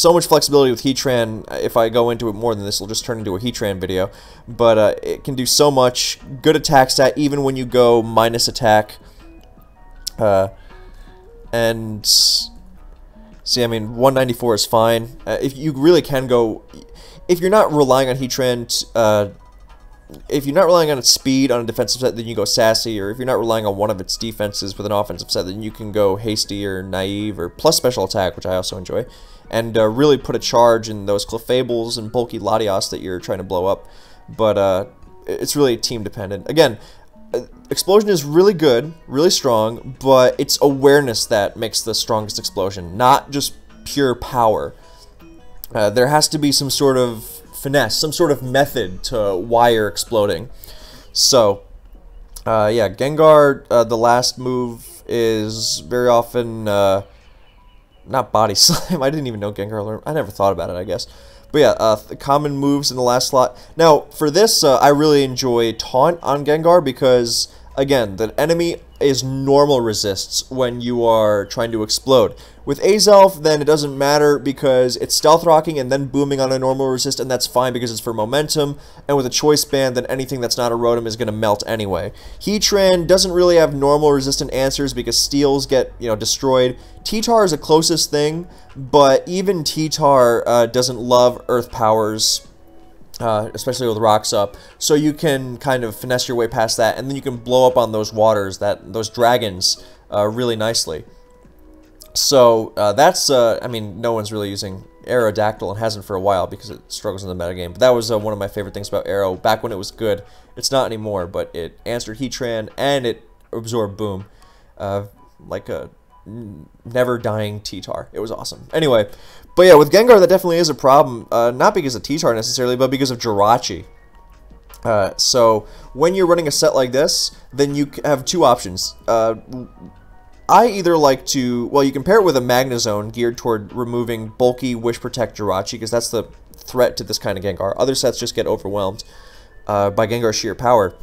much flexibility with Heatran. If I go into it more than this, it'll just turn into a Heatran video. But it can do so much. Good attack stat, even when you go minus attack. And see, I mean, 194 is fine. If you really can go, if you're not relying on Heatran, if you're not relying on its speed on a defensive set, then you go Sassy, or if you're not relying on one of its defenses with an offensive set, then you can go Hasty or Naive or plus Special Attack, which I also enjoy, and really put a charge in those Clefables and bulky Latios that you're trying to blow up. But it's really team dependent. Again, Explosion is really good, really strong, but it's awareness that makes the strongest explosion, not just pure power. There has to be some sort of finesse, some sort of method to why you're exploding. So, yeah, Gengar, the last move is very often, not Body Slam. I didn't even know Gengar learned. I never thought about it, I guess. But yeah, common moves in the last slot. Now, for this, I really enjoy Taunt on Gengar because, again, the enemy is normal resists when you are trying to explode. With Azelf, then it doesn't matter because it's Stealth Rocking and then booming on a normal resist, and that's fine because it's for momentum. And with a Choice Band, then anything that's not a Rotom is going to melt anyway. Heatran doesn't really have normal resistant answers because Steels get, you know, destroyed. T-Tar is the closest thing, but even T-Tar doesn't love Earth powers, especially with rocks up, so you can kind of finesse your way past that, and then you can blow up on those waters, those dragons, really nicely. So that's, I mean, no one's really using Aerodactyl and hasn't for a while because it struggles in the metagame, but that was one of my favorite things about Aero, back when it was good. It's not anymore, but it answered Heatran, and it absorbed Boom, like a never-dying T-Tar. It was awesome. Anyway, but yeah, with Gengar, that definitely is a problem, not because of T-Tar necessarily, but because of Jirachi. So, when you're running a set like this, then you have two options. I either like to, well, you can pair it with a Magnezone geared toward removing bulky Wish Protect Jirachi, because that's the threat to this kind of Gengar. Other sets just get overwhelmed by Gengar's sheer power.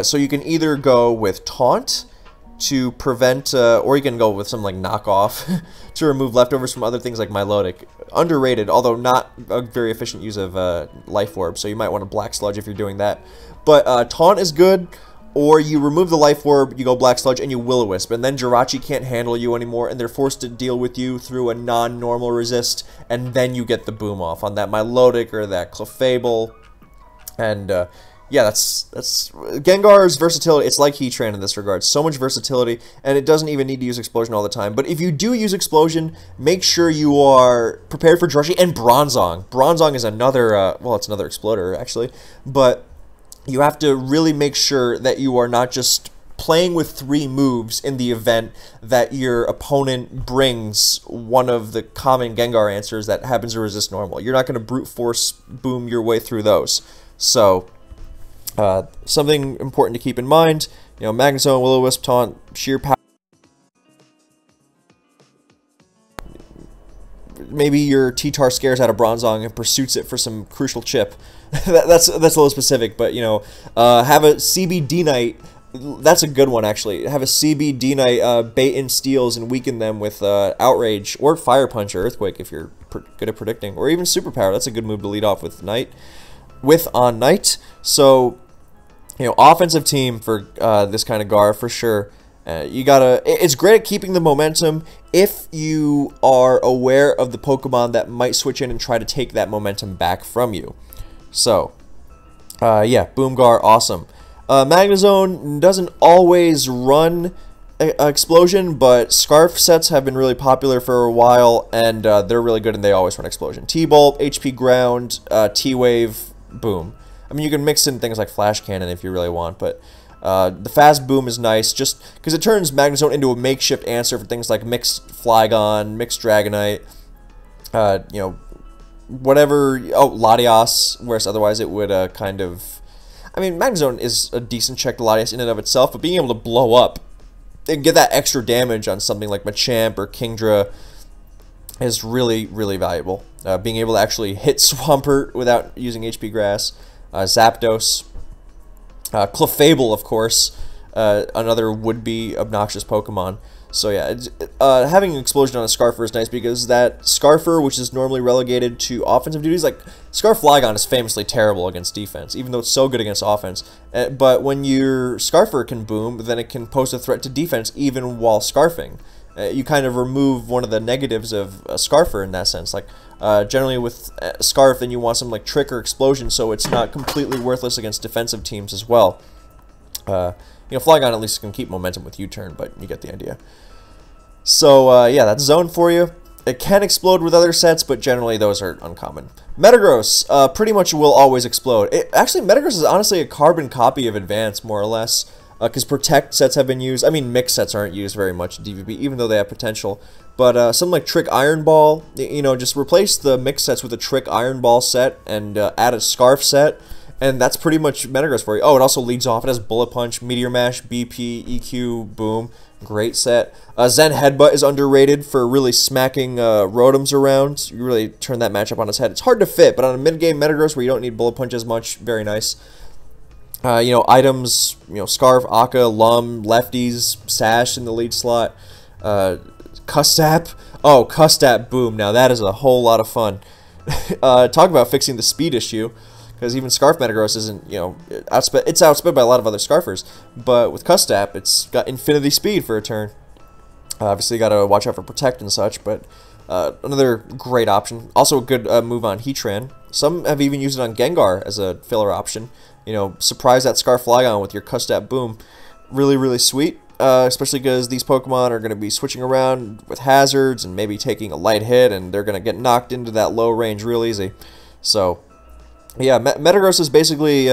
So you can either go with Taunt to prevent, or you can go with some like knockoff to remove leftovers from other things like Milotic. Underrated, although not a very efficient use of Life Orb, so you might want to Black Sludge if you're doing that. But Taunt is good, or you remove the Life Orb, you go Black Sludge, and you Will-O-Wisp, and then Jirachi can't handle you anymore, and they're forced to deal with you through a non-normal resist, and then you get the boom off on that Milotic or that Clefable. And yeah, that's Gengar's versatility. It's like Heatran in this regard. So much versatility, and it doesn't even need to use Explosion all the time. But if you do use Explosion, make sure you are prepared for Drudgy and Bronzong. Bronzong is another, well, it's another Exploder, actually. But you have to really make sure that you are not just playing with 3 moves in the event that your opponent brings one of the common Gengar answers that happens to resist normal. You're not going to brute force boom your way through those. So, something important to keep in mind, you know, Magnezone, Will-O-Wisp, Taunt, sheer power. Maybe your T-Tar scares out of Bronzong and pursues it for some crucial chip. that's a little specific, but, you know, have a CB D-Knight. That's a good one, actually. Have a CB D-Knight bait in steals and weaken them with Outrage or Fire Punch or Earthquake if you're good at predicting, or even Superpower. That's a good move to lead off with on Night. So, you know, offensive team for this kind of Gar for sure. You gotta. It's great at keeping the momentum if you are aware of the Pokemon that might switch in and try to take that momentum back from you. So, yeah, Boomgar, awesome. Magnezone doesn't always run Explosion, but Scarf sets have been really popular for a while, and they're really good, and they always run Explosion. T-Bolt, HP Ground, T-Wave, Boom. I mean, you can mix in things like Flash Cannon if you really want, but the fast Boom is nice just because it turns Magnezone into a makeshift answer for things like mixed Flygon, mixed Dragonite, you know, whatever. Oh, Latias, whereas otherwise it would kind of. I mean, Magnezone is a decent check to Latias in and of itself, but being able to blow up and get that extra damage on something like Machamp or Kingdra is really, really valuable. Being able to actually hit Swampert without using HP Grass. Zapdos. Clefable, of course. Another would-be obnoxious Pokemon. So yeah, having an Explosion on a Scarfer is nice because that Scarfer, which is normally relegated to offensive duties, like Scarf Flygon is famously terrible against defense, even though it's so good against offense. But when your Scarfer can boom, then it can pose a threat to defense even while Scarfing. You kind of remove one of the negatives of a Scarfer in that sense. Like generally with Scarf, then you want some like Trick or Explosion, so it's not completely worthless against defensive teams as well. You know, Flygon at least can keep momentum with U-turn, but you get the idea. So, yeah, that's Zone for you. It can explode with other sets, but generally those are uncommon. Metagross pretty much will always explode. Actually, Metagross is honestly a carbon copy of Advance, more or less, because Protect sets have been used. I mean, Mix sets aren't used very much in DVP, even though they have potential. But something like Trick Iron Ball, you know, just replace the Mix sets with a Trick Iron Ball set and add a Scarf set. And that's pretty much Metagross for you. Oh, it also leads off. It has Bullet Punch, Meteor Mash, BP, EQ, Boom. Great set. Zen Headbutt is underrated for really smacking Rotoms around. You really turn that matchup on its head. It's hard to fit, but on a mid-game Metagross where you don't need Bullet Punch as much, very nice. You know, items, you know, Scarf, Akka, Lum, Lefties, Sash in the lead slot. Custap. Oh, Custap, Boom. Now that is a whole lot of fun. Talk about fixing the speed issue. Because even Scarf Metagross isn't, you know, it's outsped by a lot of other Scarfers. But with Custap, it's got infinity speed for a turn. Obviously, you got to watch out for Protect and such, but another great option. Also a good move on Heatran. Some have even used it on Gengar as a filler option. You know, surprise that Scarf Flygon with your Custap Boom. Really, really sweet. Especially because these Pokemon are going to be switching around with hazards and maybe taking a light hit, and they're going to get knocked into that low range real easy. So, yeah, Metagross is basically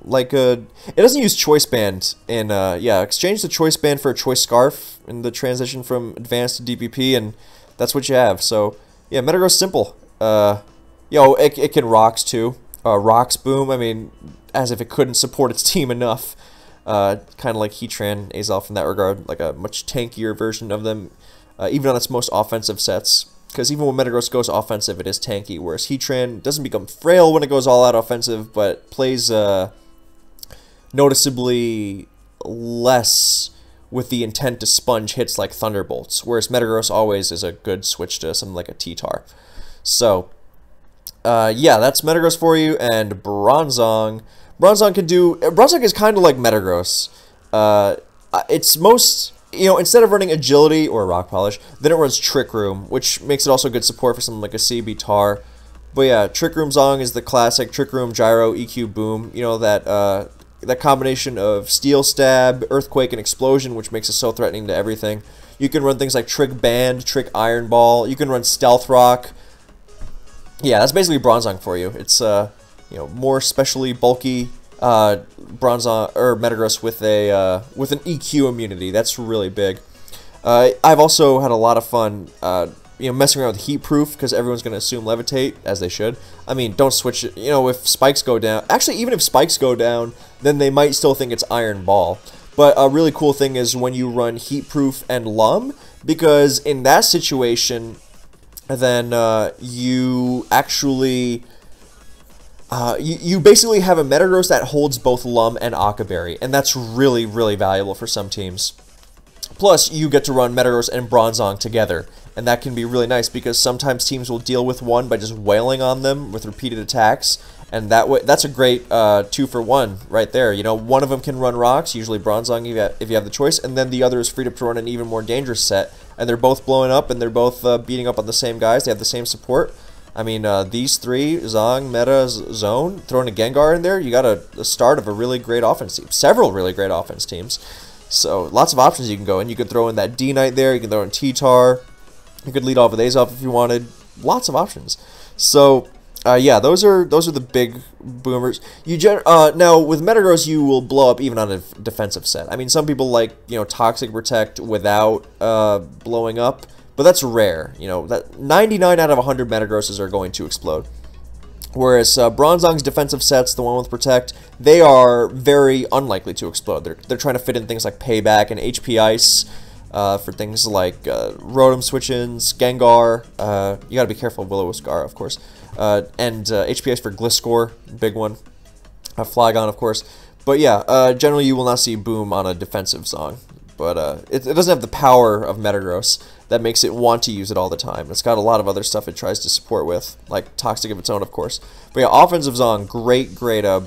like a... It doesn't use Choice Band in... yeah, exchange the Choice Band for a Choice Scarf in the transition from Advanced to DPP, and that's what you have. So, yeah, Metagross simple. Yo, it can Rocks, too. Rocks Boom, I mean, as if it couldn't support its team enough. Kind of like Heatran, Azelf in that regard, like a much tankier version of them, even on its most offensive sets. Because even when Metagross goes offensive, it is tanky, whereas Heatran doesn't become frail when it goes all out offensive, but plays noticeably less with the intent to sponge hits like Thunderbolts, whereas Metagross always is a good switch to something like a T-Tar. So, yeah, that's Metagross for you, and Bronzong. Bronzong is kind of like Metagross. It's most... You know, instead of running Agility or Rock Polish, then it runs Trick Room, which makes it also good support for something like a CB Tar. But yeah, Trick Room Zong is the classic Trick Room Gyro EQ Boom. You know, that combination of Steel Stab, Earthquake, and Explosion, which makes it so threatening to everything. You can run things like Trick Band, Trick Iron Ball. You can run Stealth Rock. Yeah, that's basically Bronzong for you. It's you know, more specially bulky Bronzong or Metagross with an EQ immunity. That's really big. I've also had a lot of fun you know, messing around with Heat Proof, because everyone's going to assume Levitate, as they should. I mean, don't switch it. You know, if spikes go down... Actually, even if spikes go down, then they might still think it's Iron Ball. But a really cool thing is when you run Heat Proof and Lum, because in that situation, then you actually... you basically have a Metagross that holds both Lum and Occa Berry, and that's really, really valuable for some teams. Plus, you get to run Metagross and Bronzong together, and that can be really nice because sometimes teams will deal with one by just wailing on them with repeated attacks, and that way, that's a great 2-for-1 right there. You know, one of them can run rocks, usually Bronzong if you have the choice, and then the other is freed up to run an even more dangerous set, and they're both blowing up, and they're both beating up on the same guys. They have the same support. I mean, these three, Zong, Meta, Zone, throwing a Gengar in there, you got a start of a really great offense team. Several really great offense teams. So, lots of options you can go in. You could throw in that D-Knight there, you can throw in T-Tar, you could lead off with Azelf if you wanted. Lots of options. So, yeah, those are the big boomers. Now, with Metagross, you will blow up even on a defensive set. I mean, some people like, you know, Toxic Protect without blowing up, but that's rare. You know, that 99 out of 100 Metagrosses are going to explode. Whereas Bronzong's defensive sets, the one with Protect, they are very unlikely to explode. They're trying to fit in things like Payback and HP Ice for things like Rotom Switch-ins, Gengar. You gotta be careful of Will-O-Wisp, of course. And HP Ice for Gliscor, big one. Flygon, of course. But yeah, generally you will not see Boom on a defensive Zong. But it doesn't have the power of Metagross that makes it want to use it all the time. It's got a lot of other stuff it tries to support with, like Toxic of its own, of course. But yeah, offensive Zong, great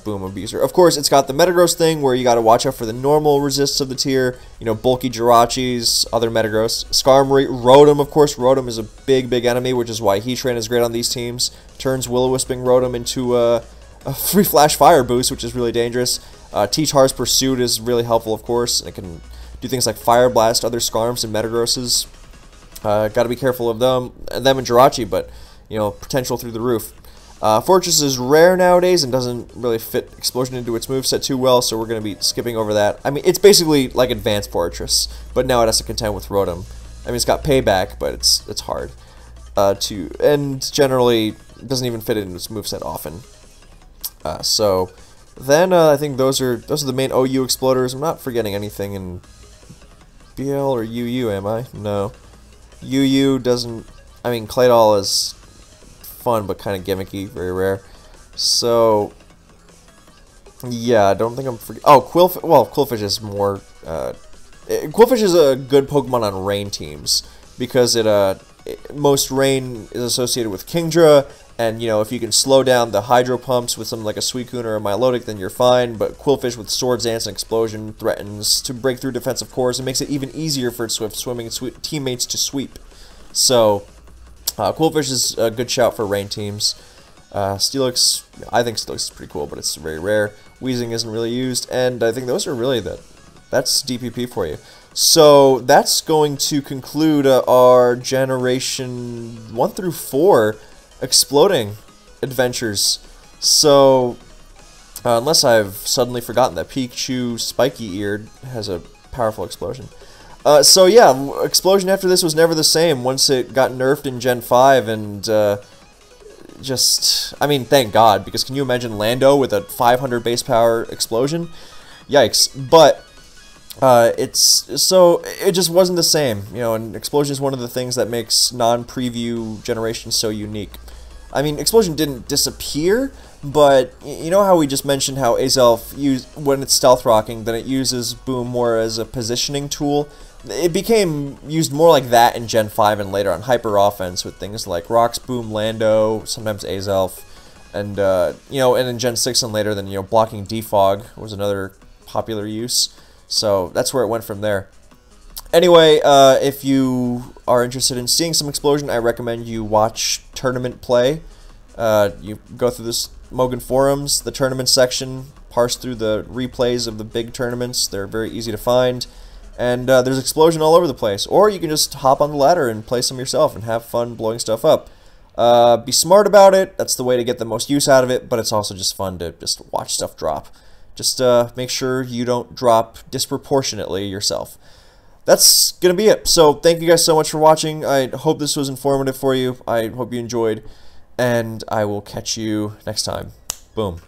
Boom abuser. Of course, it's got the Metagross thing where you got to watch out for the normal resists of the tier. You know, bulky Jirachis, other Metagross. Skarmory, Rotom, of course. Rotom is a big enemy, which is why Heatran is great on these teams. Turns Will-O-Wisping Rotom into a free Flash Fire boost, which is really dangerous. T-Tar's Pursuit is really helpful, of course. And it can do things like Fire Blast, other Skarms and Metagrosses. Got to be careful of them and Jirachi, but, you know, potential through the roof. Fortress is rare nowadays and doesn't really fit Explosion into its moveset too well, so we're going to be skipping over that. I mean, it's basically like Advanced Fortress, but now it has to contend with Rotom. I mean, it's got Payback, but it's hard and generally doesn't even fit into its moveset often. So then I think those are the main OU Exploders. I'm not forgetting anything in BL or UU, am I? No. UU doesn't... I mean, Claydol is fun, but kind of gimmicky, very rare. So, yeah, I don't think I'm forgetting... Oh, Qwilfish... Well, Qwilfish is more... Qwilfish is a good Pokemon on rain teams, because most rain is associated with Kingdra, and, you know, if you can slow down the Hydro Pumps with something like a Suicune or a Milotic, then you're fine, but Qwilfish with Swords Dance and Explosion threatens to break through defensive cores and makes it even easier for its swift-swimming teammates to sweep. So, Qwilfish is a good shout for rain teams. Steelix, I think Steelix is pretty cool, but it's very rare. Weezing isn't really used, and I think those are really that's DPP for you. So, that's going to conclude our Generation 1 through 4 exploding adventures. So, unless I've suddenly forgotten that Pikachu Spiky-Eared has a powerful explosion. So yeah, Explosion after this was never the same once it got nerfed in Gen 5, and just, I mean, thank God, because can you imagine Lando with a 500 base power explosion? Yikes. But it just wasn't the same, you know, and Explosion is one of the things that makes non-preview generations so unique. I mean, Explosion didn't disappear, but you know how we just mentioned how Azelf, when it's stealth rocking, then it uses Boom more as a positioning tool. It became used more like that in Gen 5 and later on Hyper Offense with things like Rocks, Boom, Lando, sometimes Azelf, and you know, and in Gen 6 and later, then, you know, blocking Defog was another popular use. So that's where it went from there. Anyway, if you are interested in seeing some Explosion, I recommend you watch Tournament Play. You go through this Mogan forums, the tournament section, parse through the replays of the big tournaments. They're very easy to find. And there's explosion all over the place. Or you can just hop on the ladder and play some yourself and have fun blowing stuff up. Be smart about it. That's the way to get the most use out of it, but it's also just fun to just watch stuff drop. Just make sure you don't drop disproportionately yourself. That's going to be it. So thank you guys so much for watching. I hope this was informative for you. I hope you enjoyed. And I will catch you next time. Boom.